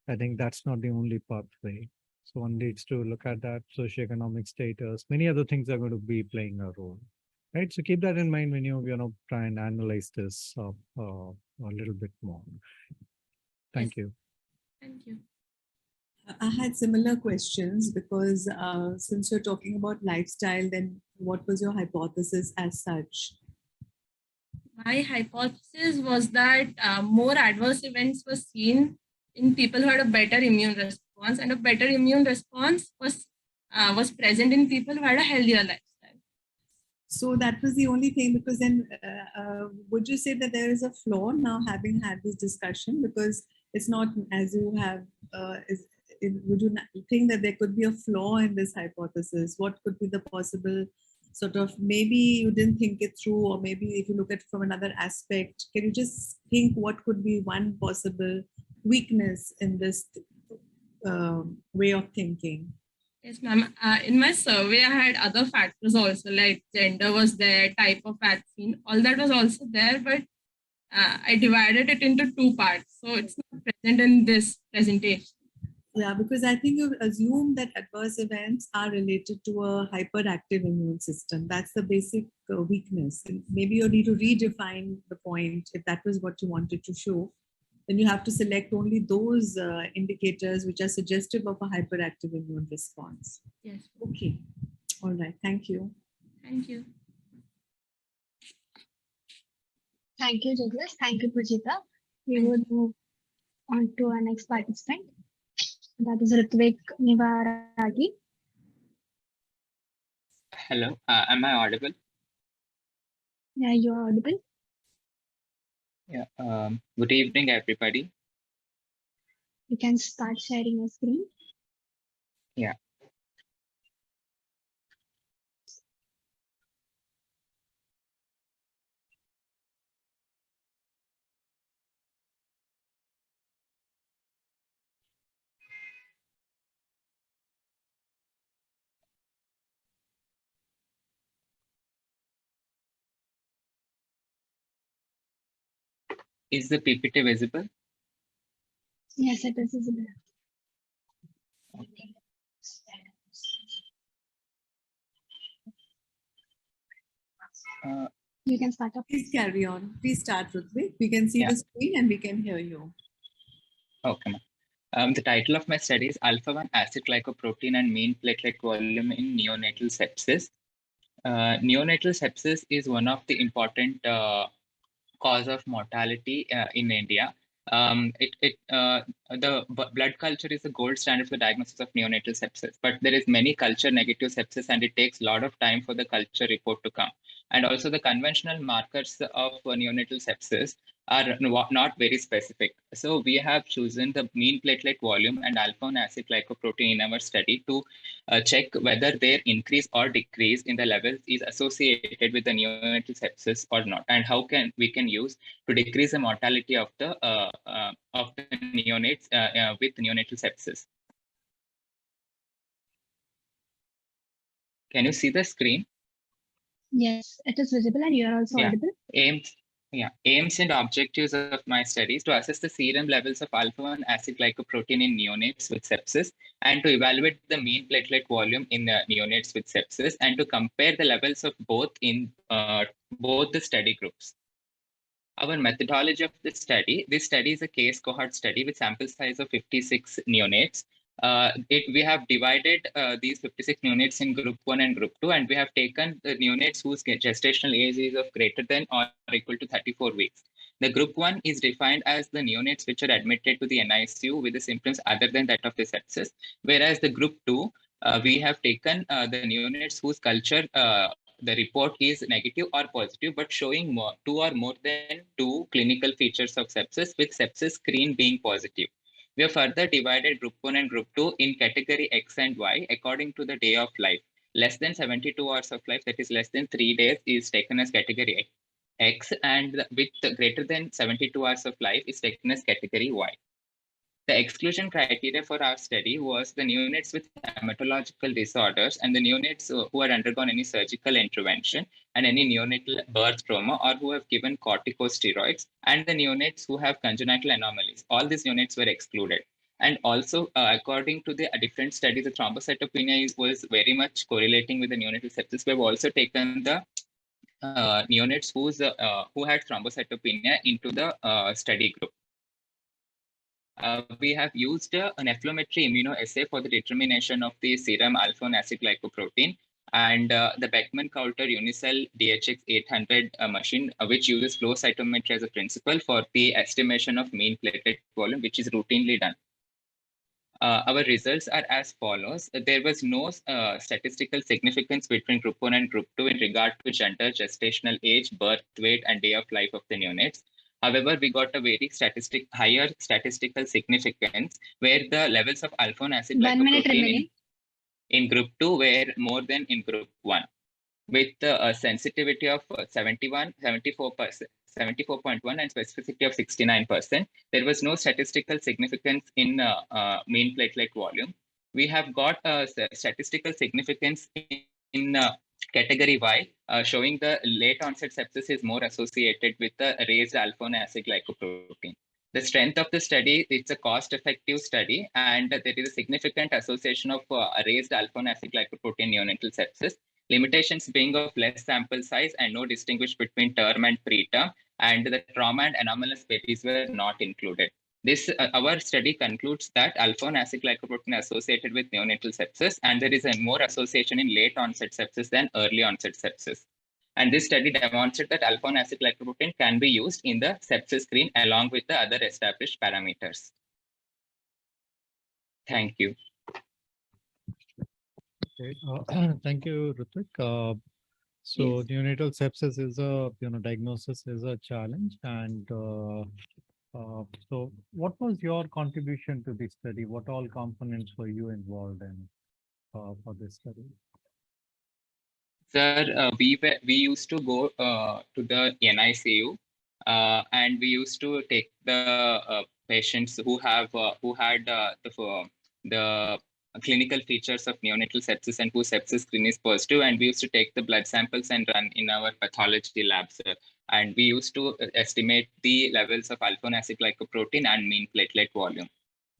I think that's not the only pathway. So one needs to look at that socioeconomic status. Many other things are going to be playing a role, right? So keep that in mind when you try and analyze this a little bit more. Thank you. Thank you. I had similar questions because since you're talking about lifestyle, then what was your hypothesis as such? My hypothesis was that more adverse events were seen in people who had a better immune response, and a better immune response was present in people who had a healthier lifestyle. So that was the only thing, because then would you say that there is a flaw now having had this discussion? Because it's not as you have, would you think that there could be a flaw in this hypothesis? What could be the possible sort of, maybe you didn't think it through, or maybe if you look at it from another aspect, can you just think what could be one possible weakness in this way of thinking? Yes, ma'am. In my survey, I had other factors also, like gender was there, type of vaccine, all that was also there, but I divided it into 2 parts. So it's not present in this presentation. Yeah, because I think you assume that adverse events are related to a hyperactive immune system. That's the basic weakness. And maybe you need to redefine the point if that was what you wanted to show. Then you have to select only those indicators which are suggestive of a hyperactive immune response. Yes. Okay. All right. Thank you. Thank you. Thank you, Douglas. Thank you, Pujita. We would move on to our next participant. That is Ritvik Nivaragi. Hello, am I audible? Yeah, you are audible. Yeah. Good evening, everybody. You can start sharing your screen. Yeah. Is the PPT visible? Yes, it is visible. Okay. You can start up. Please carry on. Please start, Rutvik. We can see Yeah. the screen and we can hear you. Okay, ma'am. The title of my study is Alpha-1 acid glycoprotein and mean platelet volume in neonatal sepsis. Neonatal sepsis is one of the important cause of mortality in India. The blood culture is the gold standard for the diagnosis of neonatal sepsis, but there is many culture negative sepsis, and it takes a lot of time for the culture report to come. And also the conventional markers of neonatal sepsis are not very specific. So we have chosen the mean platelet volume and alpha-1 acid glycoprotein in our study to check whether their increase or decrease in the levels is associated with the neonatal sepsis or not, and how can we can use to decrease the mortality of the neonates with neonatal sepsis. Can you see the screen? Yes, it is visible and you are also audible. Aims and objectives of my study is to assess the serum levels of alpha-1 acid glycoprotein in neonates with sepsis, and to evaluate the mean platelet volume in neonates with sepsis, and to compare the levels of both in both the study groups. Our methodology of this study is a case cohort study with sample size of 56 neonates. We have divided these 56 neonates in group 1 and group 2, and we have taken the neonates whose gestational age is of greater than or equal to 34 weeks. The group 1 is defined as the neonates which are admitted to the NICU with the symptoms other than that of the sepsis, whereas the group 2, we have taken the neonates whose culture the report is negative or positive, but showing two or more than 2 clinical features of sepsis, with sepsis screen being positive. We have further divided group 1 and group 2 in category X and Y according to the day of life. Less than 72 hours of life, that is less than 3 days, is taken as category X, and with greater than 72 hours of life is taken as category Y. The exclusion criteria for our study was the neonates with hematological disorders and the neonates who had undergone any surgical intervention and any neonatal birth trauma or who have given corticosteroids, and the neonates who have congenital anomalies. All these neonates were excluded. And also, according to the different studies, the thrombocytopenia was very much correlating with the neonatal sepsis. We have also taken the neonates who had thrombocytopenia into the study group. We have used a nephelometry immunoassay for the determination of the serum alpha-1 acid glycoprotein, and the Beckman-Coulter Unicell DHX 800 machine, which uses flow cytometry as a principle for the estimation of mean platelet volume, which is routinely done. Our results are as follows. There was no statistical significance between group 1 and group 2 in regard to gender, gestational age, birth weight, and day of life of the neonates. However, we got a very higher statistical significance where the levels of alpha-1 acid glycoprotein in group 2 were more than in group 1, with a sensitivity of 74.1 and specificity of 69%. There was no statistical significance in mean platelet volume. We have got a statistical significance in category Y, showing the late onset sepsis is more associated with the raised alpha-1 acid glycoprotein. The strength of the study, it's a cost-effective study, and there is a significant association of raised alpha-1 acid glycoprotein neonatal sepsis. Limitations being of less sample size and no distinguish between term and preterm, and the trauma and anomalous babies were not included. This our study concludes that alpha-1 acid glycoprotein associated with neonatal sepsis, and there is a more association in late onset sepsis than early onset sepsis. And this study demonstrated that alpha-1 acid glycoprotein can be used in the sepsis screen along with the other established parameters. Thank you. Okay. Thank you, Rutvik. So Yes. neonatal sepsis is a diagnosis is a challenge, and so what was your contribution to this study? What all components were you involved in for this study? Sir, we used to go to the NICU, and we used to take the patients who had the clinical features of neonatal sepsis and whose sepsis screen is positive, and we used to take the blood samples and run in our pathology labs. And we used to estimate the levels of alpha-1 acid glycoprotein and mean platelet volume.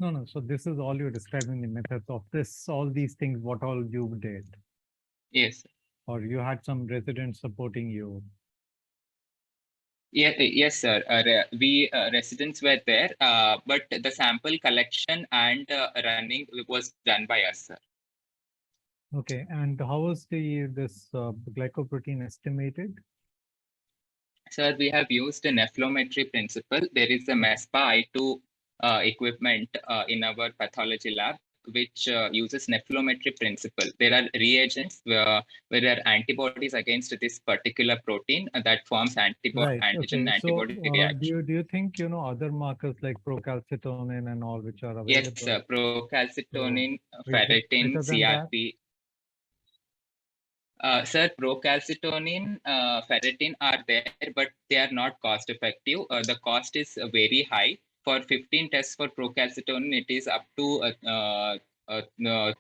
No. So this is all you're describing the methods of this, all these things, what all you did. Yes. or you had some residents supporting you? Yes, sir. We residents were there, but the sample collection and running was done by us, sir. Okay, and how was this glycoprotein estimated? Sir, we have used a nephrometry principle. There is a MESPA I2 equipment in our pathology lab, which uses nephrometry principle. There are reagents where there are antibodies against this particular protein that forms Right. antigen Okay. So, antibody reaction. do you think other markers like procalcitonin and all which are available? Yes, sir. Procalcitonin, So, ferritin, better than that? CRP. Sir, procalcitonin, ferritin are there, but they are not cost effective. The cost is very high. For 15 tests for procalcitonin, it is up to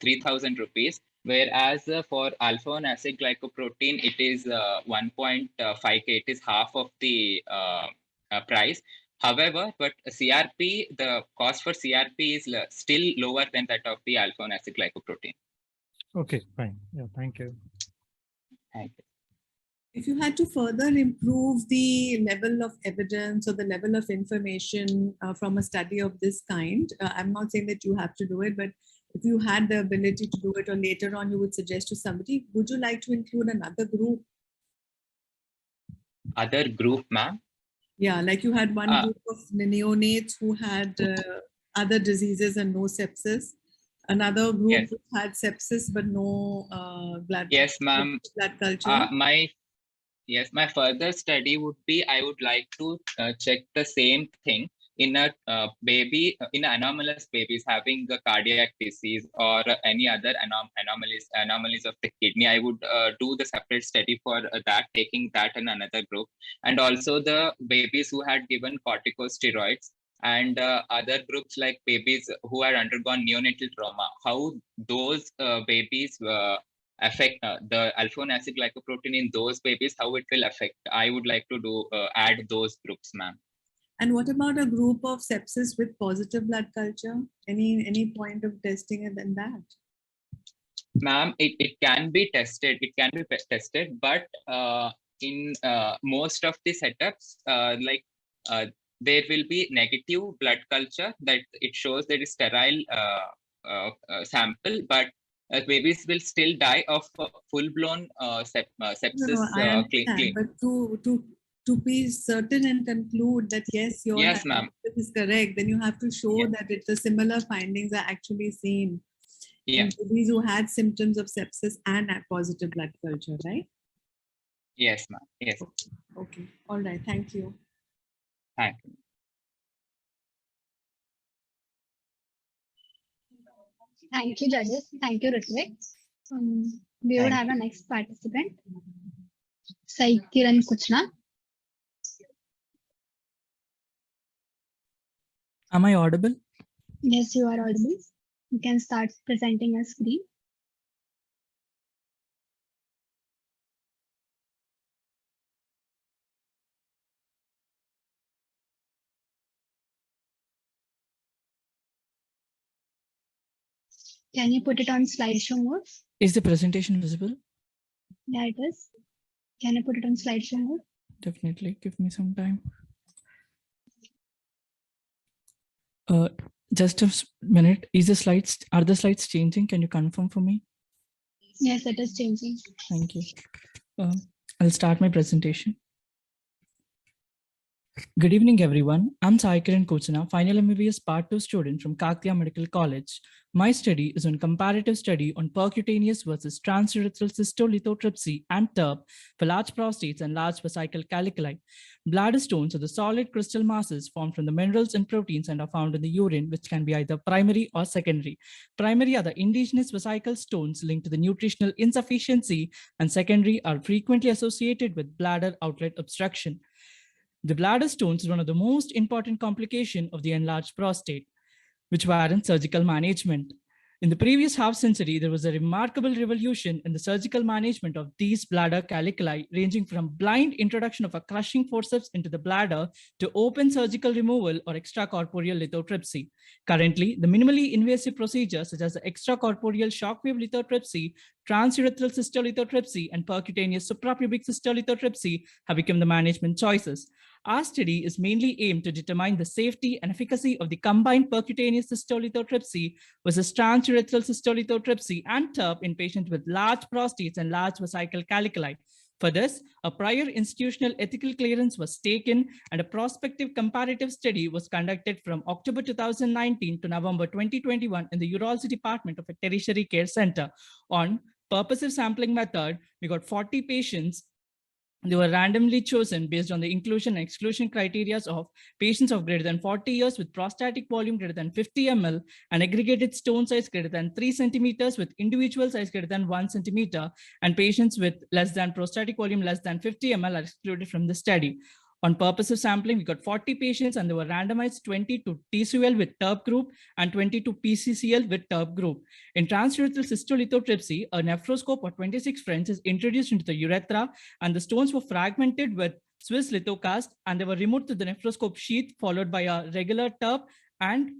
3,000 rupees. Whereas for alpha-1 acid glycoprotein, it is 1.5K. It is half of the price. However, but CRP, the cost for CRP is still lower than that of the alpha-1 acid glycoprotein. Okay, fine. Yeah, thank you. Thank you. If you had to further improve the level of evidence or the level of information from a study of this kind, I'm not saying that you have to do it, but if you had the ability to do it or later on you would suggest to somebody, would you like to include another group? Other group, ma'am? Yeah, like you had one group of neonates who had other diseases and no sepsis. Another group Yes. which had sepsis but no blood. Yes, ma'am. Blood culture. My further study would be, I would like to check the same thing in a baby, in anomalous babies having a cardiac disease or any other anomalies of the kidney. I would do the separate study for that, taking that in another group. And also the babies who had given corticosteroids and other groups like babies who had undergone neonatal trauma, how those babies affect the alpha-1 acid glycoprotein in those babies, how it will affect. I would like to do add those groups, ma'am. And what about a group of sepsis with positive blood culture? Any point of testing it in that? Ma'am, it can be tested. It can be tested, but in most of the setups, there will be negative blood culture that it shows that is sterile sample, but babies will still die of full-blown sepsis. No, I understand, but to be certain and conclude that yes, your hypothesis is correct, then you have to show that the similar findings are actually seen in babies who had symptoms of sepsis and had positive blood culture, right? Yes, ma'am. Yes. Okay. All right. Thank you. Thank you. Thank you, judges. Thank you, Ritvik. We would have a next participant, Kiran Kuchna. Am I audible? Yes, you are audible. You can start presenting your screen. Can you put it on slideshow mode? Is the presentation visible? Yeah, it is. Can you put it on slideshow mode? Definitely. Give me some time. Just a minute. Are the slides changing? Can you confirm for me? Yes, it is changing. Thank you. I'll start my presentation. Good evening, everyone. I'm Kiran Kuchna, final MBBS Part 2 student from Kakatiya Medical College. My study is on comparative study on percutaneous versus transurethral cystolithotripsy and TERP for large prostates and large vesical caliculi. Bladder stones are the solid crystal masses formed from the minerals and proteins and are found in the urine, which can be either primary or secondary. Primary are the indigenous vesical stones linked to the nutritional insufficiency, and secondary are frequently associated with bladder outlet obstruction. The bladder stones is one of the most important complications of the enlarged prostate, which warrants surgical management. In the previous half century, there was a remarkable revolution in the surgical management of these bladder caliculi, ranging from blind introduction of a crushing forceps into the bladder to open surgical removal or extracorporeal lithotripsy. Currently, the minimally invasive procedures such as the extracorporeal shockwave lithotripsy, transurethral cystolithotripsy, and percutaneous suprapubic cystolithotripsy have become the management choices. Our study is mainly aimed to determine the safety and efficacy of the combined percutaneous cystolithotripsy versus transurethral cystolithotripsy and TURP in patients with large prostates and large vesical caliculi. For this, a prior institutional ethical clearance was taken and a prospective comparative study was conducted from October 2019 to November 2021 in the urology department of a tertiary care center. On purposive sampling method, we got 40 patients. They were randomly chosen based on the inclusion and exclusion criteria of patients of greater than 40 years with prostatic volume greater than 50 ml and aggregated stone size greater than 3 centimeters with individual size greater than 1 centimeter, and patients with less than prostatic volume less than 50 ml are excluded from the study. On purposive sampling, we got 40 patients and they were randomized 20 to TCL with TURP group and 20 to PCCL with TURP group. In transurethral cystolithotripsy, a nephroscope of 26 French is introduced into the urethra and the stones were fragmented with Swiss lithocast and they were removed to the nephroscope sheath followed by a regular TURP and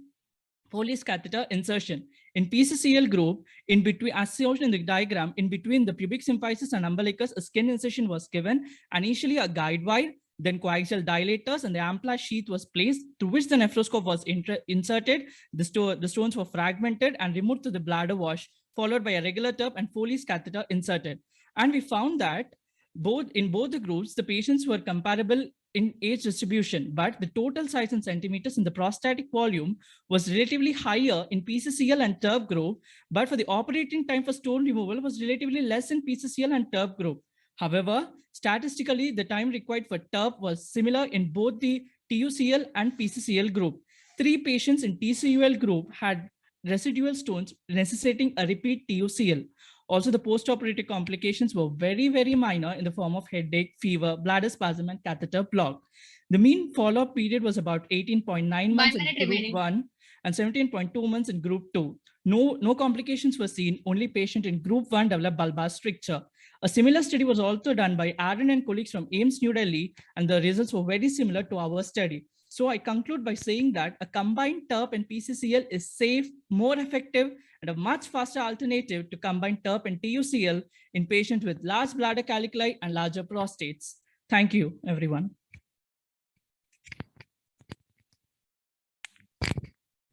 Foley's catheter insertion. In PCCL group, in between, as shown in the diagram, in between the pubic symphysis and umbilicus, a skin incision was given, initially a guide wire, then coaxial dilators, and the ampla sheath was placed through which the nephroscope was inserted. The stones were fragmented and removed to the bladder wash, followed by a regular TURP and Foley's catheter inserted. And we found that in both the groups, the patients were comparable in age distribution, but the total size in centimeters in the prostatic volume was relatively higher in PCCL and TURP group, but for the operating time for stone removal was relatively less in PCCL and TURP group. However, statistically, the time required for TURP was similar in both the TUCL and PCCL group. 3 patients in TCUL group had residual stones necessitating a repeat TUCL. Also, the post-operative complications were very, very minor in the form of headache, fever, bladder spasm, and catheter block. The mean follow-up period was about 18.9 months in group 1 and 17.2 months in group 2. No complications were seen, only patient in group 1 developed bulbar stricture. A similar study was also done by Aaron and colleagues from AIIMS New Delhi, and the results were very similar to our study. So I conclude by saying that a combined TURP and PCCL is safe, more effective, and a much faster alternative to combine TURP and TUCL in patients with large bladder caliculi and larger prostates. Thank you, everyone.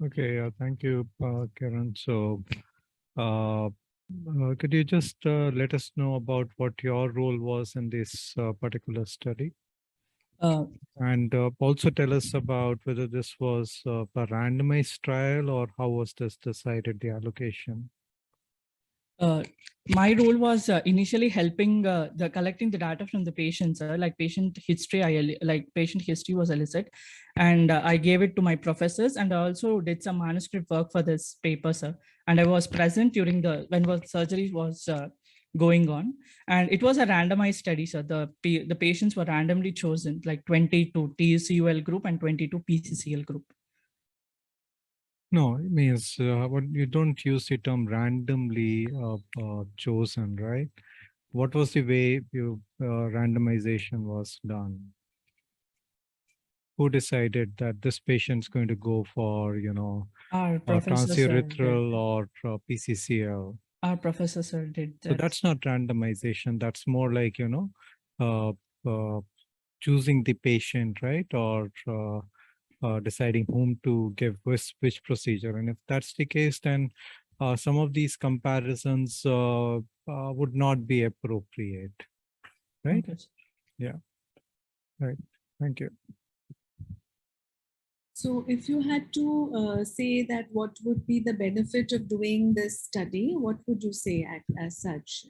Okay, thank you, Kiran. So could you just let us know about what your role was in this particular study? And also tell us about whether this was a randomized trial or how was this decided, the allocation? My role was initially helping the collecting the data from the patients, like patient history. Patient history was elicited, and I gave it to my professors, and I also did some manuscript work for this paper, sir. And I was present during when surgery was going on, and it was a randomized study, sir. The patients were randomly chosen, like 20 to TCUL group and 20 to PCCL group. No, it means you don't use the term randomly chosen, right? What was the way you randomization was done? Who decided that this patient's going to go for, transurethral or PCCL? Our professor, sir, did that. So that's not randomization. That's more like, choosing the patient, right? Or deciding whom to give which procedure. And if that's the case, then some of these comparisons would not be appropriate, right? Okay. Yeah, right. Thank you. So if you had to say that what would be the benefit of doing this study, what would you say as such?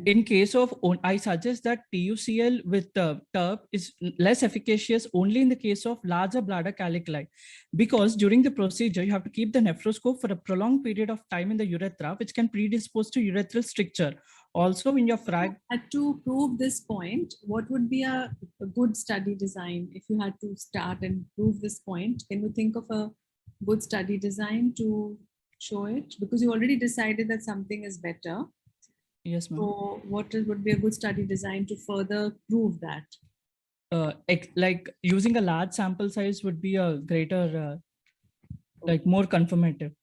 In case of, I suggest that TUCL with TURP is less efficacious only in the case of larger bladder caliculi, because during the procedure, you have to keep the nephroscope for a prolonged period of time in the urethra, which can predispose to urethral stricture. Also, in your to prove this point, what would be a good study design if you had to start and prove this point? Can you think of a good study design to show it? Because you already decided that something is better. Yes, ma'am. So would be a good study design to further prove that? Like using a large sample size would be a greater, like more confirmative.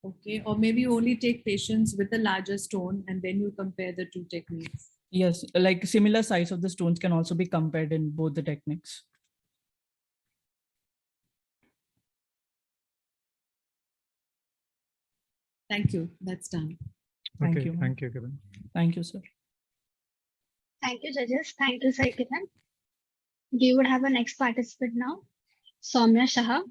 Okay, or maybe you only take patients with a larger stone and then you compare the two techniques. Yes, like similar size of the stones can also be compared in both the techniques. Thank you. That's done. Thank Okay, you. thank you, Kiran. Thank you, sir. Thank you, judges. Thank you, Sir Kiran. We would have a next participant now, Soumya Shah.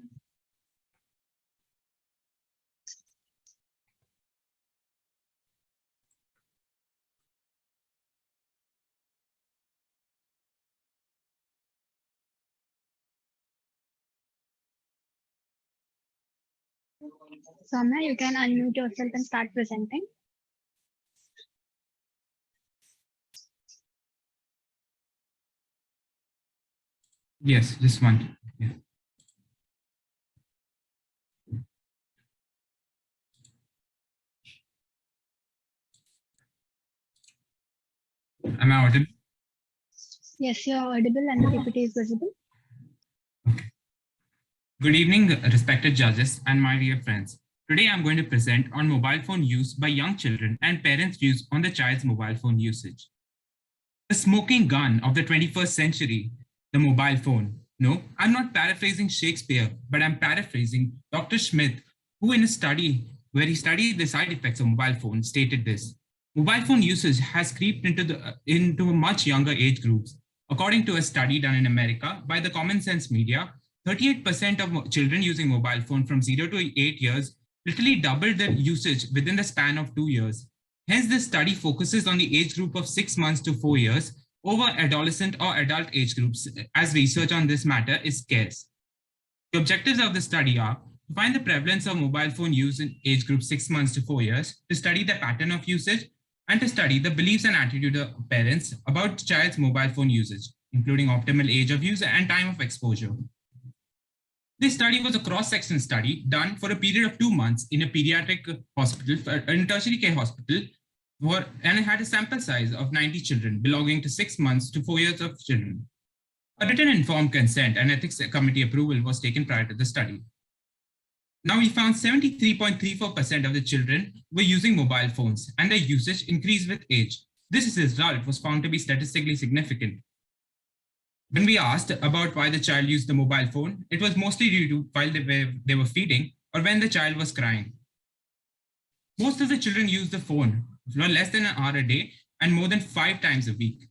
Soumya, you can unmute yourself and start presenting. Yes, just one. Yeah. Am I audible? Yes, you're audible and the PPT is visible. Good evening, respected judges and my dear friends. Today I'm going to present on mobile phone use by young children and parents' views on the child's mobile phone usage. The smoking gun of the 21st century, the mobile phone. No, I'm not paraphrasing Shakespeare, but I'm paraphrasing Dr. Smith, who in a study where he studied the side effects of mobile phones stated this. Mobile phone usage has creeped into much younger age groups. According to a study done in America by the Common Sense Media, 38% of children using mobile phone from 0 to 8 years literally doubled their usage within the span of 2 years. Hence, this study focuses on the age group of 6 months to 4 years over adolescent or adult age groups, as research on this matter is scarce. The objectives of the study are to find the prevalence of mobile phone use in age group 6 months to 4 years, to study the pattern of usage, and to study the beliefs and attitude of parents about the child's mobile phone usage, including optimal age of use and time of exposure. This study was a cross-section study done for a period of 2 months in a pediatric hospital, in a tertiary care hospital, and it had a sample size of 90 children belonging to 6 months to 4 years of children. A written informed consent and ethics committee approval was taken prior to the study. Now we found 73.34% of the children were using mobile phones and their usage increased with age. This result was found to be statistically significant. When we asked about why the child used the mobile phone, it was mostly due to while they were feeding or when the child was crying. Most of the children used the phone for less than an hour a day and more than 5 times a week.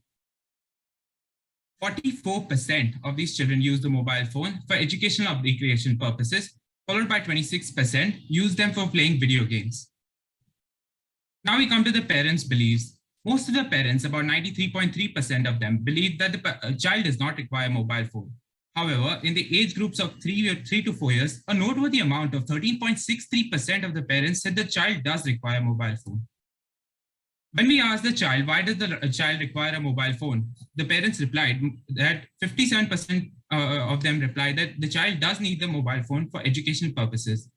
44% of these children used the mobile phone for educational or recreation purposes, followed by 26% used them for playing video games. Now we come to the parents' beliefs. Most of the parents, about 93.3% of them, believe that the child does not require a mobile phone. However, in the age groups of 3 to 4 years, a noteworthy amount of 13.63% of the parents said the child does require a mobile phone. When we asked the child, why does the child require a mobile phone? The parents replied that 57% of them replied that the child does need the mobile phone for educational purposes,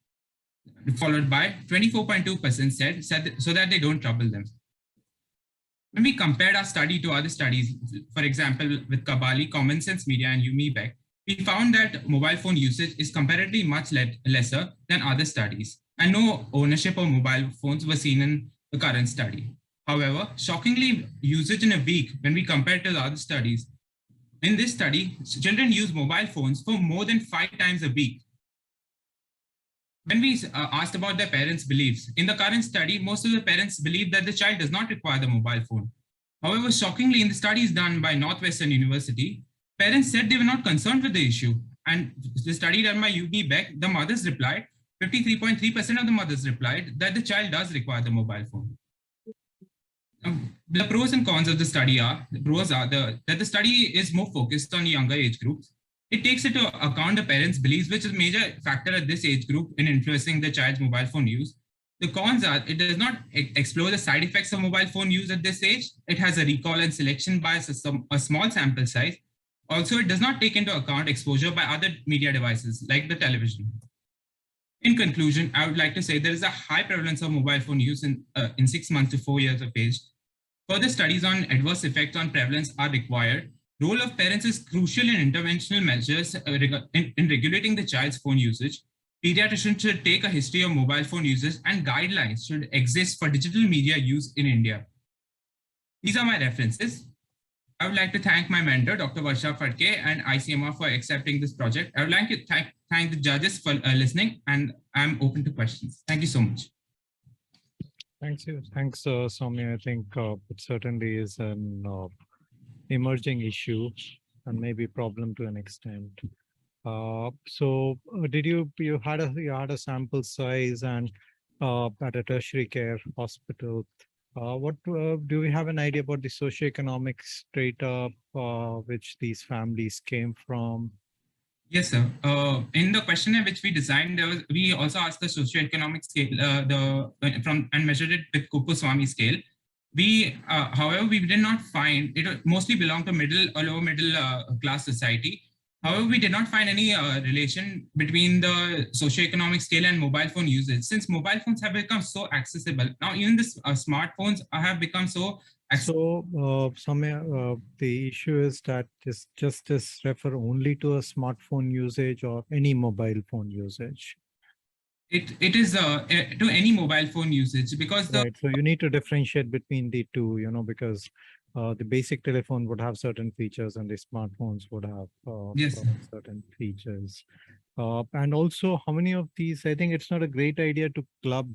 followed by 24.2% said so that they don't trouble them. When we compared our study to other studies, for example, with Kabali, Common Sense Media, and UMIBEC, we found that mobile phone usage is comparatively much lesser than other studies, and no ownership of mobile phones was seen in the current study. However, shockingly, usage in a week, when we compare to the other studies, in this study, children use mobile phones for more than 5 times a week. When we asked about their parents' beliefs, in the current study, most of the parents believe that the child does not require the mobile phone. However, shockingly, in the studies done by Northwestern University, parents said they were not concerned with the issue. And the study done by UMIBEC, the mothers replied, 53.3% of the mothers replied that the child does require the mobile phone. The pros and cons of the study are, that the study is more focused on younger age groups. It takes into account the parents' beliefs, which is a major factor at this age group in influencing the child's mobile phone use. The cons are, it does not explore the side effects of mobile phone use at this age. It has a recall and selection bias, a small sample size. Also, it does not take into account exposure by other media devices like the television. In conclusion, I would like to say there is a high prevalence of mobile phone use in 6 months to 4 years of age. Further studies on adverse effects on prevalence are required. Role of parents is crucial in interventional measures in regulating the child's phone usage. Pediatricians should take a history of mobile phone usage, and guidelines should exist for digital media use in India. These are my references. I would like to thank my mentor, Dr. Varsha Phadke, and ICMR for accepting this project. I would like to thank the judges for listening, and I'm open to questions. Thank you so much. Thanks, Soumya. I think it certainly is an emerging issue and maybe problem to an extent. Did you had a sample size and at a tertiary care hospital? What do we have an idea about the socioeconomic strata which these families came from? Yes, sir. In the questionnaire which we designed, we also asked the socioeconomic scale, and measured it with Kuppuswamy scale. However, we did not find it. Mostly belonged to middle or lower middle class society. However, we did not find any relation between the socioeconomic scale and mobile phone usage. Since mobile phones have become so accessible now, even the smartphones have become so. Soumya, the issue is that this refer only to a smartphone usage or any mobile phone usage? It is to any mobile phone usage, because right. So you need to differentiate between the two, because the basic telephone would have certain features and the smartphones would have certain features. And also, how many of these? I think it's not a great idea to club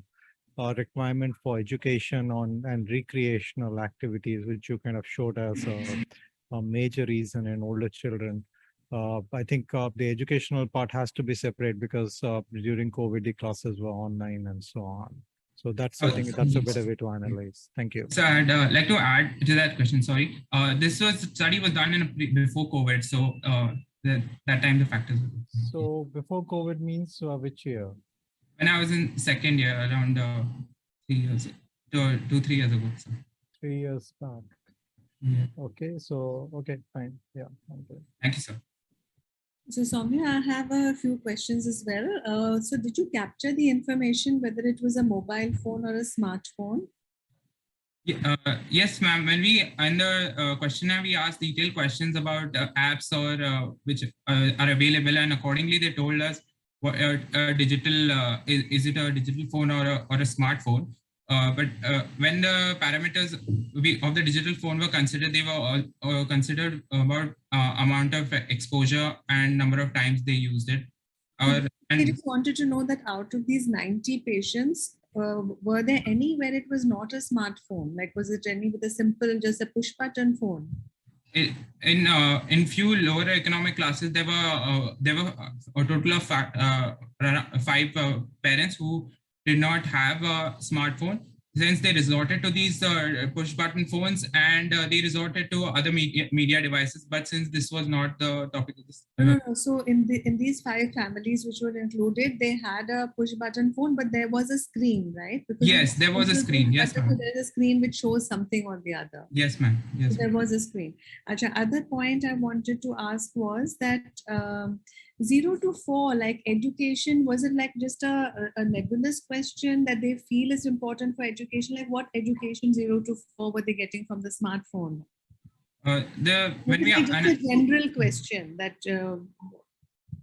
requirement for education and recreational activities, which you kind of showed as a major reason in older children. I think the educational part has to be separate because during COVID, the classes were online and so on. So that's, I think that's a better way to analyze. Thank you. So I'd like to add to that question, sorry. This study was done before COVID. So that time the factors were. So before COVID means which year? When I was in second year, around 3 years, 2-3 years ago. So. 3 years back. Yeah. Okay, so, okay, fine. Yeah. Thank you, sir. So Soumya, I have a few questions as well. So did you capture the information whether it was a mobile phone or a smartphone? Yeah, yes, ma'am. When we in the questionnaire, we asked detailed questions about apps or which are available, and accordingly they told us what digital is it a digital phone or a smartphone. But when the parameters of the digital phone were considered, they were all considered about amount of exposure and number of times they used it. I just wanted to know that out of these 90 patients, were there any where it was not a smartphone? Like, was it any with a simple, just a push button phone? In few lower economic classes, there were a total of 5 parents who did not have a smartphone. Since they resorted to these push button phones, and they resorted to other media devices, but since this was not the topic of this. No. So in these 5 families which were included, they had a push button phone, but there was a screen, right? Because yes, there was a screen. Yes, ma'am. So there's a screen which shows something or the other. Yes, ma'am. Yes. So there was a screen. Other point I wanted to ask was that 0 to 4, like education, was it like just a nebulous question that they feel is important for education? Like what education 0 to 4 were they getting from the smartphone? Just a general question that.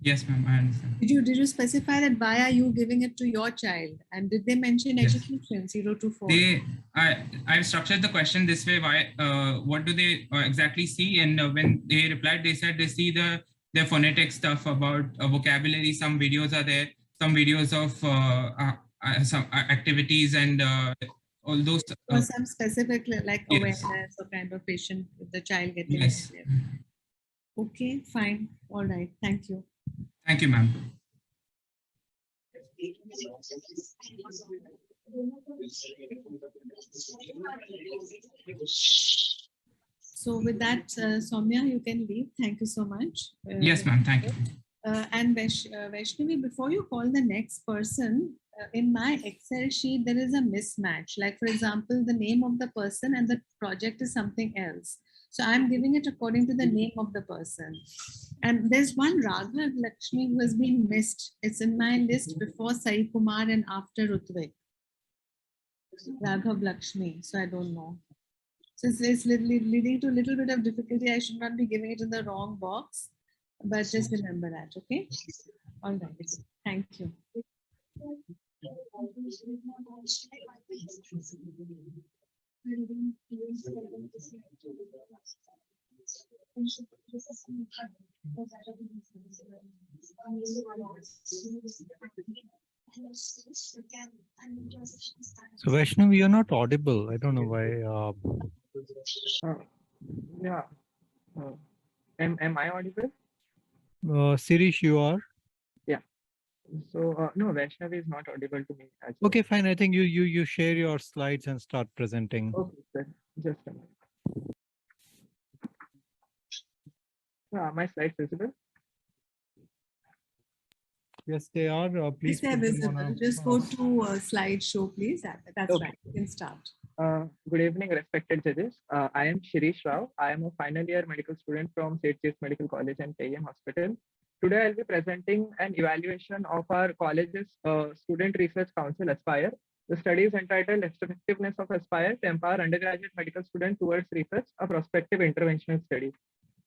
Yes, ma'am, I understand. Did you specify that why are you giving it to your child? And did they mention education 0 to 4? I've structured the question this way. Why? What do they exactly see? And when they replied, they said they see their phonetic stuff about vocabulary. Some videos are there. Some videos of some activities and all those. Or some specific like awareness or kind of patient with the child getting. Yes. Okay, fine. All right. Thank you. Thank you, ma'am. So with that, Soumya, you can leave. Thank you so much. Yes, ma'am. Thank you. And Vaishnavi, before you call the next person, in my Excel sheet, there is a mismatch. Like, for example, the name of the person and the project is something else. So I'm giving it according to the name of the person. And there's one Raghav Lakshmi who has been missed. It's in my list before Sai Kumar and after Rutvik. Raghav Lakshmi. So I don't know. So it's leading to a little bit of difficulty. I should not be giving it in the wrong box, but just remember that, okay? All right. Thank you. So Vaishnav, you're not audible. I don't know why. Yeah. Am I audible? Sirish, you are? Yeah. So no, Vaishnav is not audible to me. As well. Okay, fine. I think you share your slides and start presenting. Okay, sir. Just a minute. My slides visible? Yes, they are. Please. Yes, they're visible. Just go to slideshow, please. That's Okay. right. You can start. Good evening, respected judges. I am Shirish Rao. I am a final year medical student from St. James Medical College and KM Hospital. Today, I'll be presenting an evaluation of our college's Student Research Council, Aspire. The study is entitled Effectiveness of Aspire to Empower Undergraduate Medical Students Towards Research, a Prospective Interventional Study.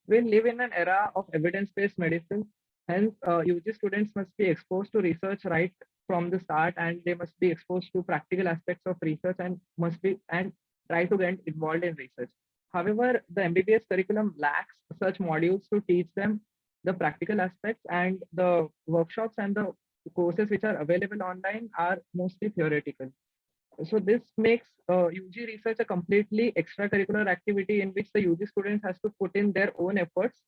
We live in an era of evidence-based medicine. Hence, UG students must be exposed to research right from the start, and they must be exposed to practical aspects of research and try to get involved in research. However, the MBBS curriculum lacks such modules to teach them the practical aspects, and the workshops and the courses which are available online are mostly theoretical. So this makes UG research a completely extracurricular activity in which the UG students has to put in their own efforts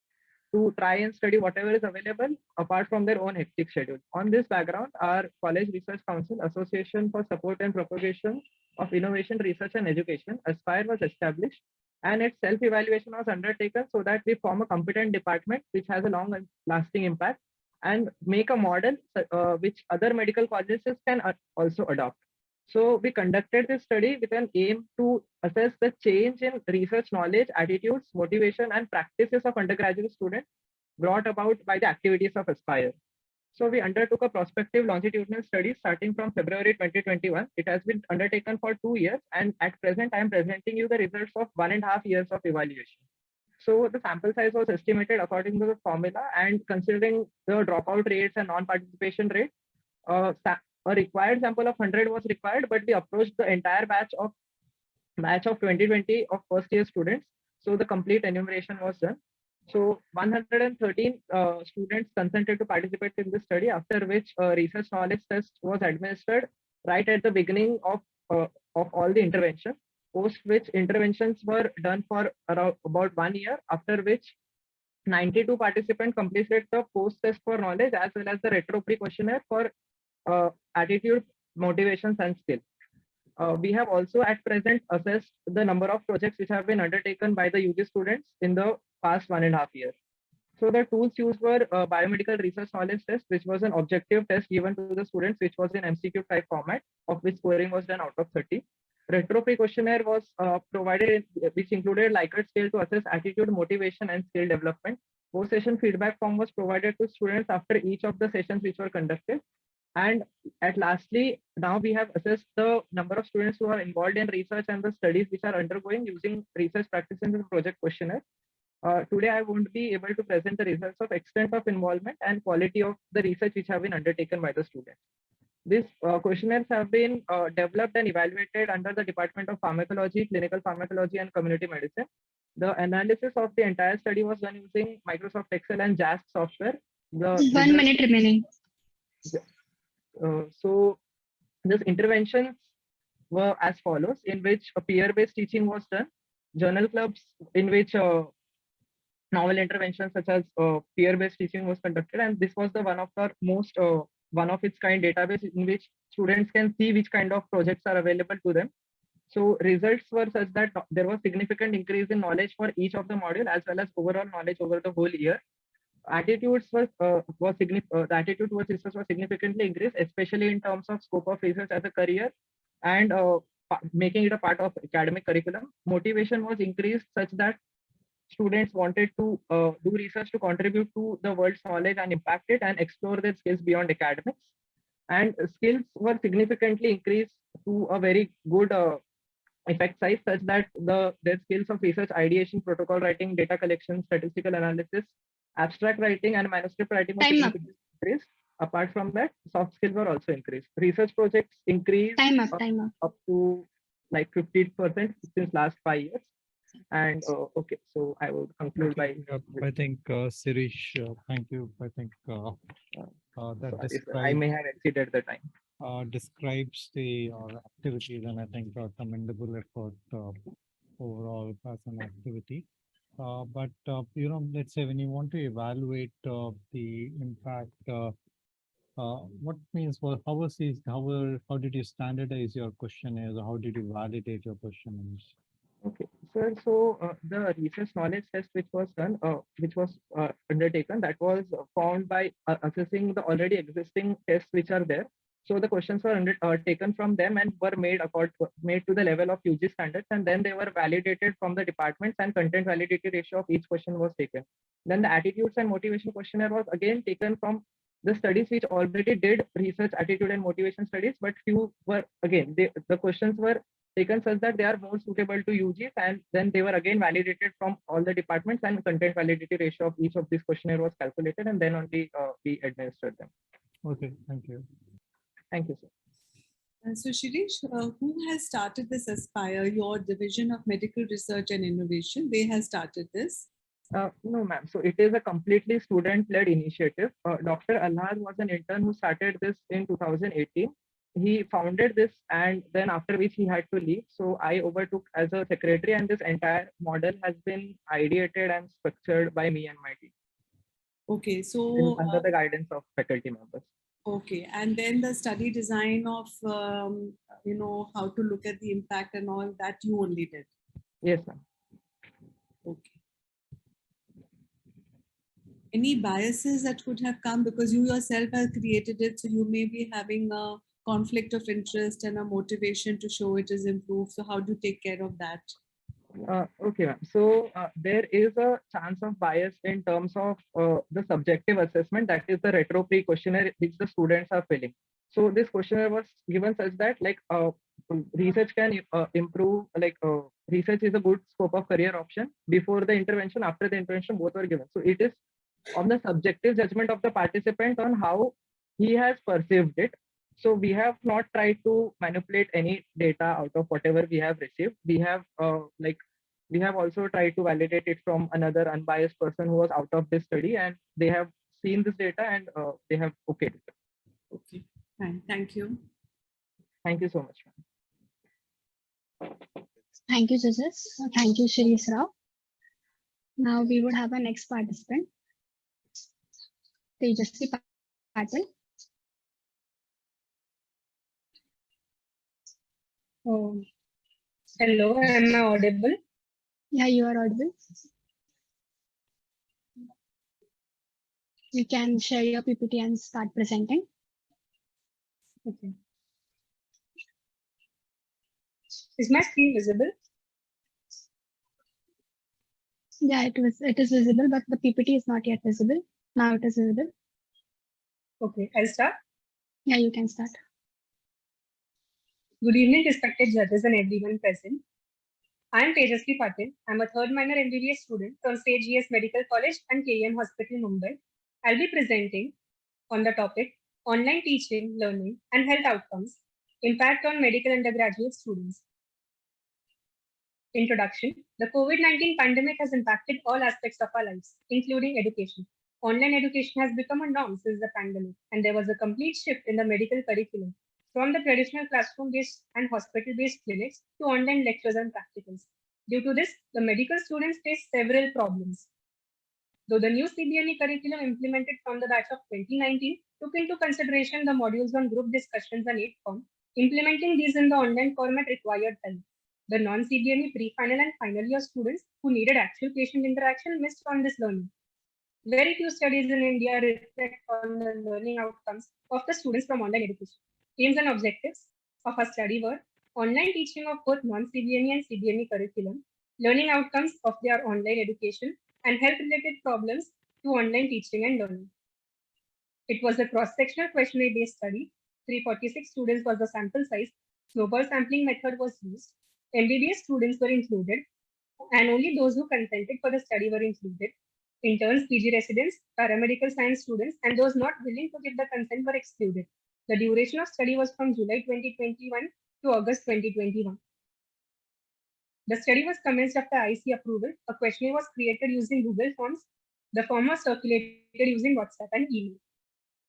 to try and study whatever is available apart from their own hectic schedule. On this background, our College Research Council, Association for Support and Propagation of Innovation, Research and Education, ASPIRE, was established, and its self-evaluation was undertaken so that we form a competent department which has a long-lasting impact and make a model which other medical colleges can also adopt. So we conducted this study with an aim to assess the change in research knowledge, attitudes, motivation, and practices of undergraduate students brought about by the activities of Aspire. So we undertook a prospective longitudinal study starting from February 2021. It has been undertaken for 2 years, and at present I am presenting you the results of 1.5 years of evaluation. So the sample size was estimated according to the formula, and considering the dropout rates and non-participation rate, a required sample of 100 was required, but we approached the entire batch of 2020 of first year students. So the complete enumeration was done. So 113 students consented to participate in this study, after which a research knowledge test was administered right at the beginning of all the interventions, post which interventions were done for around about 1 year, after which 92 participants completed the post test for knowledge as well as the retro pre-questionnaire for attitude, motivations, and skill. We have also at present assessed the number of projects which have been undertaken by the UG students in the past 1.5 years. So the tools used were biomedical research knowledge test, which was an objective test given to the students, which was in MCQ type format, of which scoring was done out of 30. Retro pre-questionnaire was provided, which included Likert scale to assess attitude, motivation, and skill development. Post-session feedback form was provided to students after each of the sessions which were conducted. And lastly, now we have assessed the number of students who are involved in research and the studies which are undergoing using research practices and project questionnaire. Today, I won't be able to present the results of extent of involvement and quality of the research which have been undertaken by the students. These questionnaires have been developed and evaluated under the Department of Pharmacology, Clinical Pharmacology, and Community Medicine. The analysis of the entire study was done using Microsoft Excel and JASP software. 1 minute remaining. So these interventions were as follows, in which a peer-based teaching was done, journal clubs in which novel interventions such as peer-based teaching was conducted, and this was the one of the most one of its kind database in which students can see which kind of projects are available to them. So results were such that there was significant increase in knowledge for each of the module as well as overall knowledge over the whole year. Attitudes the attitude towards research was significantly increased, especially in terms of scope of research as a career and making it a part of academic curriculum. Motivation was increased such that students wanted to do research to contribute to the world's knowledge and impact it and explore their skills beyond academics. And skills were significantly increased to a very good effect size, such that their skills of research ideation, protocol writing, data collection, statistical analysis, abstract writing, and manuscript writing were significantly increased. Apart from that, soft skills were also increased. Research projects increased up to like 50% since last 5 years. And okay, so I will conclude by. I think Sirish, thank you. I think that describes. I may have exceeded the time. Describes the activities, and I think commendable effort overall as an activity. But let's say when you want to evaluate the impact, what means how did you standardize your questionnaires, or how did you validate your questionnaires? Okay, sir. So the research knowledge test which was done, which was undertaken, that was found by assessing the already existing tests which are there. So the questions were taken from them and were made to the level of UG standards, and then they were validated from the departments, and content validity ratio of each question was taken. Then the attitudes and motivation questionnaire was again taken from the studies which already did research attitude and motivation studies, but few were again the questions were taken such that they are more suitable to UGs, and then they were again validated from all the departments, and content validity ratio of each of these questionnaire was calculated, and then only we administered them. Okay, thank you. Thank you, sir. So Shirish, who has started this Aspire, your division of medical research and innovation? They have started this. No, ma'am. So it is a completely student-led initiative. Dr. Alhar was an intern who started this in 2018. He founded this, and then after which he had to leave. So I overtook as a secretary, and this entire model has been ideated and structured by me and my team. Okay, so under the guidance of faculty members. Okay, and then the study design of how to look at the impact and all that you only did. Yes, ma'am. Okay. Any biases that could have come because you yourself have created it, so you may be having a conflict of interest and a motivation to show it is improved. So how do you take care of that? Okay, ma'am. So there is a chance of bias in terms of the subjective assessment, that is the retro pre-questionnaire which the students are filling. So this questionnaire was given such that research can improve, research is a good scope of career option. Before the intervention, after the intervention, both were given. So it is on the subjective judgment of the participant on how he has perceived it. So we have not tried to manipulate any data out of whatever we have received. We have we have also tried to validate it from another unbiased person who was out of this study, and they have seen this data and they have okayed it. Okay, fine. Thank you. Thank you so much, ma'am. Thank you, judges. Thank you, Shirish Rao. Now we would have our next participant, Tejasvi Patil. Oh, hello, am I audible? Yeah, you are audible. You can share your PPT and start presenting. Okay. Is my screen visible? Yeah, it is visible, but the PPT is not yet visible. Now it is visible. Okay, I'll start. Yeah, you can start. Good evening, respected judges and everyone present. I am Tejasvi Patil. I am a third minor MBBS student from State GS Medical College and KEM Hospital, Mumbai. I'll be presenting on the topic Online Teaching, Learning and Health Outcomes, Impact on Medical Undergraduate Students. Introduction. The COVID-19 pandemic has impacted all aspects of our lives, including education. Online education has become a norm since the pandemic, and there was a complete shift in the medical curriculum from the traditional classroom-based and hospital-based clinics to online lectures and practicals. Due to this, the medical students face several problems. Though the new CBNE curriculum implemented from the batch of 2019 took into consideration the modules on group discussions and 8 form, implementing these in the online format required time. The non-CBNE pre-final and final year students who needed actual patient interaction missed on this learning. Very few studies in India reflect on the learning outcomes of the students from online education. Aims and objectives of our study were online teaching of both non-CBNE and CBNE curriculum, learning outcomes of their online education, and health-related problems to online teaching and learning. It was a cross-sectional questionnaire-based study. 346 students was the sample size. Snowball sampling method was used. MBBS students were included, and only those who consented for the study were included. Interns, PG residents, paramedical science students, and those not willing to give the consent were excluded. The duration of study was from July 2021 to August 2021. The study was commenced after IC approval. A questionnaire was created using Google Forms. The form was circulated using WhatsApp and email.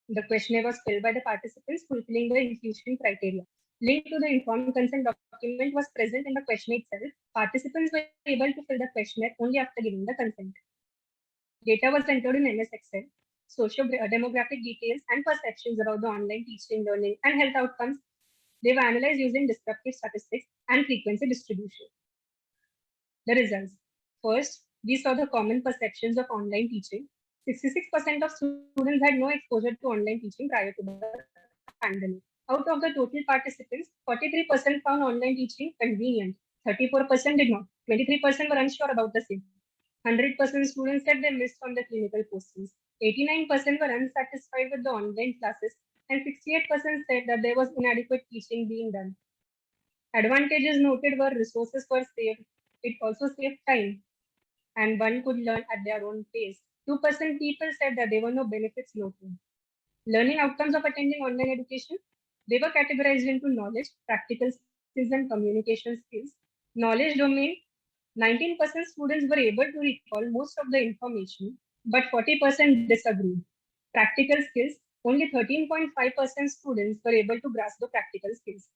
The questionnaire was filled by the participants fulfilling the inclusion criteria. Link to the informed consent document was present in the questionnaire itself. Participants were able to fill the questionnaire only after giving the consent. Data was entered in MS Excel. Socio-demographic details and perceptions about the online teaching, learning, and health outcomes. They were analyzed using descriptive statistics and frequency distribution. The results. First, we saw the common perceptions of online teaching. 66% of students had no exposure to online teaching prior to the pandemic. Out of the total participants, 43% found online teaching convenient, 34% did not, 23% were unsure about the same. 100% students said they missed on the clinical postings. 89% were unsatisfied with the online classes, and 68% said that there was inadequate teaching being done. Advantages noted were resources were saved. It also saved time, and one could learn at their own pace. 2% people said that there were no benefits noted. Learning outcomes of attending online education, they were categorized into knowledge, practical skills, and communication skills. Knowledge domain, 19% students were able to recall most of the information, but 40% disagreed. Practical skills, only 13.5% students were able to grasp the practical skills.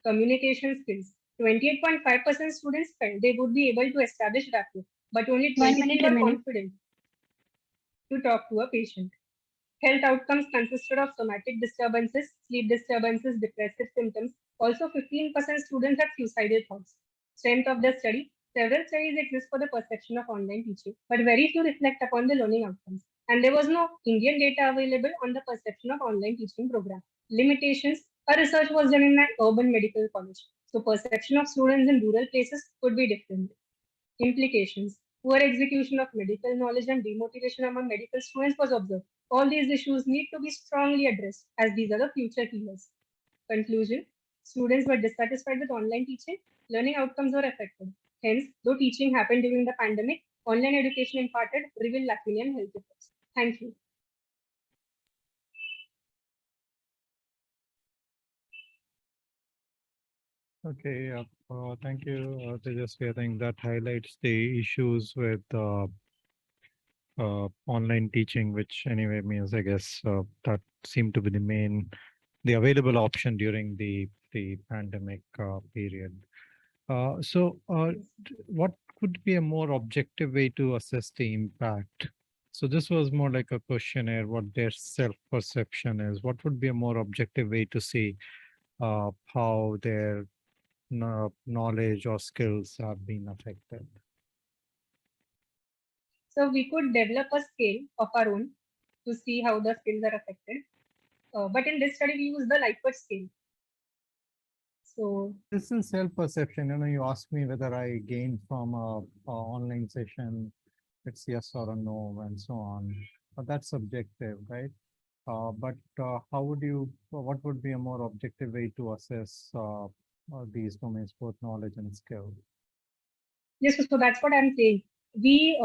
Communication skills, 28.5% students felt they would be able to establish rapport, but only 23% were confident to talk to a patient. Health outcomes consisted of somatic disturbances, sleep disturbances, depressive symptoms. Also, 15% students had suicidal thoughts. Strength of the study, several studies exist for the perception of online teaching, but very few reflect upon the learning outcomes. And there was no Indian data available on the perception of online teaching program. Limitations, a research was done in an urban medical college. So perception of students in rural places could be different. Implications, poor execution of medical knowledge and demotivation among medical students was observed. All these issues need to be strongly addressed as these are the future killers. Conclusion, students were dissatisfied with online teaching, learning outcomes were affected. Hence, though teaching happened during the pandemic, online education imparted revealed lacunian health effects. Thank you. Okay, thank you, Tejasvi. I think that highlights the issues with online teaching, which anyway means, I guess, that seemed to be the available option during the pandemic period. So what could be a more objective way to assess the impact? So this was more like a questionnaire, what their self-perception is. What would be a more objective way to see how their knowledge or skills have been affected? So we could develop a scale of our own to see how the skills are affected. But in this study, we use the Likert scale. So this is self-perception. You ask me whether I gained from a online session, it's yes or a no, and so on. But that's subjective, right? But how would what would be a more objective way to assess these domains, both knowledge and skill? Yes, so that's what I'm saying. We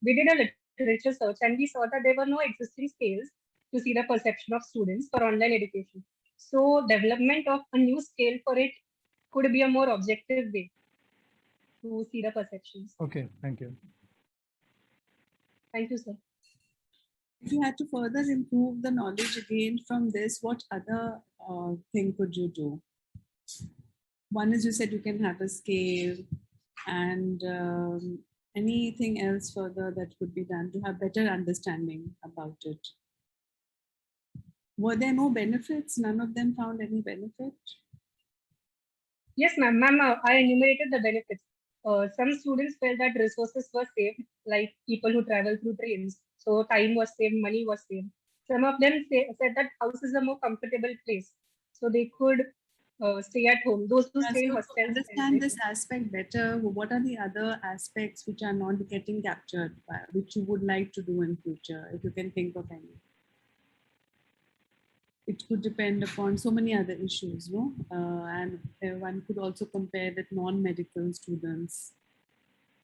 did a literature search and we saw that there were no existing scales to see the perception of students for online education. So development of a new scale for it could be a more objective way to see the perceptions. Okay, thank you. Thank you, sir. If you had to further improve the knowledge gained from this, what other thing could you do? One is you said you can have a scale, and anything else further that could be done to have better understanding about it? Were there no benefits? None of them found any benefit? Yes, ma'am. I enumerated the benefits. Some students felt that resources were saved, like people who travel through trains. So time was saved, money was saved. Some of them said that house is a more comfortable place. So they could stay at home, those who stay in So to hostels. understand this aspect better, what are the other aspects which are not getting captured, which you would like to do in future, if you can think of any? It could depend upon so many other issues, no? And one could also compare with non-medical students.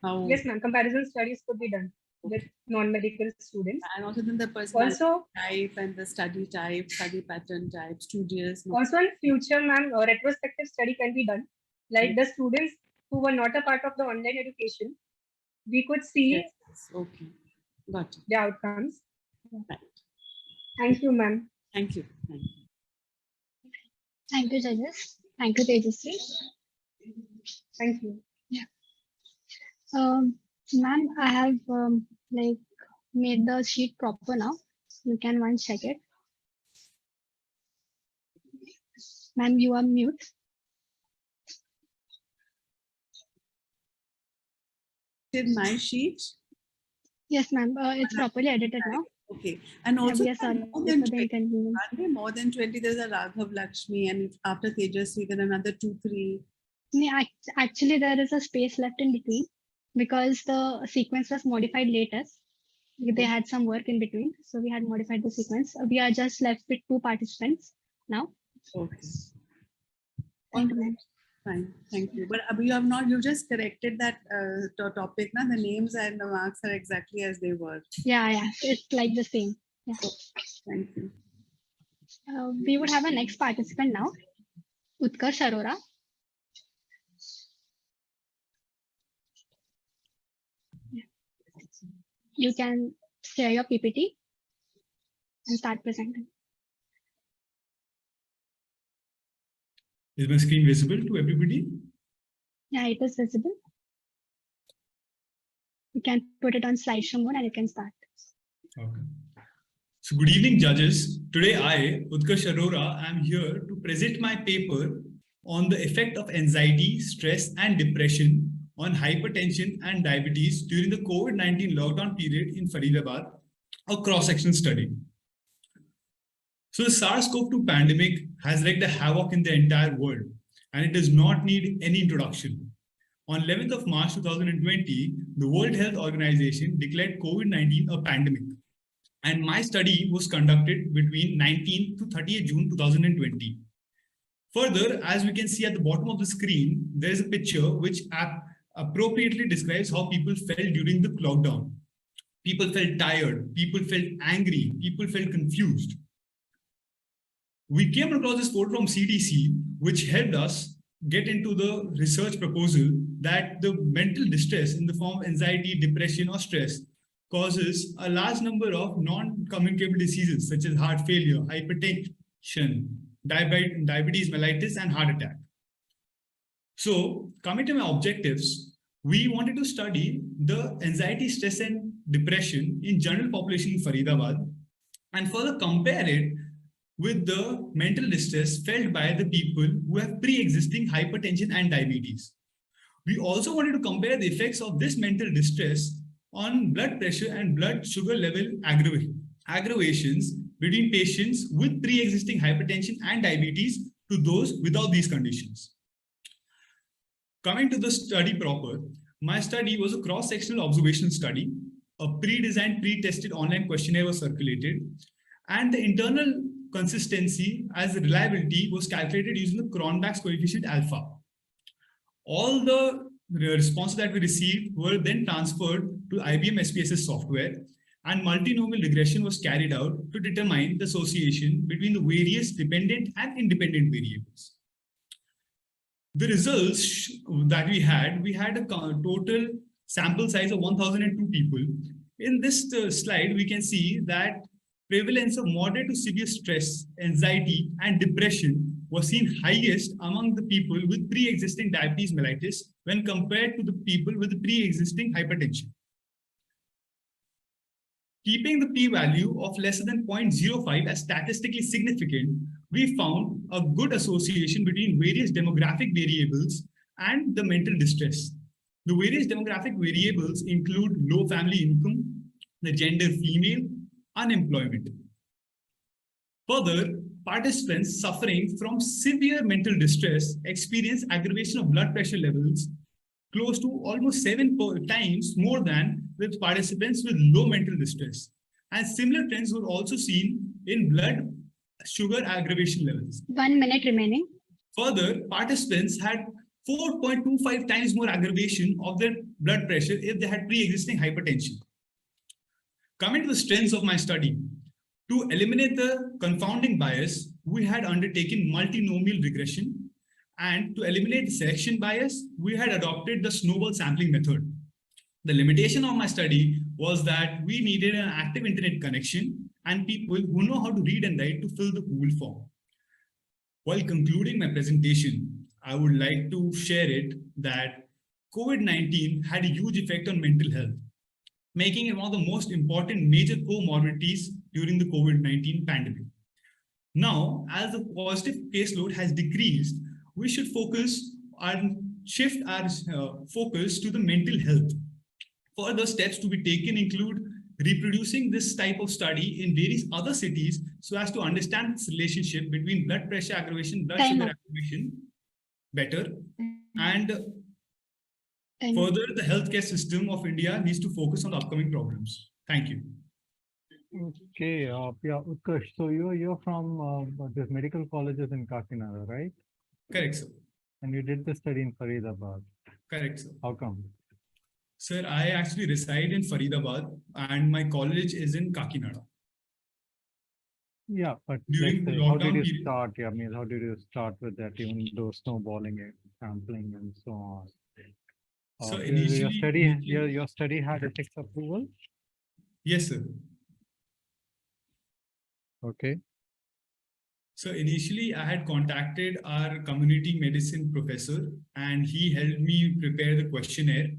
How? Yes, ma'am. Comparison studies could be done with non-medical students. And also then the personality Also, type and the study type, study pattern type, studious. also in future, ma'am, a retrospective study can be done. Like the students who were not a part of the online education, we could see Yes. Okay. Got it. the outcomes. Right. Thank you, ma'am. Thank you. Thank you. Thank you, judges. Thank you, Tejasvi. Thank you. Yeah. Ma'am, I have like made the sheet proper now. You can once check it. Ma'am, you are mute. Did my sheet? Yes, ma'am. It's properly edited now. Okay. And also, we are sorry more for than the 20, inconvenience. aren't there more than 20? There's a Raghav Lakshmi, and after Tejasvi, then another 2, 3. Yeah, actually, there is a space left in between because the sequence was modified later. They had some work in between, so we had modified the sequence. We are just left with 2 participants now. Okay. Thank you, ma'am. Fine, thank you. But you have not, you just corrected that topic, na? The names and the marks are exactly as they were. Yeah, it's like the same. Yeah. Thank you. We would have a next participant now, Utkarsh Arora. You can share your PPT and start presenting. Is my screen visible to everybody? Yeah, it is visible. You can put it on slideshow mode and you can start. Okay. So good evening, judges. Today I, Utkarsh Arora, am here to present my paper on the effect of anxiety, stress and depression on hypertension and diabetes during the COVID-19 lockdown period in Faridabad, a cross-section study. So the SARS-CoV-2 pandemic has wreaked a havoc in the entire world, and it does not need any introduction. On 11th of March 2020, the World Health Organization declared COVID-19 a pandemic, and my study was conducted between 19th to 30th June 2020. Further, as we can see at the bottom of the screen, there is a picture which appropriately describes how people felt during the lockdown. People felt tired, people felt angry, people felt confused. We came across this photo from CDC, which helped us get into the research proposal that the mental distress in the form of anxiety, depression, or stress causes a large number of non-communicable diseases such as heart failure, hypertension, diabetes mellitus, and heart attack. So, coming to my objectives, we wanted to study the anxiety, stress, and depression in general population in Faridabad, and further compare it with the mental distress felt by the people who have pre-existing hypertension and diabetes. We also wanted to compare the effects of this mental distress on blood pressure and blood sugar level aggravations between patients with pre-existing hypertension and diabetes to those without these conditions. Coming to the study proper, my study was a cross-sectional observational study. A pre-designed, pre-tested online questionnaire was circulated, and the internal consistency as the reliability was calculated using the Cronbach's coefficient alpha. All the responses that we received were then transferred to IBM SPSS software, and multinomial regression was carried out to determine the association between the various dependent and independent variables. The results that we had a total sample size of 1,002 people. In this slide, we can see that prevalence of moderate to severe stress, anxiety, and depression was seen highest among the people with pre-existing diabetes mellitus when compared to the people with pre-existing hypertension. Keeping the p-value of less than 0.05 as statistically significant, we found a good association between various demographic variables and the mental distress. The various demographic variables include low family income, the gender female, unemployment. Further, participants suffering from severe mental distress experienced aggravation of blood pressure levels close to almost 7 times more than with participants with low mental distress. And similar trends were also seen in blood sugar aggravation levels. 1 minute remaining. Further, participants had 4.25 times more aggravation of their blood pressure if they had pre-existing hypertension. Coming to the strengths of my study, to eliminate the confounding bias, we had undertaken multinomial regression, and to eliminate the selection bias, we had adopted the snowball sampling method. The limitation of my study was that we needed an active internet connection and people who know how to read and write to fill the Google form. While concluding my presentation, I would like to share it that COVID-19 had a huge effect on mental health, making it one of the most important major comorbidities during the COVID-19 pandemic. Now, as the positive caseload has decreased, we should shift our focus to the mental health. Further steps to be taken include reproducing this type of study in various other cities so as to understand this relationship between blood pressure aggravation, blood sugar aggravation better. And further, the healthcare system of India needs to focus on the upcoming problems. Thank you. Okay, yeah, Utkarsh, so you're from this medical colleges in Kakinada, right? Correct, sir. And you did the study in Faridabad. Correct, sir. How come? Sir, I actually reside in Faridabad and my college is in Kakinada. Yeah, but during the how did lockdown you period, start? Yeah, I mean, how did you start with that, even though snowballing and sampling and so on? So initially, your study had ethics approval? Yes, sir. Okay. So initially, I had contacted our community medicine professor and he helped me prepare the questionnaire.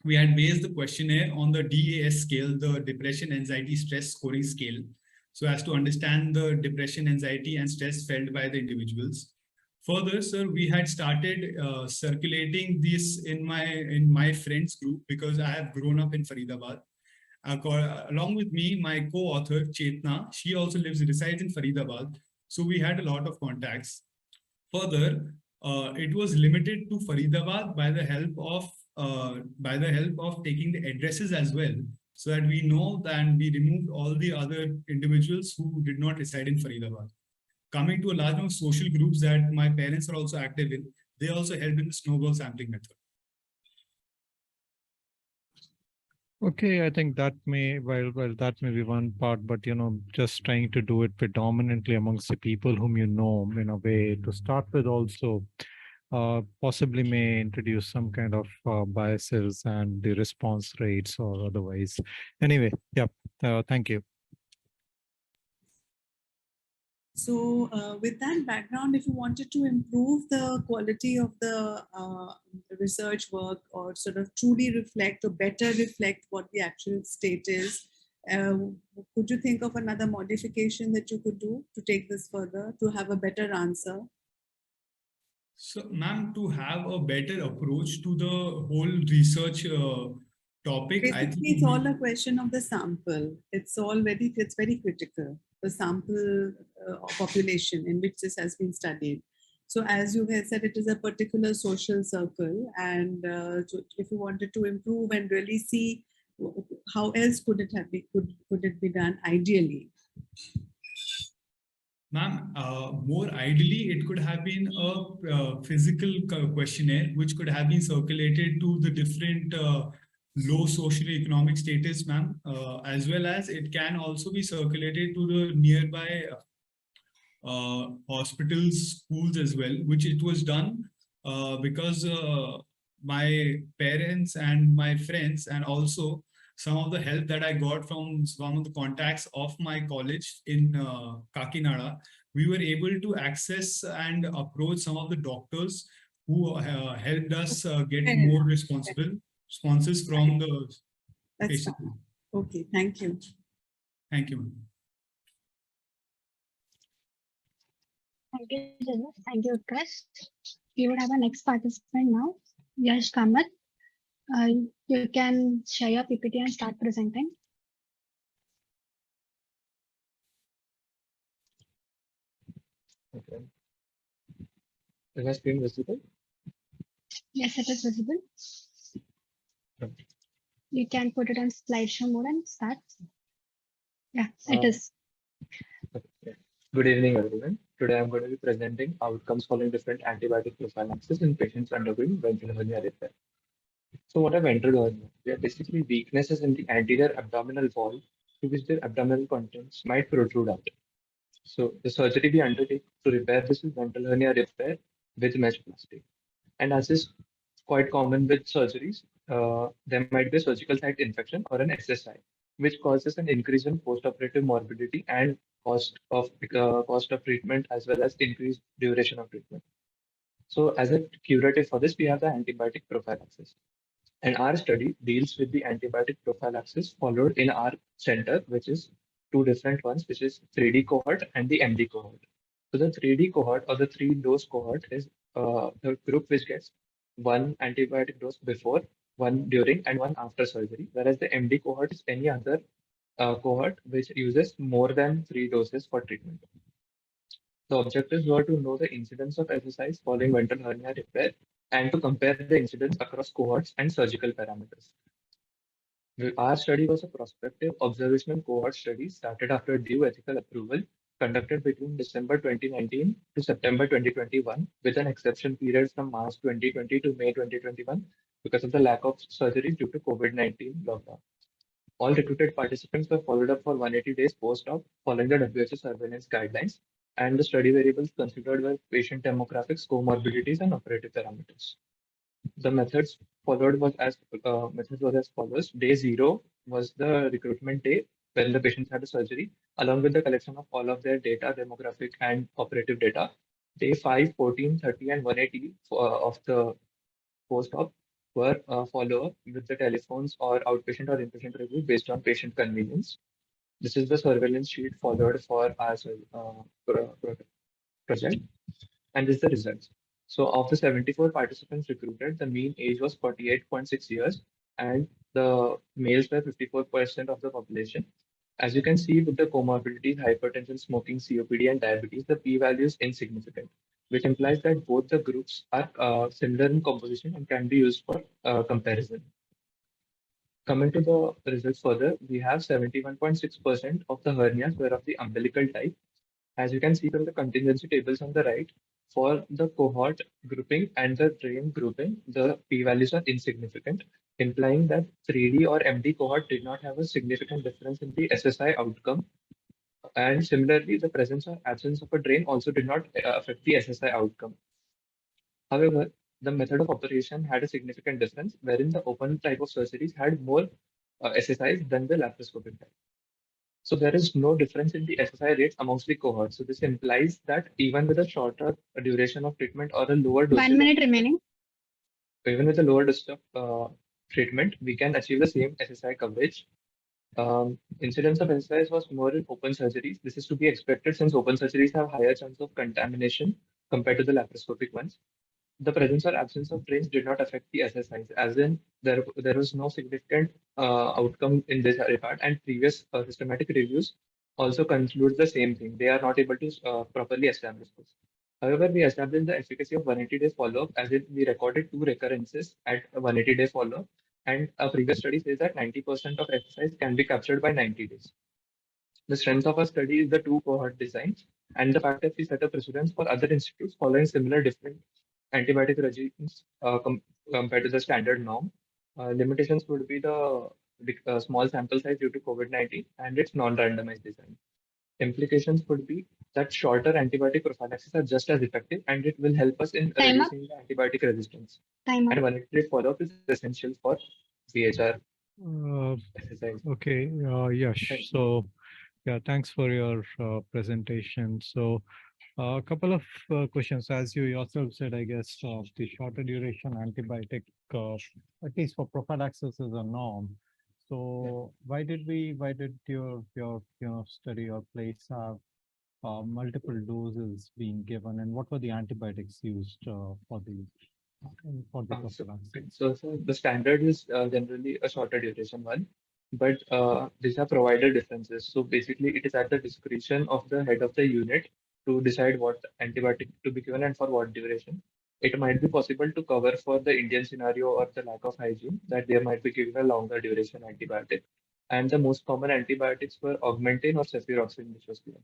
We had based the questionnaire on the DAS scale, the Depression, Anxiety, Stress Scoring Scale, so as to understand the depression, anxiety, and stress felt by the individuals. Further, sir, we had started circulating this in my friends group because I have grown up in Faridabad. Along with me, my co-author Chetna, she also resides in Faridabad. So we had a lot of contacts. Further, it was limited to Faridabad by the help of taking the addresses as well, so that we know that we removed all the other individuals who did not reside in Faridabad. Coming to a large number of social groups that my parents are also active in, they also helped in the snowball sampling method. Okay, I think that may, well, that may be one part, but, just trying to do it predominantly amongst the people whom you know, in a way to start with also, possibly may introduce some kind of biases and the response rates or otherwise. Anyway, yeah, thank you. So with that background, if you wanted to improve the quality of the research work or sort of truly reflect or better reflect what the actual state is, could you think of another modification that you could do to take this further, to have a better answer? So, ma'am, to have a better approach to the whole research topic, basically, I think it's all a question of the sample. It's very critical, the sample population in which this has been studied. So as you have said, it is a particular social circle, and so if you wanted to improve and really see how else could it be done ideally? Ma'am, more ideally, it could have been a physical questionnaire, which could have been circulated to the different low socioeconomic status, ma'am, as well as it can also be circulated to the nearby hospitals, schools as well, which it was done because my parents and my friends, and also some of the help that I got from some of the contacts of my college in Kakinada, we were able to access and approach some of the doctors who helped us get more responses from the patient. Okay, thank you. Thank you. Thank you, Joseph. Thank you, Utkarsh. We would have our next participant now, Yash Kamath. You can share your PPT and start presenting. Okay. Is my screen visible? Yes, it is visible. Okay. You can put it on slideshow mode and start. Yeah, it is. Okay. Good evening, everyone. Today I'm going to be presenting outcomes following different antibiotic prophylaxis in patients undergoing ventral hernia repair. So what are ventral hernia? They are basically weaknesses in the anterior abdominal wall to which their abdominal contents might protrude out. So the surgery we undertake to repair this is ventral hernia repair with mesh plastic. And as is quite common with surgeries, there might be a surgical site infection or an SSI, which causes an increase in post-operative morbidity and cost of treatment as well as increased duration of treatment. So as a curative for this, we have the antibiotic prophylaxis. And our study deals with the antibiotic prophylaxis followed in our center, which is two different ones, which is 3D cohort and the MD cohort. So the 3D cohort or the 3-dose cohort is the group which gets one antibiotic dose before, one during, and one after surgery, whereas the MD cohort is any other cohort which uses more than 3 doses for treatment. The objectives were to know the incidence of SSIs following ventral hernia repair and to compare the incidence across cohorts and surgical parameters. Our study was a prospective observational cohort study started after due ethical approval conducted between December 2019 to September 2021 with an exception period from March 2020 to May 2021 because of the lack of surgeries due to COVID-19 lockdown. All recruited participants were followed up for 180 days post-op following the WHO surveillance guidelines, and the study variables considered were patient demographics, comorbidities, and operative parameters. The methods followed was as follows. Day 0 was the recruitment day when the patients had a surgery, along with the collection of all of their data, demographic and operative data. Day 5, 14, 30, and 180 of the post-op were follow-up with the telephones or outpatient or inpatient review based on patient convenience. This is the surveillance sheet followed for our project, and this is the results. So of the 74 participants recruited, the mean age was 48.6 years, and the males were 54% of the population. As you can see with the comorbidities, hypertension, smoking, COPD, and diabetes, the p-value is insignificant, which implies that both the groups are similar in composition and can be used for comparison. Coming to the results further, we have 71.6% of the hernias were of the umbilical type. As you can see from the contingency tables on the right, for the cohort grouping and the drain grouping, the p-values are insignificant, implying that 3D or MD cohort did not have a significant difference in the SSI outcome. And similarly, the presence or absence of a drain also did not affect the SSI outcome. However, the method of operation had a significant difference, wherein the open type of surgeries had more SSIs than the laparoscopic type. So there is no difference in the SSI rates amongst the cohorts. So this implies that even with a shorter duration of treatment or a lower dosage 1 minute remaining. even with a lower dose of treatment, we can achieve the same SSI coverage. Incidence of SSIs was more in open surgeries. This is to be expected since open surgeries have higher chance of contamination compared to the laparoscopic ones. The presence or absence of drains did not affect the SSIs, as in there was no significant outcome in this regard, and previous systematic reviews also conclude the same thing. They are not able to properly establish this. However, we established the efficacy of 180-day follow-up, as in we recorded 2 recurrences at a 180-day follow-up, and a previous study says that 90% of SSIs can be captured by 90 days. The strength of our study is the 2 cohort designs and the fact that we set a precedence for other institutes following similar different antibiotic regimes compared to the standard norm. Limitations would be the small sample size due to COVID-19 and its non-randomized design. Implications would be that shorter antibiotic prophylaxis are just as effective, and it will help us in Time up. reducing the antibiotic resistance. Time up. And one-day follow-up is essential for VHR. Okay, Yash. So, yeah, thanks for your presentation. So, a couple of questions. As you yourself said, I guess the shorter duration antibiotic, at least for prophylaxis, is a norm. So, why did your study or place have multiple doses being given, and what were the antibiotics used for the prophylaxis? So the standard is generally a shorter duration one, but these are provider differences. So basically, it is at the discretion of the head of the unit to decide what antibiotic to be given and for what duration. It might be possible to cover for the Indian scenario or the lack of hygiene that there might be given a longer duration antibiotic. And the most common antibiotics were augmentin or cefuroxime, which was given.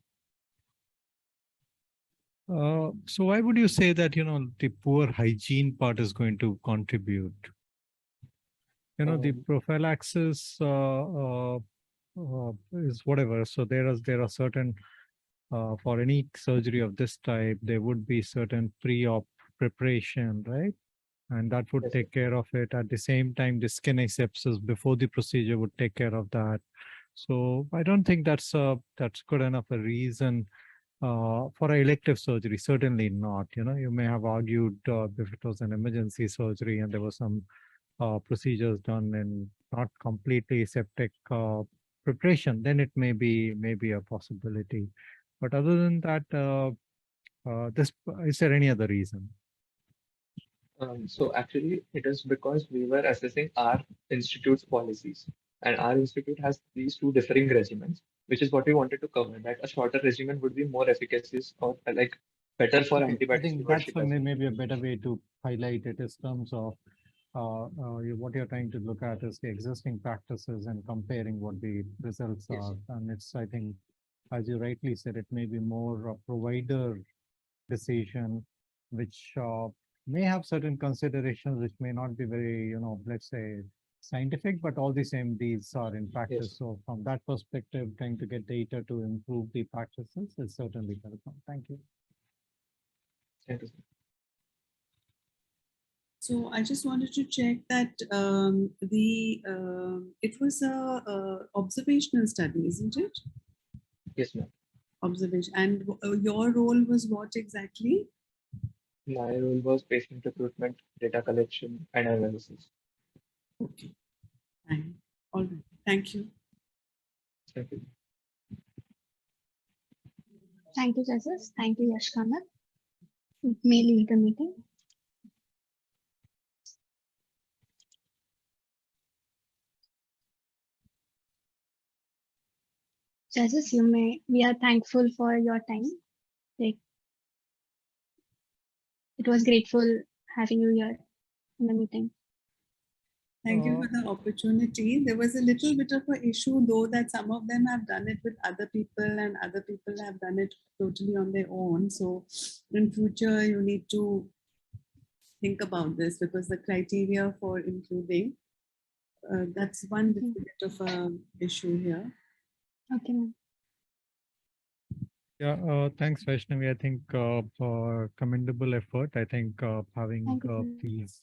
So why would you say that, the poor hygiene part is going to contribute? The prophylaxis is whatever. So there are certain, for any surgery of this type, there would be certain pre-op preparation, right? And that would take care of it. At the same time, the skin asepsis before the procedure would take care of that. So I don't think that's good enough a reason for an elective surgery. Certainly not. You may have argued if it was an emergency surgery and there was some procedures done in not completely aseptic preparation, then it may be a possibility. But other than that, is there any other reason? So actually, it is because we were assessing our institute's policies, and our institute has these two differing regimens, which is what we wanted to cover. That a shorter regimen would be more efficacious or like better for Okay, I antibiotic think that's stewardship. as well. maybe a better way to highlight it in terms of what you're trying to look at is the existing practices and comparing what the results are. And it's, I think, as you rightly said, it may be more a provider decision, which may have certain considerations which may not be very, let's say, scientific, but all the same, these are in practice. So from that perspective, trying to get data to improve the practices is certainly welcome. Thank you. Thank you. So I just wanted to check that it was a observational study, isn't it? Yes, ma'am. Observation. And your role was what exactly? My role was patient recruitment, data collection, and analysis. Okay. Fine. All right. Thank you. Thank you. Thank you, judges. Thank you, Yash Khanna. You may lead the meeting. Judges, we are thankful for your time. Like, it was grateful having you here in the meeting. Thank you for the opportunity. There was a little bit of an issue, though, that some of them have done it with other people and other people have done it totally on their own. So in future, you need to think about this because the criteria for including, that's one little bit of an issue here. Okay, ma'am. Yeah, thanks, Vaishnavi. I think commendable effort. I think having these